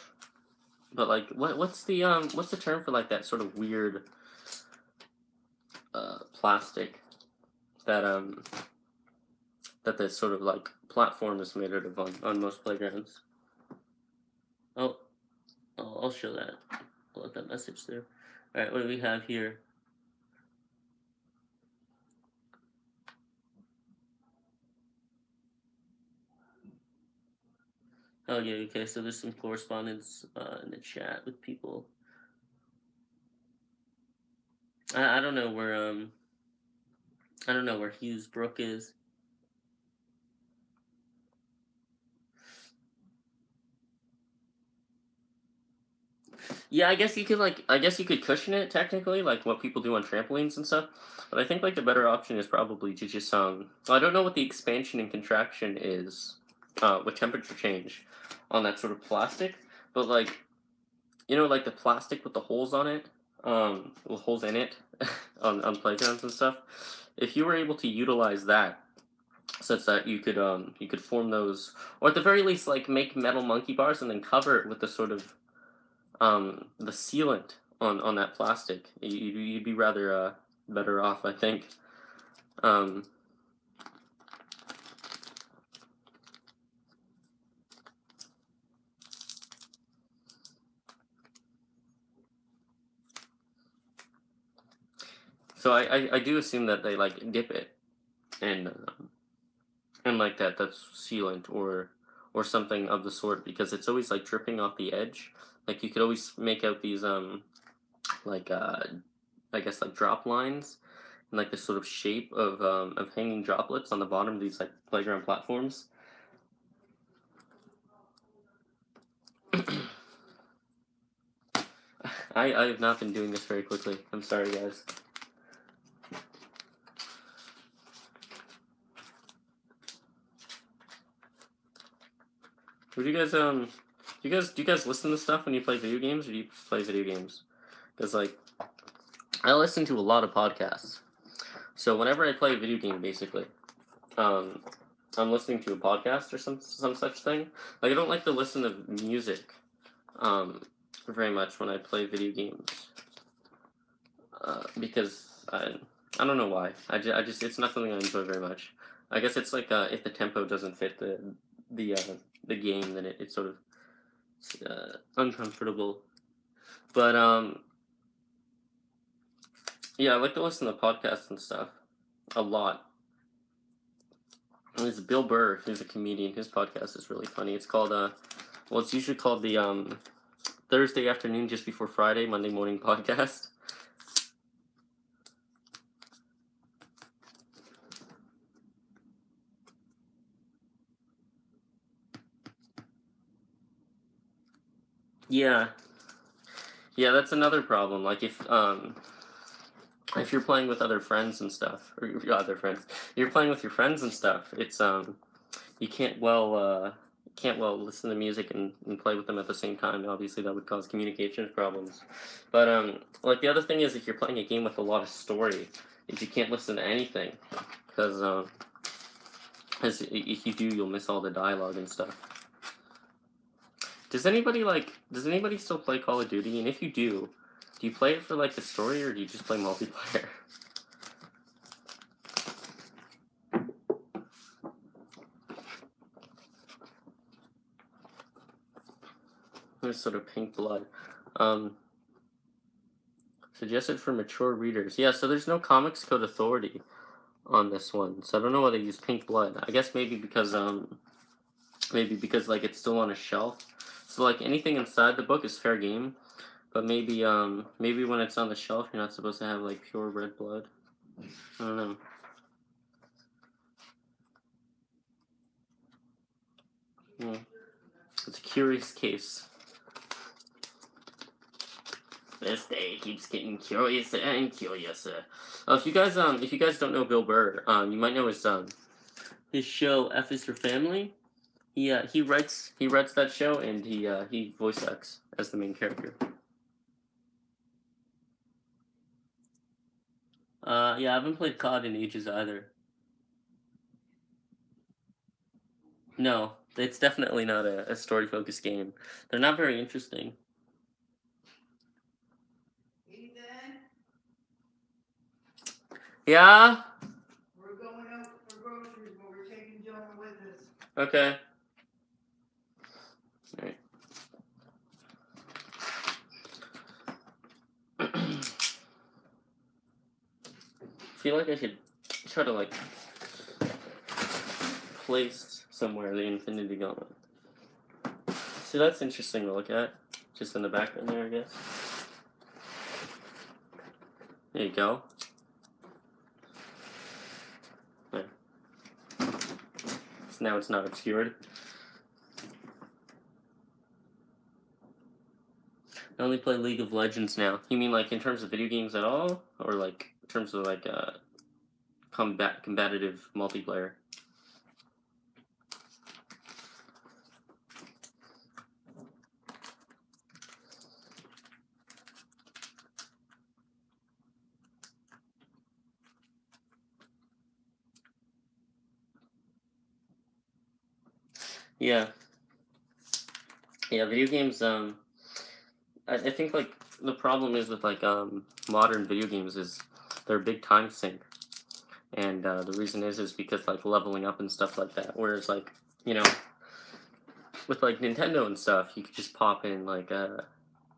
but like what's the term for like that sort of weird plastic that this sort of like platform is made out of on most playgrounds. Oh, I'll show that. I'll let that message through. All right, what do we have here? Oh yeah, okay. So there's some correspondence in the chat with people. I don't know where Hughes Brook is. Yeah, I guess you could cushion it technically, like what people do on trampolines and stuff. But I think like the better option is probably to just I don't know what the expansion and contraction is with temperature change on that sort of plastic, but like like the plastic with the holes on it, with holes in it on playgrounds and stuff. If you were able to utilize that such that you could form those, or at the very least like make metal monkey bars and then cover it with the sort of the sealant on that plastic, you'd be rather better off, I think. So I do assume that they like dip it and like that's sealant or something of the sort, because it's always like dripping off the edge. Like you could always make out these like I guess like drop lines and like this sort of shape of hanging droplets on the bottom of these like playground platforms. I have not been doing this very quickly. I'm sorry, guys. Would you guys do you guys listen to stuff when you play video games, or do you play video games? Because like I listen to a lot of podcasts. So whenever I play a video game, basically, I'm listening to a podcast or some such thing. Like I don't like to listen to music very much when I play video games because I don't know why. I just it's not something I enjoy very much. I guess it's like if the tempo doesn't fit the the game, then it's sort of uncomfortable. But yeah, I like to listen to podcasts and stuff a lot. There's Bill Burr, who's a comedian. His podcast is really funny. It's called well, it's usually called the Thursday afternoon just before Friday, Monday morning podcast. Yeah, yeah, that's another problem. Like if you're playing with other friends and stuff, or your other friends, you're playing with your friends and stuff. It's you can't well listen to music and play with them at the same time. Obviously, that would cause communication problems. But like the other thing is, if you're playing a game with a lot of story, is you can't listen to anything because as if you do, you'll miss all the dialogue and stuff. Does anybody still play Call of Duty? And if you do you play it for like the story or do you just play multiplayer? There's sort of pink blood. Suggested for mature readers. Yeah, so there's no Comics Code Authority on this one. So I don't know why they use pink blood. I guess maybe because like it's still on a shelf. So like anything inside the book is fair game. But maybe when it's on the shelf you're not supposed to have like pure red blood. I don't know. Yeah. It's a curious case. This day keeps getting curiouser and curiouser. If you guys don't know Bill Burr, you might know his show F is for Family. He writes that show and he voice acts as the main character. Yeah, I haven't played COD in ages either. No, it's definitely not a story focused game. They're not very interesting. Ethan, Yeah. we're going out for groceries, but we're taking Jonah with us. Okay. Alright. I feel like I should try to like place somewhere the Infinity Gauntlet. See, that's interesting to look at. Just in the background there, I guess. There you go. There. So now it's not obscured. I only play League of Legends now. You mean like in terms of video games at all? Or like in terms of like combative multiplayer? Yeah. Yeah, video games, I think like the problem is with like modern video games is they're a big time sink. And the reason is because like leveling up and stuff like that. Whereas like, you know, with like Nintendo and stuff, you could just pop in like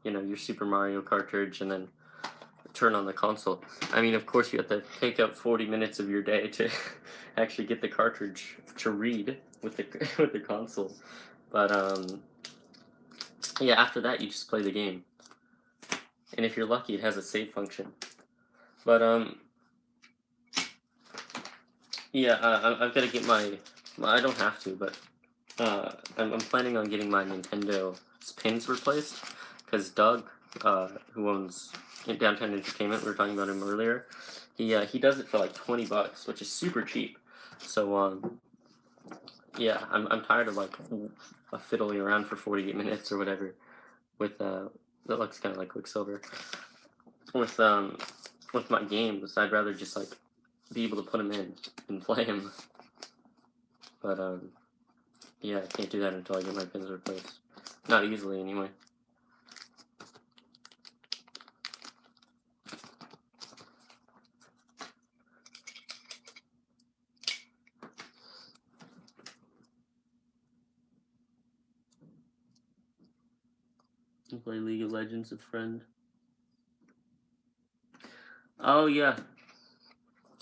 you know, your Super Mario cartridge and then turn on the console. I mean, of course, you have to take up 40 minutes of your day to actually get the cartridge to read with the with the console. But yeah, after that, you just play the game, and if you're lucky, it has a save function. But yeah, I've got to get my. I don't have to, but I'm planning on getting my Nintendo pins replaced because Doug, who owns Downtown Entertainment, we were talking about him earlier. He does it for like $20, which is super cheap. So yeah, I'm tired of like fiddling around for 48 minutes or whatever with that looks kind of like Quicksilver with my games. I'd rather just like be able to put them in and play them. But yeah, I can't do that until I get my pins replaced. Not easily, anyway. Play League of Legends with friend. Oh yeah.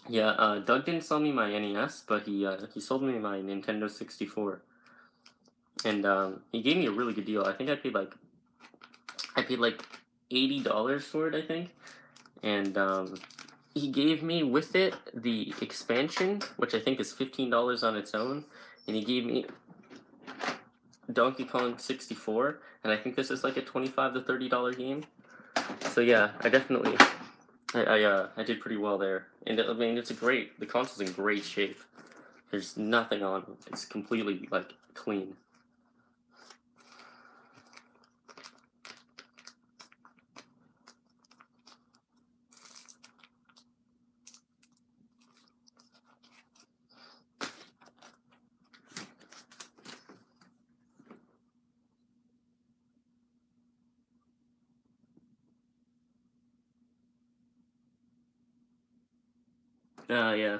Yeah, Doug didn't sell me my NES, but he sold me my Nintendo 64. And he gave me a really good deal. I think I paid like $80 for it, I think. And he gave me with it the expansion, which I think is $15 on its own, and he gave me Donkey Kong 64, and I think this is like a $25 to $30 game. So yeah, I definitely I did pretty well there, and I mean the console's in great shape. There's nothing on it. It's completely like clean. Yeah.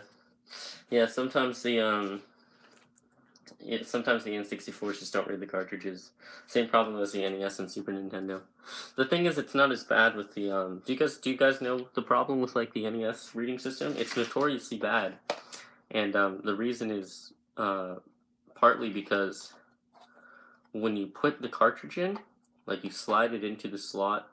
Yeah, sometimes sometimes the N64s just don't read the cartridges. Same problem as the NES and Super Nintendo. The thing is, it's not as bad with the Do you guys know the problem with like the NES reading system? It's notoriously bad, and the reason is partly because when you put the cartridge in, like you slide it into the slot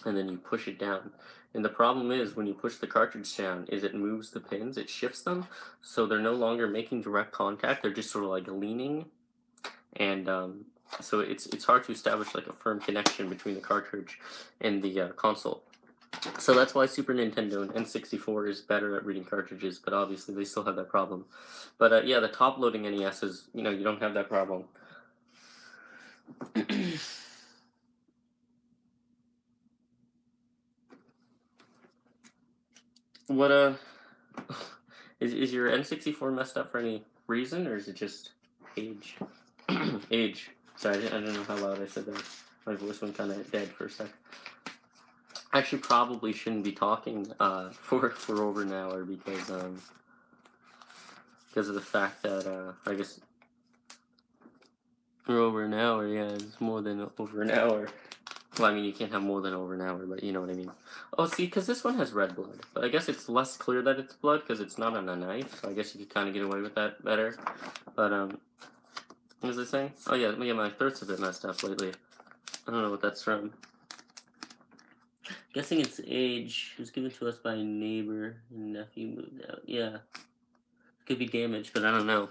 and then you push it down. And the problem is when you push the cartridge down is it moves the pins, it shifts them, so they're no longer making direct contact, they're just sort of like leaning, and so it's hard to establish like a firm connection between the cartridge and the console. So that's why Super Nintendo and N64 is better at reading cartridges, but obviously they still have that problem. But yeah, the top loading NES is, you don't have that problem. What is your N64 messed up for any reason, or is it just age? Age. Sorry, I don't know how loud I said that. My voice went kind of dead for a sec. I actually probably shouldn't be talking for over an hour because of the fact that I guess for over an hour. Yeah, it's more than over an hour. Well, I mean, you can't have more than over an hour, but you know what I mean. Oh, see, because this one has red blood, but I guess it's less clear that it's blood because it's not on a knife, so I guess you could kind of get away with that better. But, what was I saying? Oh, yeah, my throat's a bit messed up lately. I don't know what that's from. Guessing it's age. It was given to us by a neighbor, and nephew moved out. Yeah. Could be damaged, but I don't know.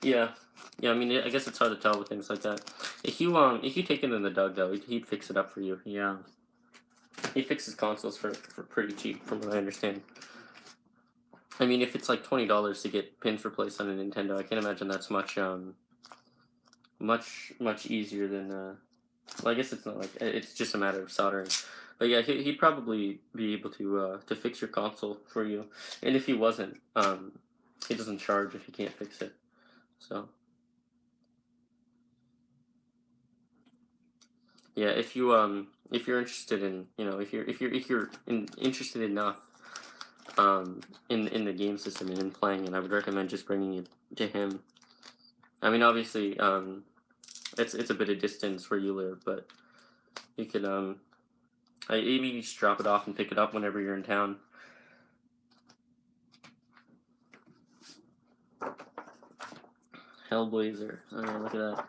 Yeah. Yeah, I mean, I guess it's hard to tell with things like that. If you take it in the Doug, though, he'd fix it up for you. Yeah. He fixes consoles for pretty cheap, from what I understand. I mean, if it's like $20 to get pins replaced on a Nintendo, I can't imagine that's much easier than. Well, I guess it's not like it's just a matter of soldering. But yeah, he'd probably be able to fix your console for you, and if he wasn't, he doesn't charge if you can't fix it. So. Yeah, if you're interested in, if you're interested enough in the game system and in playing it, I would recommend just bringing it to him. I mean, obviously, it's a bit of distance where you live, but you could maybe just drop it off and pick it up whenever you're in town. Hellblazer. Look at that.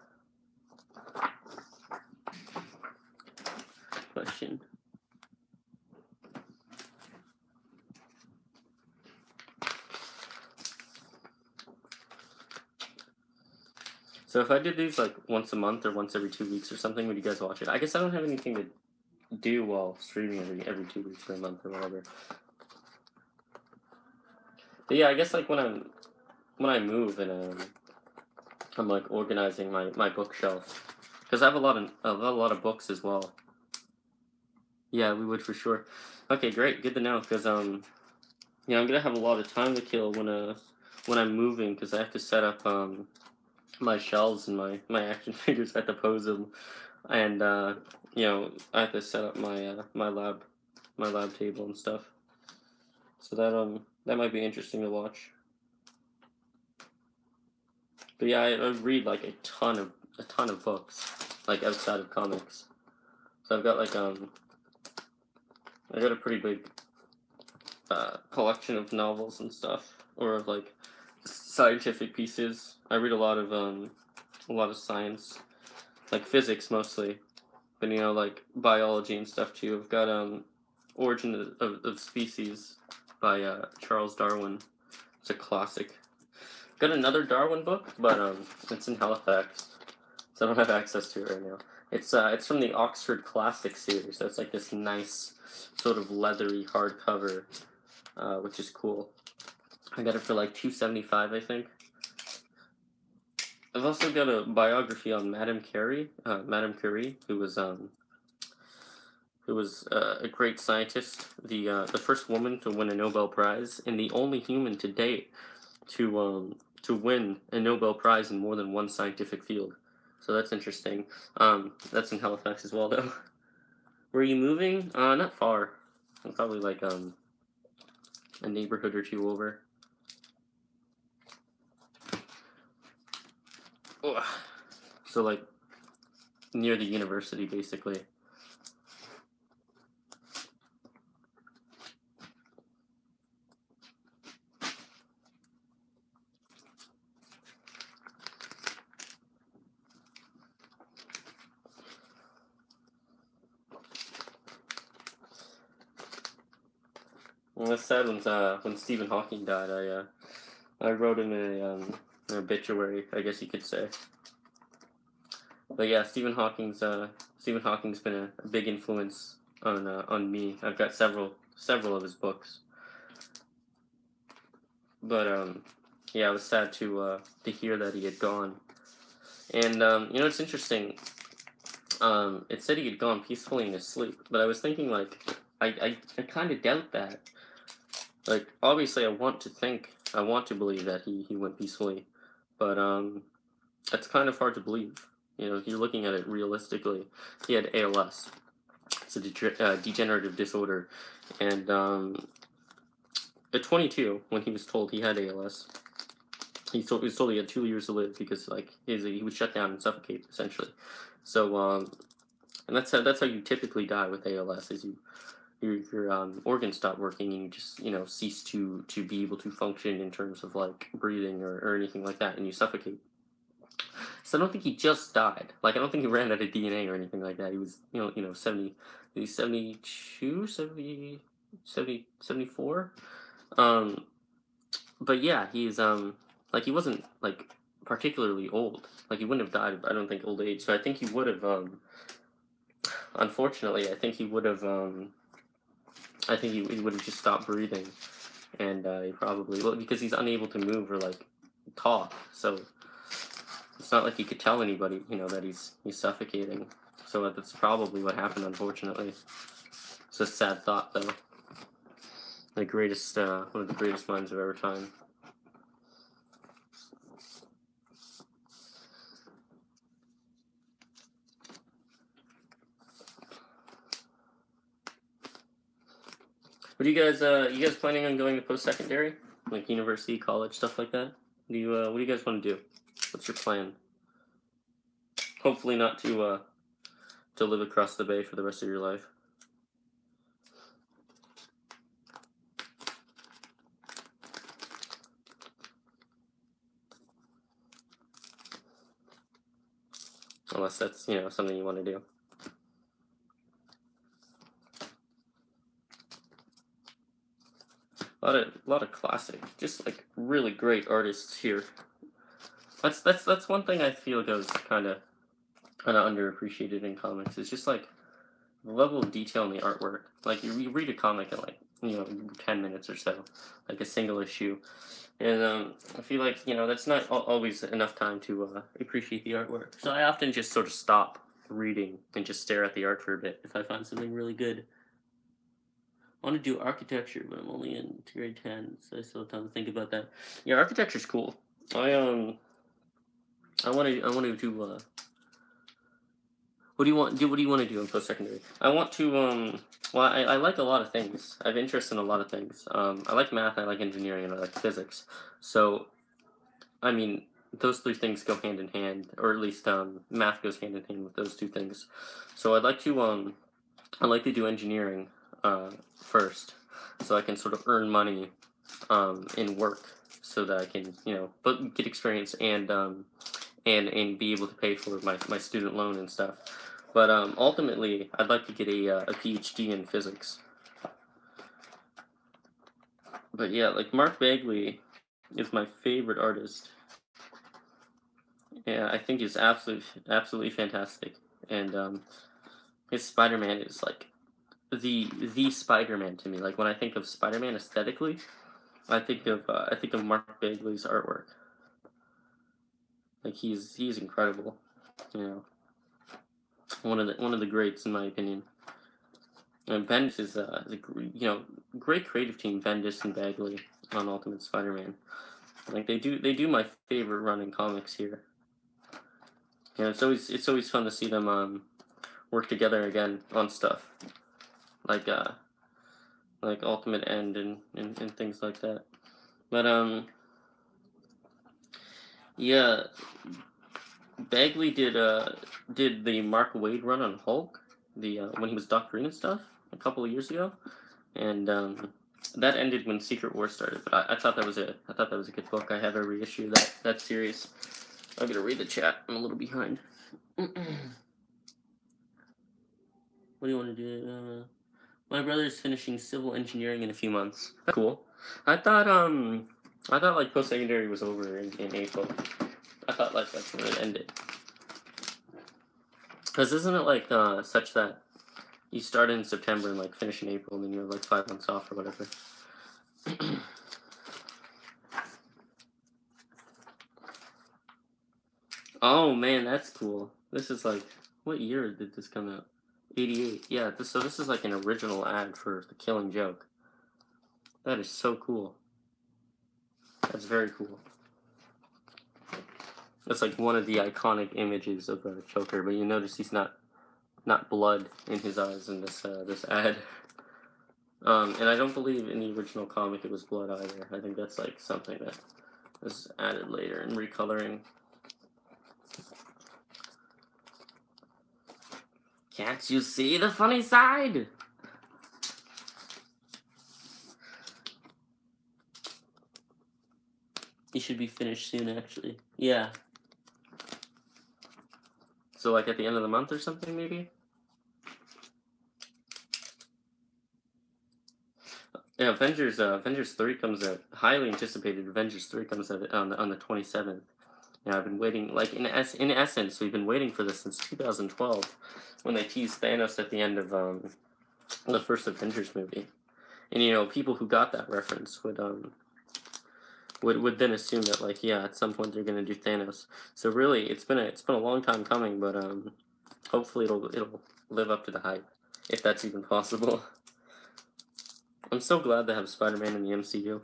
Question. So if I did these like once a month or once every 2 weeks or something, would you guys watch it? I guess I don't have anything to do while streaming every 2 weeks or a month or whatever. But yeah, I guess like when I move and I'm like organizing my bookshelf because I have a lot of books as well. Yeah, we would for sure. Okay, great, good to know because I'm gonna have a lot of time to kill when I'm moving because I have to set up my shelves and my action figures. I have to pose them, and I have to set up my lab table and stuff. So that might be interesting to watch. But yeah, I read like a ton of books, like outside of comics. So So I've got like I got a pretty big collection of novels and stuff, or of like scientific pieces. I read a lot of science, like physics mostly, but you know, like biology and stuff too. I've got Origin of Species by Charles Darwin. It's a classic. Got another Darwin book, but it's in Halifax, so I don't have access to it right now. It's from the Oxford Classic series. So it's like this nice sort of leathery hardcover, which is cool. I got it for like $2.75, I think. I've also got a biography on Madame Curie, who was a great scientist, the first woman to win a Nobel Prize, and the only human to date to win a Nobel Prize in more than one scientific field. So that's interesting. That's in Halifax as well, though. Where are you moving? Not far. Probably like a neighborhood or two over. Ugh. So like near the university, basically. Well, that's sad when Stephen Hawking died. I wrote him an obituary, I guess you could say. But yeah, Stephen Hawking's been a big influence on me. I've got several of his books. But yeah, it was sad to hear that he had gone. And you know, it's interesting. It said he had gone peacefully in his sleep, but I was thinking like I kind of doubt that. Like, obviously, I want to believe that he went peacefully, but that's kind of hard to believe. You know, if you're looking at it realistically, he had ALS. It's a degenerative disorder, and at 22, when he was told he had ALS, he was told he had 2 years to live because like he would shut down and suffocate essentially. So and that's how you typically die with ALS, is your organs stop working and you just, you know, cease to be able to function in terms of like breathing or anything like that, and you suffocate. So I don't think he just died. Like, I don't think he ran out of DNA or anything like that. He was, 70, he's 72, 70, 70, 74. But yeah, he's like, he wasn't like particularly old. Like, he wouldn't have died of, I don't think, old age. So I think he would have unfortunately, I think he would have he would have just stopped breathing, and he probably, well, because he's unable to move or like talk, so it's not like he could tell anybody, you know, that he's suffocating. So that's probably what happened, unfortunately. It's a sad thought, though. The greatest, one of the greatest minds of our time. What do you guys planning on going to post-secondary? Like university, college, stuff like that? What do you guys want to do? What's your plan? Hopefully not to live across the bay for the rest of your life. Unless that's, you know, something you want to do. A lot of classic, just like really great artists here. That's one thing I feel goes kind of underappreciated in comics. It's just like the level of detail in the artwork. Like you read a comic in like, you know, 10 minutes or so, like a single issue, and I feel like, you know, that's not always enough time to appreciate the artwork. So I often just sort of stop reading and just stare at the art for a bit if I find something really good. I want to do architecture, but I'm only in grade 10, so I still have time to think about that. Yeah, architecture's cool. I want to do what do you want to do in post secondary? I want to well, I like a lot of things. I have interest in a lot of things. I like math, I like engineering, and I like physics. So, I mean, those three things go hand in hand, or at least math goes hand in hand with those two things. So I'd like to I like to do engineering first, so I can sort of earn money in work, so that I can, but get experience and be able to pay for my student loan and stuff. But ultimately, I'd like to get a PhD in physics. But yeah, like Mark Bagley is my favorite artist. Yeah, I think he's absolutely fantastic, and his Spider-Man is like the Spider-Man to me. Like when I think of Spider-Man aesthetically, I think of Mark Bagley's artwork. Like he's incredible, you know, one of the greats in my opinion. And Bendis is great creative team. Bendis and Bagley on Ultimate Spider-Man. Like they do my favorite run in comics here. Yeah, it's always fun to see them work together again on stuff like Ultimate End and things like that. But yeah, Bagley did the Mark Waid run on Hulk, the when he was Doc Green and stuff a couple of years ago, and that ended when Secret War started. But I thought that was a good book. I have a reissue of that series. I'm gonna read the chat. I'm a little behind. What do you want to do? My brother's finishing civil engineering in a few months. That's cool. I thought like post secondary was over in April. I thought like that's where it ended. Cause isn't it like such that you start in September and like finish in April and then you have like 5 months off or whatever. Oh man, that's cool. This is like, what year did this come out? 88. Yeah, so this is like an original ad for The Killing Joke. That is so cool. That's very cool. That's like one of the iconic images of Joker, but you notice he's not blood in his eyes in this ad. And I don't believe in the original comic it was blood either. I think that's like something that was added later in recoloring. Can't you see the funny side? You should be finished soon, actually. Yeah. So like at the end of the month or something, maybe? Yeah, Avengers 3 comes out. Highly anticipated Avengers 3 comes out on the 27th. Yeah, I've been waiting, like in essence, we've been waiting for this since 2012, when they teased Thanos at the end of the first Avengers movie, and people who got that reference would then assume that like at some point they're gonna do Thanos. So really, it's been a long time coming, but hopefully it'll live up to the hype, if that's even possible. I'm so glad to have Spider-Man in the MCU.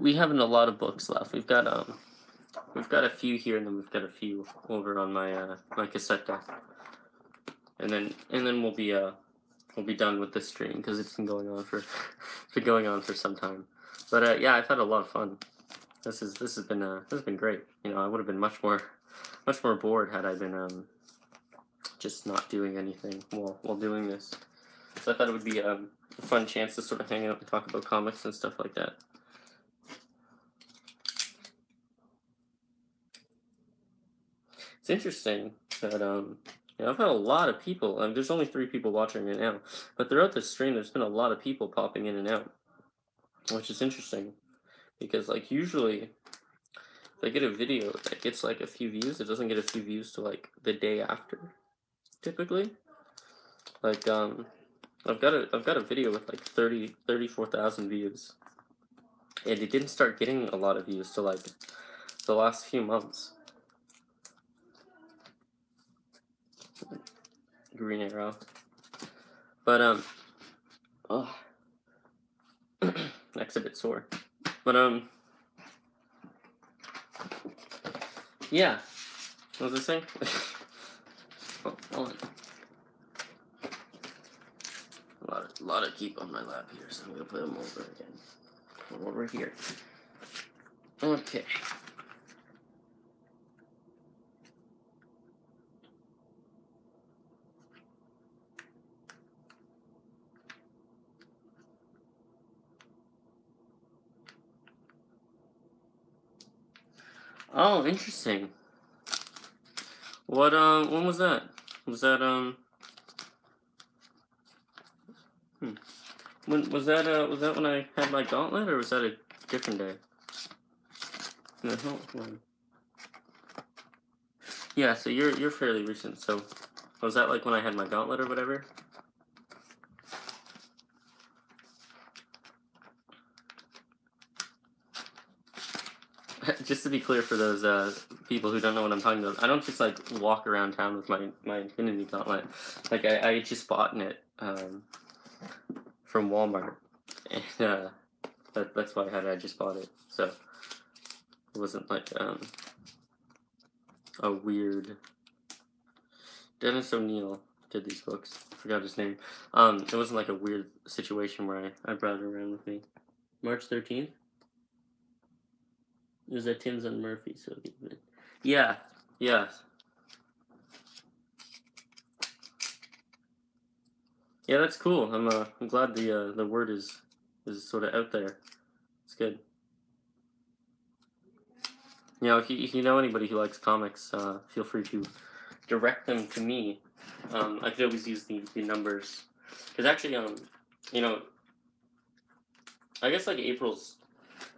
We haven't a lot of books left. We've got a few here, and then we've got a few over on my my cassette deck, and then we'll be done with this stream because it's been going on for some time. But yeah, I've had a lot of fun. This has been great. I would have been much more bored had I been just not doing anything while doing this. So I thought it would be a fun chance to sort of hang out and talk about comics and stuff like that. It's interesting that I've had a lot of people. There's only 3 people watching right now, but throughout the stream, there's been a lot of people popping in and out, which is interesting because like usually, if I get a video that gets like a few views, it doesn't get a few views to like the day after. Typically, like I've got a video with like 34,000 views, and it didn't start getting a lot of views till like the last few months. Green Arrow. But neck's a bit sore. But yeah. What was I saying? Oh, hold on. A lot of keep on my lap here, so I'm gonna put them over again. Over here. Okay. Oh, interesting. What when was that? Was that when was that when I had my gauntlet, or was that a different day? No, yeah, so you're fairly recent. So was that like when I had my gauntlet or whatever? Just to be clear for those people who don't know what I'm talking about, I don't just like walk around town with my Infinity Gauntlet. Like I just bought it from Walmart, and that's why I just bought it. So it wasn't like a weird. Dennis O'Neil did these books. I forgot his name. It wasn't like a weird situation where I brought it around with me. March 13th. It was at Tim's on Murphy, so yeah, yeah. Yeah, that's cool. I'm glad the word is sort of out there. It's good. You know, if you know anybody who likes comics, feel free to direct them to me. I could always use the numbers, because actually, you know, I guess like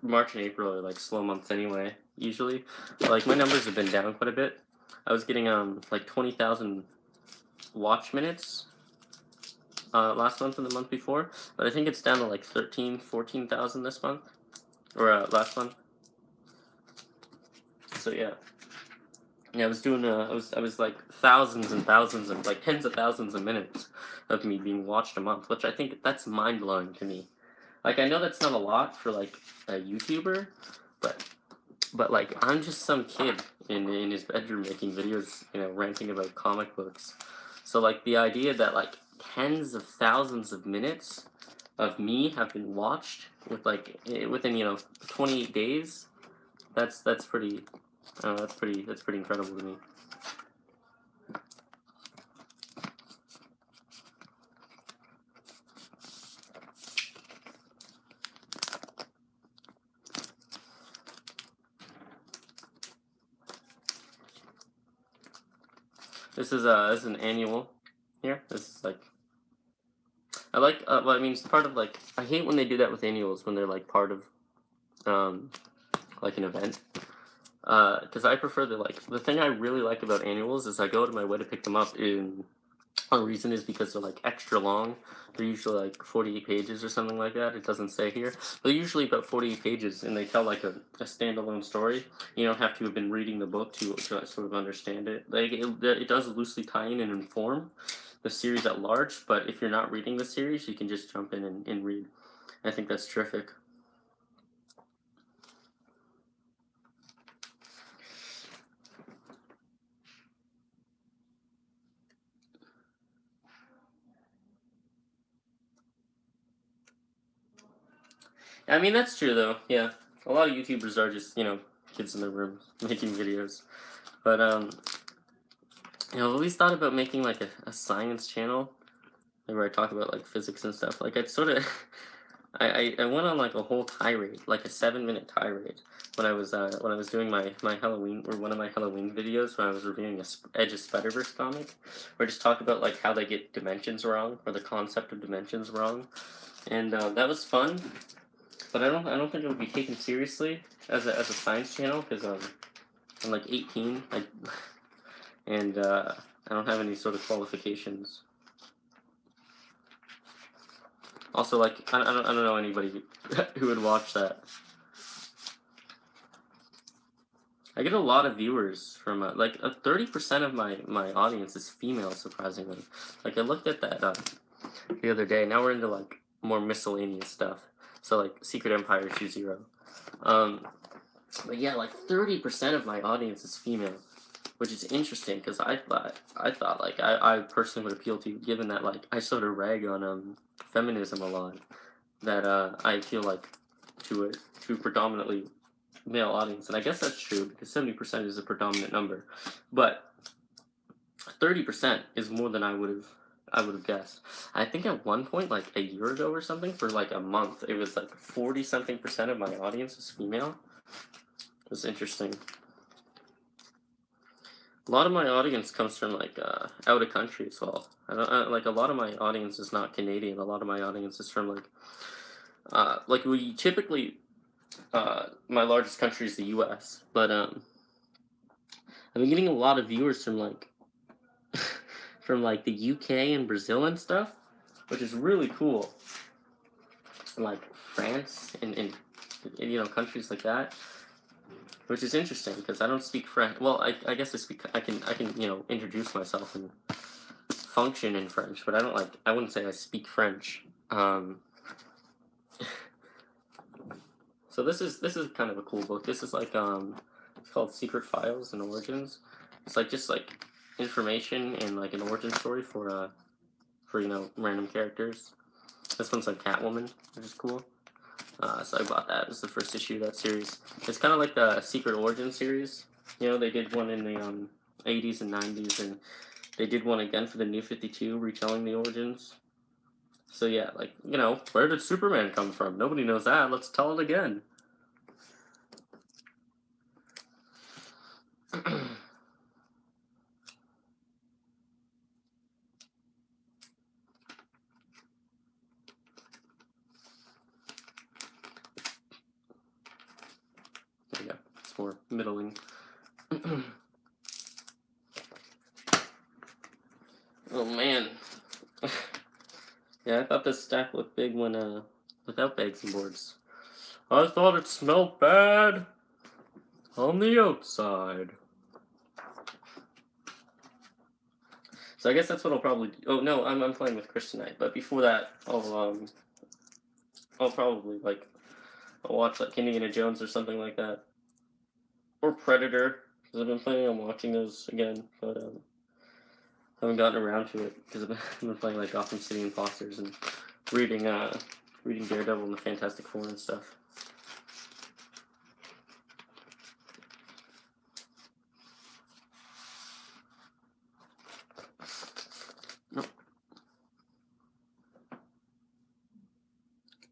March and April are like slow months anyway. Usually, like my numbers have been down quite a bit. I was getting like 20,000 watch minutes last month and the month before, but I think it's down to like 14,000 this month, or last month. So yeah, I was doing I was like thousands and thousands and like tens of thousands of minutes of me being watched a month, which I think that's mind blowing to me. Like I know that's not a lot for like a YouTuber, but like I'm just some kid in his bedroom making videos, you know, ranting about comic books. So like the idea that like tens of thousands of minutes of me have been watched within 28 days, that's pretty that's pretty incredible to me. This is an annual here. This is like I like well, I mean it's part of like I hate when they do that with annuals when they're like part of like an event. Because I prefer the thing I really like about annuals is I go to my way to pick them up in. One reason is because they're like extra long. They're usually like 48 pages or something like that. It doesn't say here. They're usually about 48 pages, and they tell like a standalone story. You don't have to have been reading the book to sort of understand it. Like it does loosely tie in and inform the series at large, but if you're not reading the series, you can just jump in and read. I think that's terrific. I mean, that's true though. Yeah, a lot of YouTubers are just kids in their rooms making videos, but I've always thought about making like a science channel, like, where I talk about like physics and stuff. Like I'd sort of, I went on like a whole tirade, like a 7-minute tirade, when I was doing my Halloween, or one of my Halloween videos when I was reviewing a Edge of Spider-Verse comic, where I just talk about like how they get dimensions wrong, or the concept of dimensions wrong, and that was fun. But I don't think it would be taken seriously as a science channel, because I'm like 18, and I don't have any sort of qualifications. Also, like I don't know anybody who would watch that. I get a lot of viewers from like 30% of my audience is female, surprisingly. Like I looked at that the other day. Now we're into like more miscellaneous stuff. So like Secret Empire 2.0. But yeah, like 30% of my audience is female, which is interesting because I thought like I personally would appeal to, given that like I sort of rag on feminism a lot, that I feel like to a predominantly male audience, and I guess that's true because 70% is a predominant number, but 30% is more than I would have guessed. I think at one point, like a year ago or something, for like a month, it was like 40 something percent of my audience was female. It was interesting. A lot of my audience comes from like out of country as well. Like a lot of my audience is not Canadian. A lot of my audience is from like we typically my largest country is the U.S. But I've been getting a lot of viewers from like from like the UK and Brazil and stuff, which is really cool. Like France and you know, countries like that, which is interesting because I don't speak French. Well, I guess I can you know, introduce myself and function in French, but I wouldn't say I speak French. So this is kind of a cool book. This is like it's called Secret Files and Origins. It's like just like information and like an origin story for you know, random characters. This one's like Catwoman, which is cool. So I bought that. It was the first issue of that series. It's kind of like the Secret Origin series. You know, they did one in the 80s and 90s, and they did one again for the New 52, retelling the origins. So yeah, like, you know, where did Superman come from? Nobody knows that. Let's tell it again. There you go. It's more middling. Oh man. Yeah, I thought this stack looked big when without bags and boards. I thought it smelled bad on the outside. So I guess that's what I'll probably do. Oh no, I'm playing with Chris tonight, but before that, I'll probably like I'll watch like Indiana Jones or something like that, or Predator, because I've been planning on watching those again, but haven't gotten around to it because I've been playing like Gotham City Imposters and reading Daredevil and the Fantastic Four and stuff.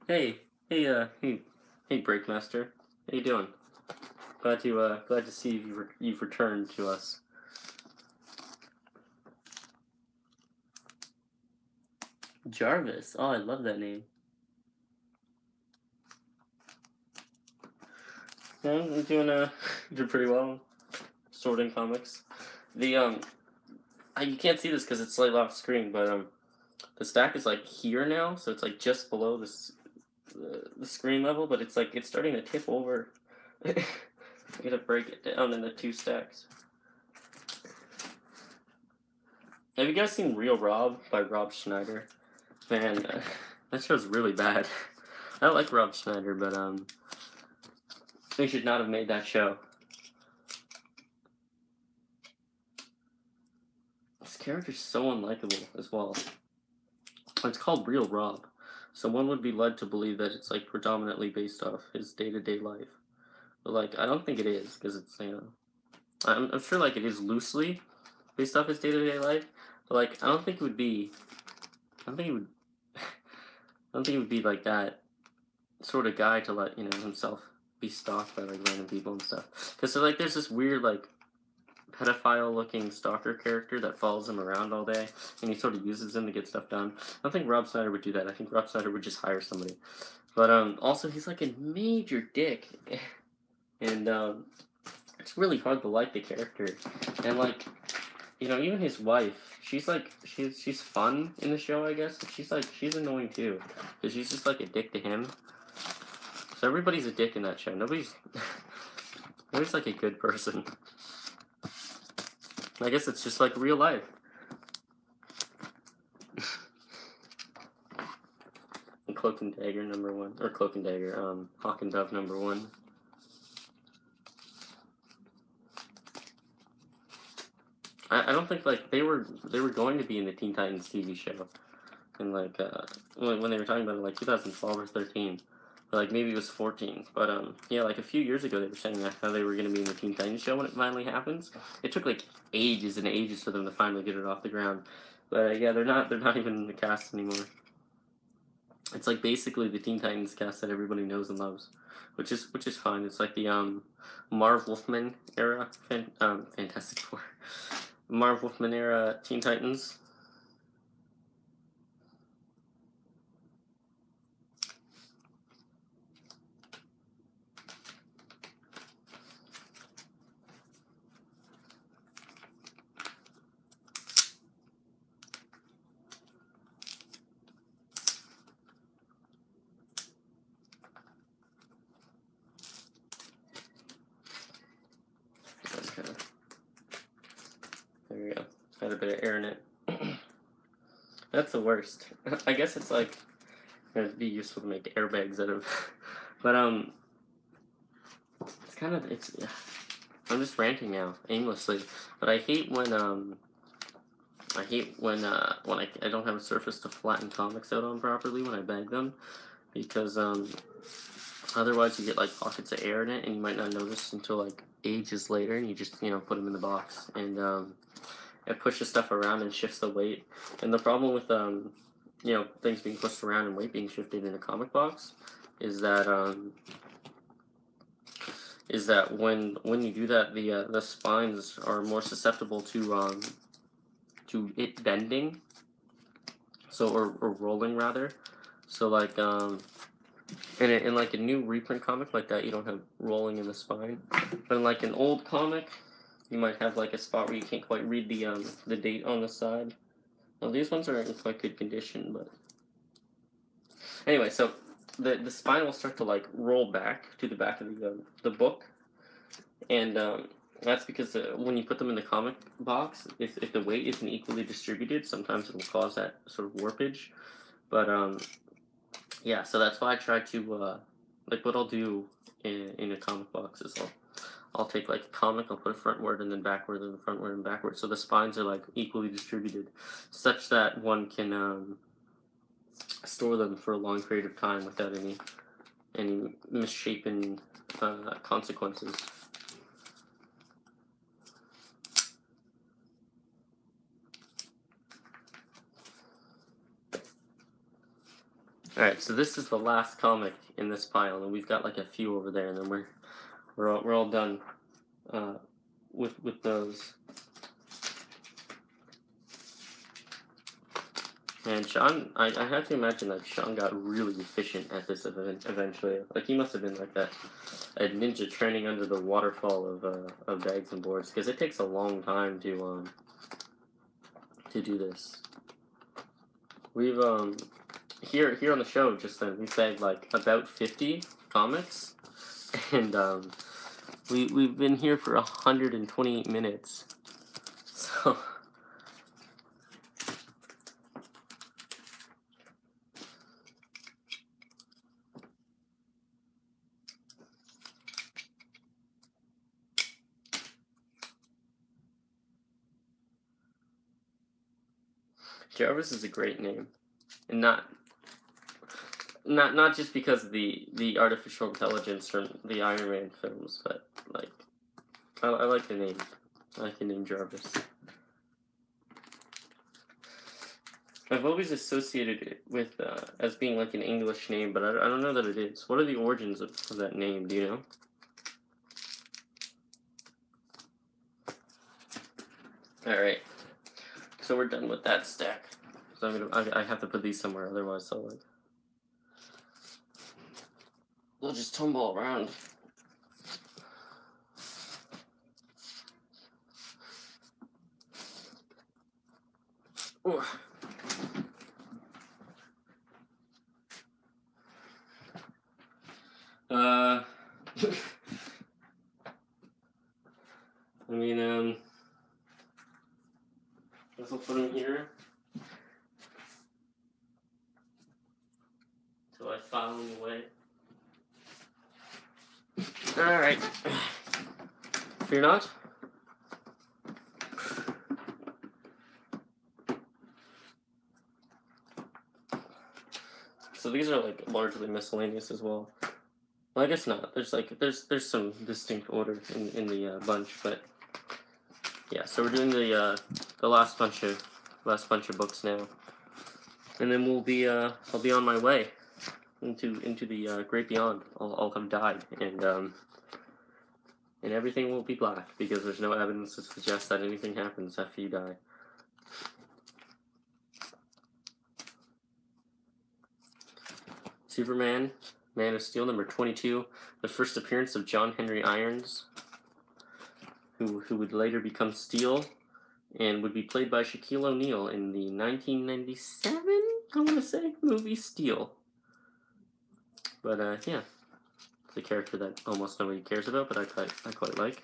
Hey, Breakmaster, how you doing? Glad to see you've returned to us. Jarvis, oh, I love that name. Yeah, I'm doing pretty well. Sorting comics. The you can't see this because it's slightly off screen, but the stack is like here now, so it's like just below this the screen level, but it's like it's starting to tip over. I gotta break it down into 2 stacks. Have you guys seen Real Rob by Rob Schneider? Man, that show's really bad. I like Rob Schneider, but they should not have made that show. This character's so unlikable as well. It's called Real Rob, so one would be led to believe that it's like predominantly based off his day-to-day life. But like, I don't think it is, because it's, you know, I'm sure like it is loosely based off his day-to-day life, but like I don't think it would be like that sort of guy to let, you know, himself be stalked by like random people and stuff. Because so like there's this weird like pedophile looking stalker character that follows him around all day, and he sort of uses him to get stuff done. I don't think Rob Snyder would do that. I think Rob Snyder would just hire somebody. But also he's like a major dick, and it's really hard to like the character. And like, you know, even his wife, she's fun in the show, I guess. She's annoying too, because she's just like a dick to him. So everybody's a dick in that show. Nobody's like a good person. I guess it's just like real life. Cloak and Dagger #1, or Cloak and Dagger, Hawk and Dove #1. I don't think like they were going to be in the Teen Titans TV show, and like when they were talking about it, like 2012 or 13, or like maybe it was 14. But yeah, like a few years ago they were saying that how they were going to be in the Teen Titans show when it finally happens. It took like ages and ages for them to finally get it off the ground. But yeah, they're not even in the cast anymore. It's like basically the Teen Titans cast that everybody knows and loves, which is fine. It's like the Marv Wolfman era, Fantastic Four, Marv Wolfman era Teen Titans. Okay. There we go. Had a bit of air in it. That's the worst. I guess it's like it'd be useful to make airbags out of, but it's kind of it's. I'm just ranting now aimlessly, but I hate when I don't have a surface to flatten comics out on properly when I bag them, because otherwise you get like pockets of air in it and you might not notice until like ages later, and you just put them in the box, and it pushes stuff around and shifts the weight. And the problem with things being pushed around and weight being shifted in a comic box is that when you do that, the spines are more susceptible to it bending, or rolling rather. So like in like a new reprint comic like that, you don't have rolling in the spine, but in like an old comic, you might have like a spot where you can't quite read the date on the side. Well, these ones are in quite good condition, but anyway, so the spine will start to like roll back to the back of the book, and that's because when you put them in the comic box, if the weight isn't equally distributed, sometimes it'll cause that sort of warpage. But yeah, so that's why I try to like what I'll do in a comic box is I'll take like a comic, I'll put it frontward and then backward and frontward and backward, so the spines are like equally distributed, such that one can store them for a long period of time without any misshapen consequences. Alright, so this is the last comic in this pile, and we've got like a few over there, and then we're all done with those. And Sean, I have to imagine that Sean got really efficient at this event eventually. Like he must have been like a ninja training under the waterfall of bags and boards, because it takes a long time to do this. We've here on the show just then we've bagged like about 50 comics, and we've been here for 128 minutes, so. Jarvis is a great name, and not just because of the artificial intelligence from the Iron Man films, but like I like the name. I like the name Jarvis. I've always associated it with as being like an English name, but I don't know that it is. What are the origins of that name? Do you know? All right, so we're done with that stack. So I have to put these somewhere, otherwise they'll just tumble around. Ooh. I mean, guess I'll put them here. So I file them away. Alright. Fear not. So these are like largely miscellaneous as well. Well, I guess not. There's some distinct order in the bunch, but yeah. So we're doing the last bunch of books now, and then I'll be on my way into the great beyond. I'll have died, and everything will be black because there's no evidence to suggest that anything happens after you die. Superman, Man of Steel, number 22, the first appearance of John Henry Irons, who would later become Steel, and would be played by Shaquille O'Neal in the 1997, I want to say, movie Steel. But yeah, it's a character that almost nobody cares about, but I quite like.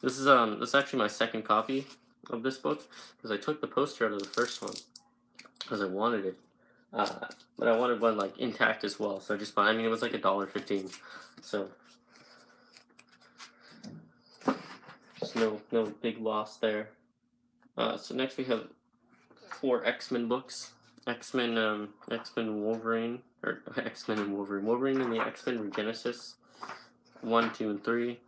This is actually my second copy of this book because I took the poster out of the first one because I wanted it. But I wanted one like intact as well, so I just bought. I mean, it was like $1.15, so just no big loss there. So next we have 4 X-Men books: X-Men Wolverine, or X-Men and Wolverine and the X-Men Regenesis 1, 2, and 3,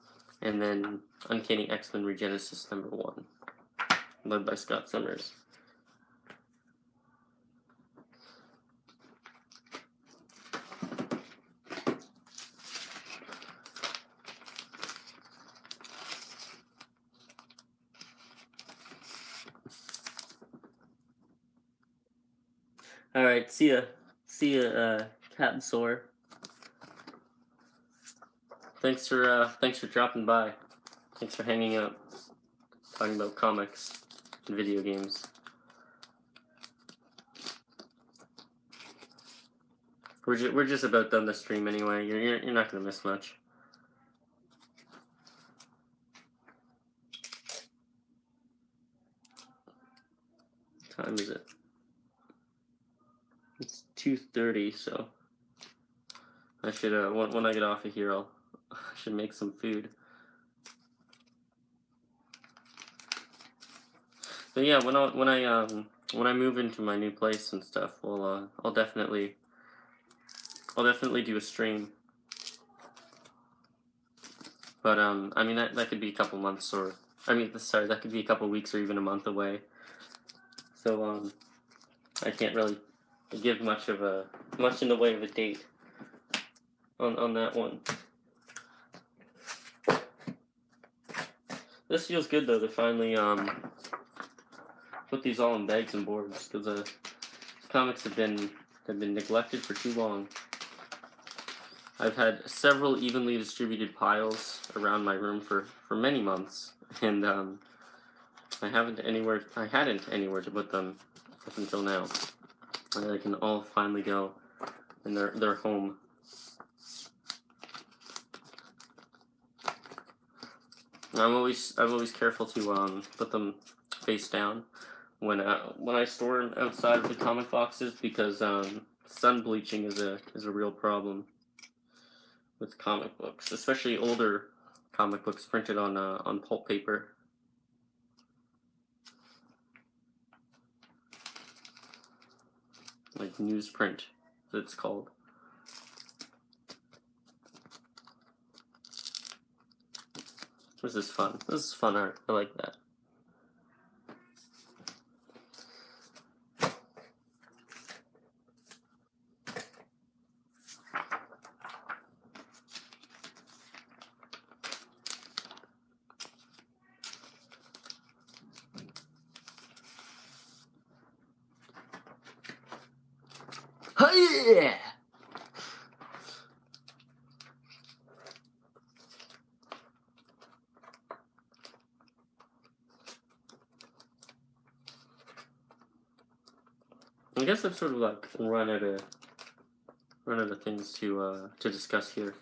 and then Uncanny X-Men Regenesis number 1, led by Scott Summers. All right, see ya, Captain Sore. Thanks for dropping by. Thanks for hanging out, talking about comics and video games. We're just about done the stream anyway. You're not gonna miss much. What time is it? It's 2:30, so I should when I get off of here, I should make some food. But yeah, when I move into my new place and stuff, well, I'll definitely do a stream. But I mean that could be a couple months, or that could be a couple weeks or even a month away. So I can't really give much in the way of a date on that one. This feels good though to finally put these all in bags and boards, because comics have been neglected for too long. I've had several evenly distributed piles around my room for many months, and I hadn't anywhere to put them up until now. And they can all finally go in their home. I'm always careful to put them face down when I store them outside of the comic boxes, because sun bleaching is a real problem with comic books, especially older comic books printed on pulp paper. Like newsprint, as it's called. This is fun. This is fun art. I like that. Yeah. I guess I've sort of like run out of things to discuss here.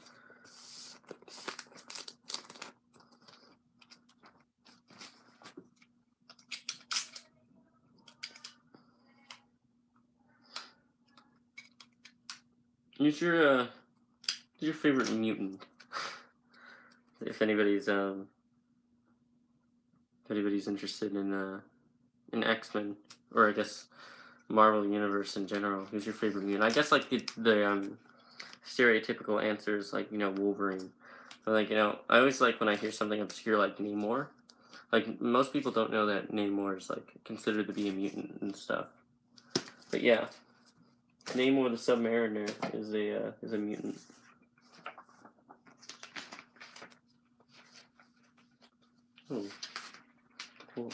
Who's your favorite mutant? If anybody's interested in X-Men, or I guess Marvel Universe in general, who's your favorite mutant? I guess like the stereotypical answers like Wolverine, but like I always like when I hear something obscure like Namor. Like most people don't know that Namor is like considered to be a mutant and stuff. But yeah, Namor the Submariner is a mutant. Oh, cool.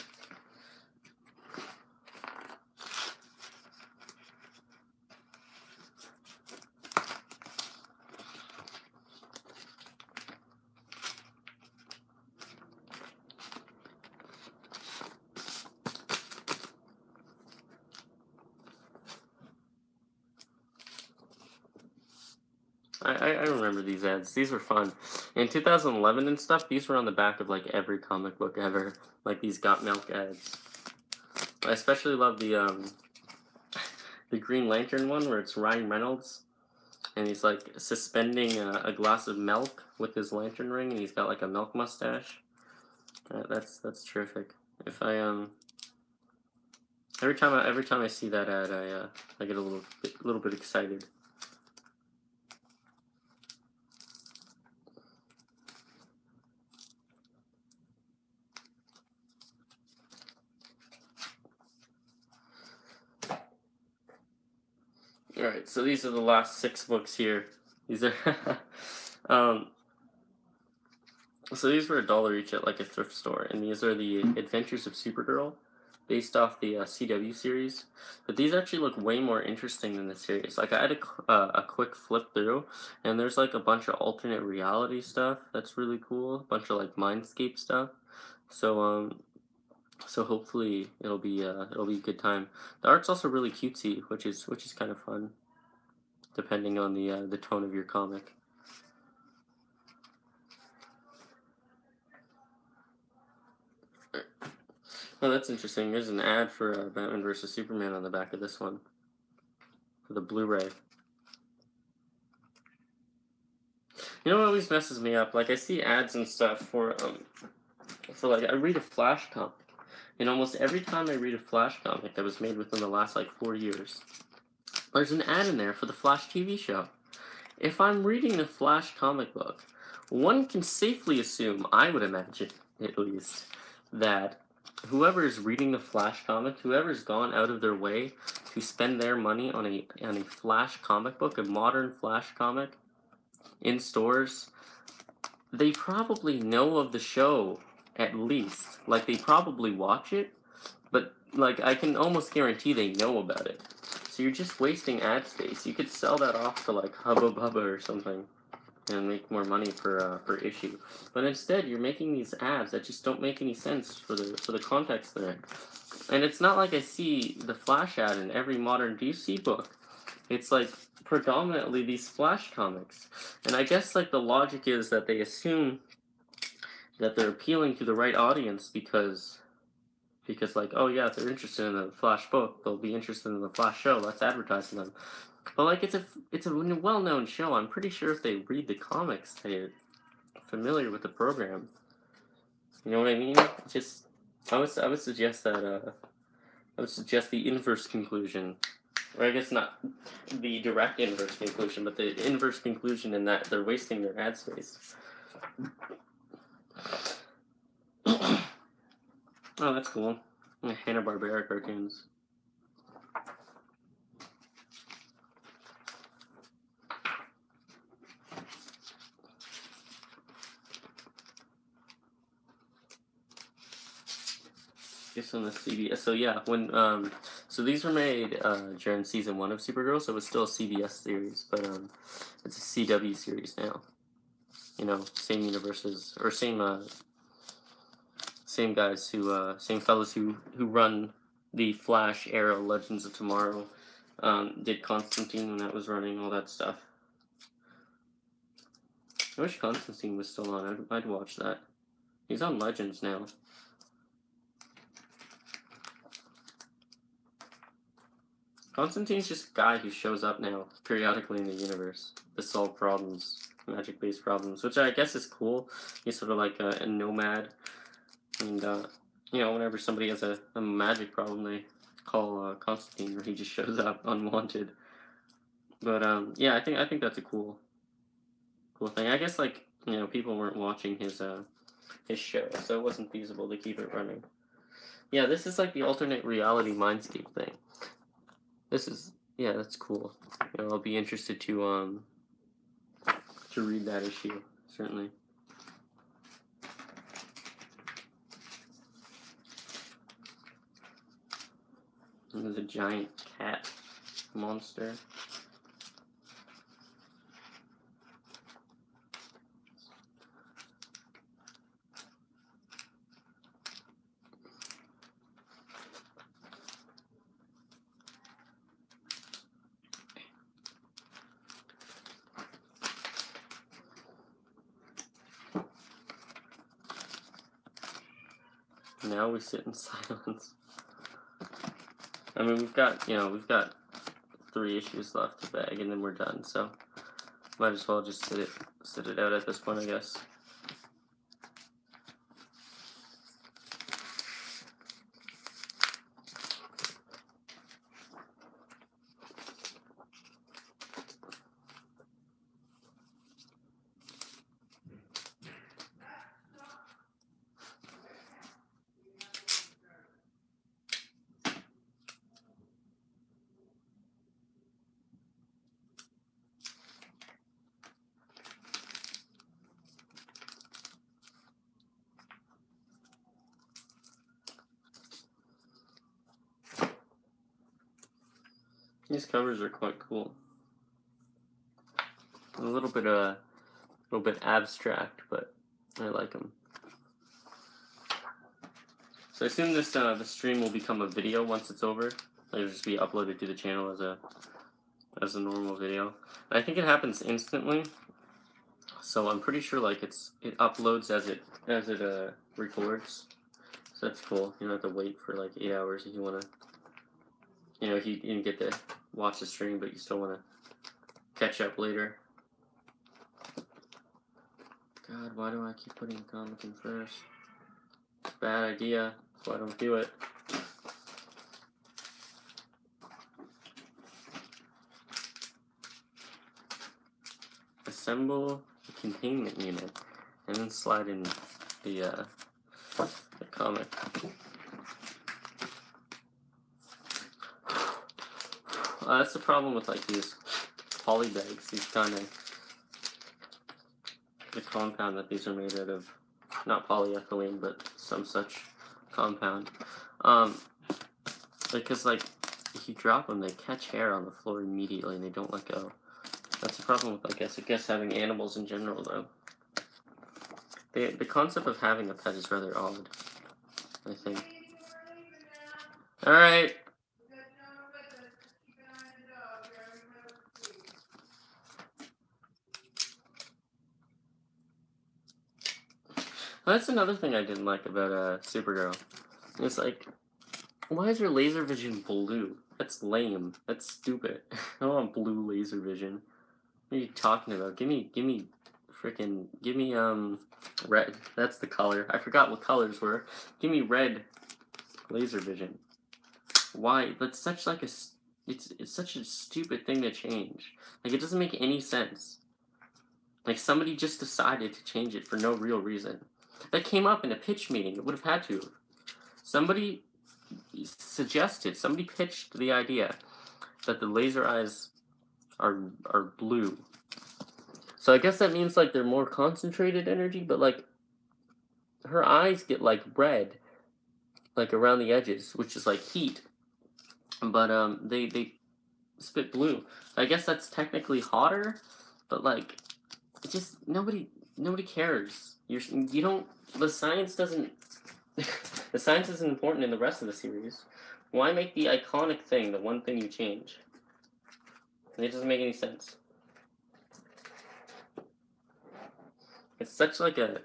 I remember these ads. These were fun. In 2011 and stuff, these were on the back of like every comic book ever. Like these Got Milk ads. I especially love the Green Lantern one where it's Ryan Reynolds and he's like suspending a glass of milk with his lantern ring and he's got like a milk mustache. That's terrific. If I every time I see that ad, I get a little bit excited. All right, so these are the last 6 books here. These are so these were $1 each at like a thrift store, and these are the Adventures of Supergirl, based off the CW series. But these actually look way more interesting than the series. Like I had a quick flip through, and there's like a bunch of alternate reality stuff that's really cool. A bunch of like Mindscape stuff. So hopefully it'll be a good time. The art's also really cutesy, which is kind of fun, depending on the tone of your comic. Oh, that's interesting. There's an ad for Batman vs Superman on the back of this one for the Blu-ray. You know what always messes me up? Like I see ads and stuff for like I read a Flash comic, and almost every time I read a Flash comic that was made within the last like 4 years, there's an ad in there for the Flash TV show. If I'm reading the Flash comic book, one can safely assume, I would imagine at least, that whoever is reading the Flash comic, whoever's gone out of their way to spend their money on a Flash comic book, a modern Flash comic, in stores, they probably know of the show at least. Like they probably watch it, but like I can almost guarantee they know about it. So you're just wasting ad space. You could sell that off to like Hubba Bubba or something and make more money per issue. But instead, you're making these ads that just don't make any sense for the context there. And it's not like I see the Flash ad in every modern DC book. It's like predominantly these Flash comics. And I guess like the logic is that they assume that they're appealing to the right audience because like, oh yeah, if they're interested in the Flash book, they'll be interested in the Flash show. Let's advertise them. But like it's a well-known show. I'm pretty sure if they read the comics, they're familiar with the program. You know what I mean? Just I would suggest that I would suggest the inverse conclusion, or I guess not the direct inverse conclusion, but the inverse conclusion in that they're wasting their ad space. Oh, that's cool. Hanna-Barbera cartoons. Guess on the CBS. So yeah, when so these were made during season 1 of Supergirl, so it was still a CBS series, but it's a CW series now. You know, same universes or same guys who same fellows who run the Flash, Arrow, Legends of Tomorrow, did Constantine when that was running, all that stuff. I wish Constantine was still on. I'd watch that. He's on Legends now. Constantine's just a guy who shows up now periodically in the universe to solve problems, magic-based problems, which I guess is cool. He's sort of like a nomad, and you know, whenever somebody has a magic problem, they call Constantine, or he just shows up unwanted. But yeah, I think that's a cool thing. I guess, like, you know, people weren't watching his show, so it wasn't feasible to keep it running. Yeah, this is like the alternate reality Mindscape thing. This is, yeah, that's cool. You know, I'll be interested to read that issue, certainly. And there's a giant cat monster. Now we sit in silence. I mean, we've got 3 issues left to bag, and then we're done. So might as well just sit it out at this point, I guess. These covers are quite cool. A little bit abstract, but I like them. So I assume this the stream will become a video once it's over. It'll just be uploaded to the channel as a normal video. And I think it happens instantly. So I'm pretty sure like it uploads as it records. So that's cool. You don't have to wait for like 8 hours if you want to. You know, if you didn't get to watch the stream, but you still want to catch up later. God, why do I keep putting the comic in first? It's a bad idea. That's why I don't do it. Assemble the containment unit, and then slide in the comic. That's the problem with like these poly bags. These kind of the compound that these are made out of, not polyethylene, but some such compound. Because like if you drop them, they catch hair on the floor immediately and they don't let go. That's the problem with I guess having animals in general, though. The concept of having a pet is rather odd, I think. All right. That's another thing I didn't like about Supergirl. It's like, why is her laser vision blue? That's lame. That's stupid. I don't want blue laser vision. What are you talking about? Give me red. That's the color. I forgot what colors were. Give me red laser vision. Why? That's such like it's such a stupid thing to change. Like, it doesn't make any sense. Like, somebody just decided to change it for no real reason. That came up in a pitch meeting. It would have had to. Somebody suggested, somebody pitched the idea that the laser eyes are blue. So I guess that means like they're more concentrated energy, but like her eyes get like red, like around the edges, which is like heat. But they spit blue. I guess that's technically hotter, but like it just nobody cares. You don't. The science doesn't. The science isn't important in the rest of the series. Why make the iconic thing the one thing you change? It doesn't make any sense. It's such like an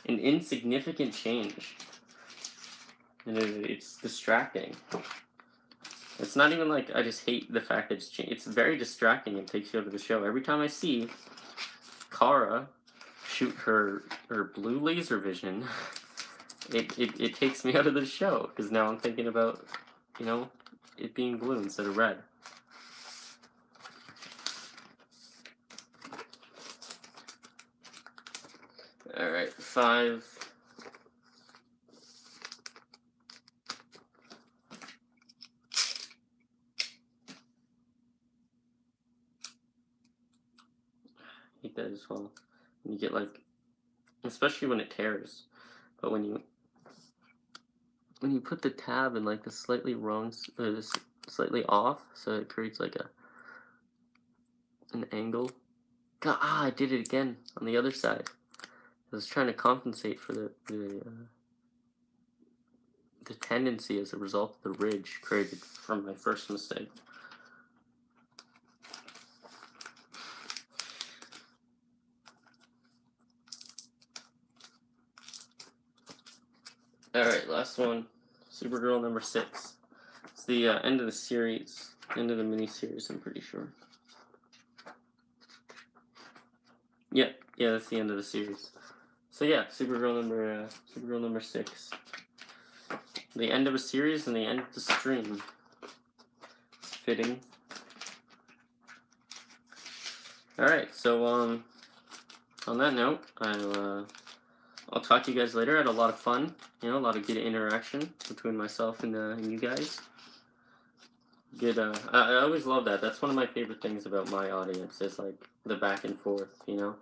insignificant change, and it's distracting. It's not even like I just hate the fact that it's changed. It's very distracting and takes you out of the show. Every time I see Kara shoot her blue laser vision, it takes me out of the show, because now I'm thinking about, you know, it being blue instead of red. Alright, 5. I hate that as well. When you get like, especially when it tears, but when you put the tab in like the slightly wrong, slightly off, so it creates like an angle. God, I did it again on the other side. I was trying to compensate for the tendency as a result of the ridge created from my first mistake. Alright, last one. Supergirl number 6. It's the end of the series. End of the mini-series, I'm pretty sure. Yeah, that's the end of the series. So yeah, Supergirl number 6. The end of a series and the end of the stream. It's fitting. Alright, so on that note, I'll talk to you guys later. I had a lot of fun, you know, a lot of good interaction between myself and you guys. Good. I always love that. That's one of my favorite things about my audience, is like the back and forth, you know.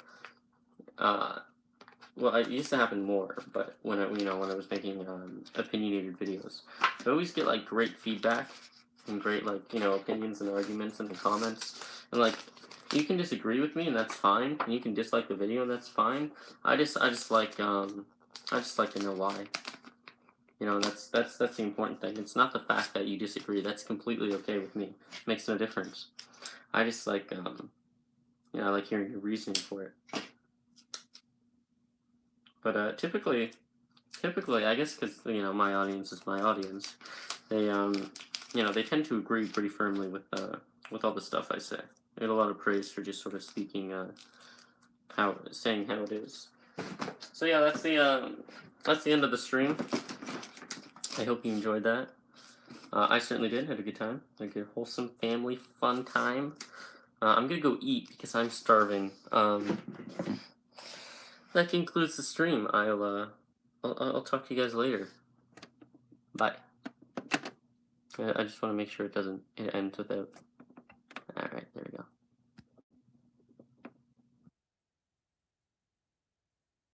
Well, it used to happen more, but when I was making opinionated videos, I always get like great feedback and great, like, you know, opinions and arguments in the comments, and like, you can disagree with me and that's fine, and you can dislike the video and that's fine. I just like to know why. You know, that's the important thing. It's not the fact that you disagree. That's completely okay with me. It makes no difference. I just like you know, I like hearing your reasoning for it. But typically, I guess, because, you know, my audience is my audience, they you know, they tend to agree pretty firmly with all the stuff I say. I get a lot of praise for just sort of speaking saying how it is. So yeah, that's the end of the stream. I hope you enjoyed that. I certainly did. Had a good time. Had a good, wholesome, family, fun time. I'm gonna go eat because I'm starving. That concludes the stream. I'll talk to you guys later. Bye. I just want to make sure it ends without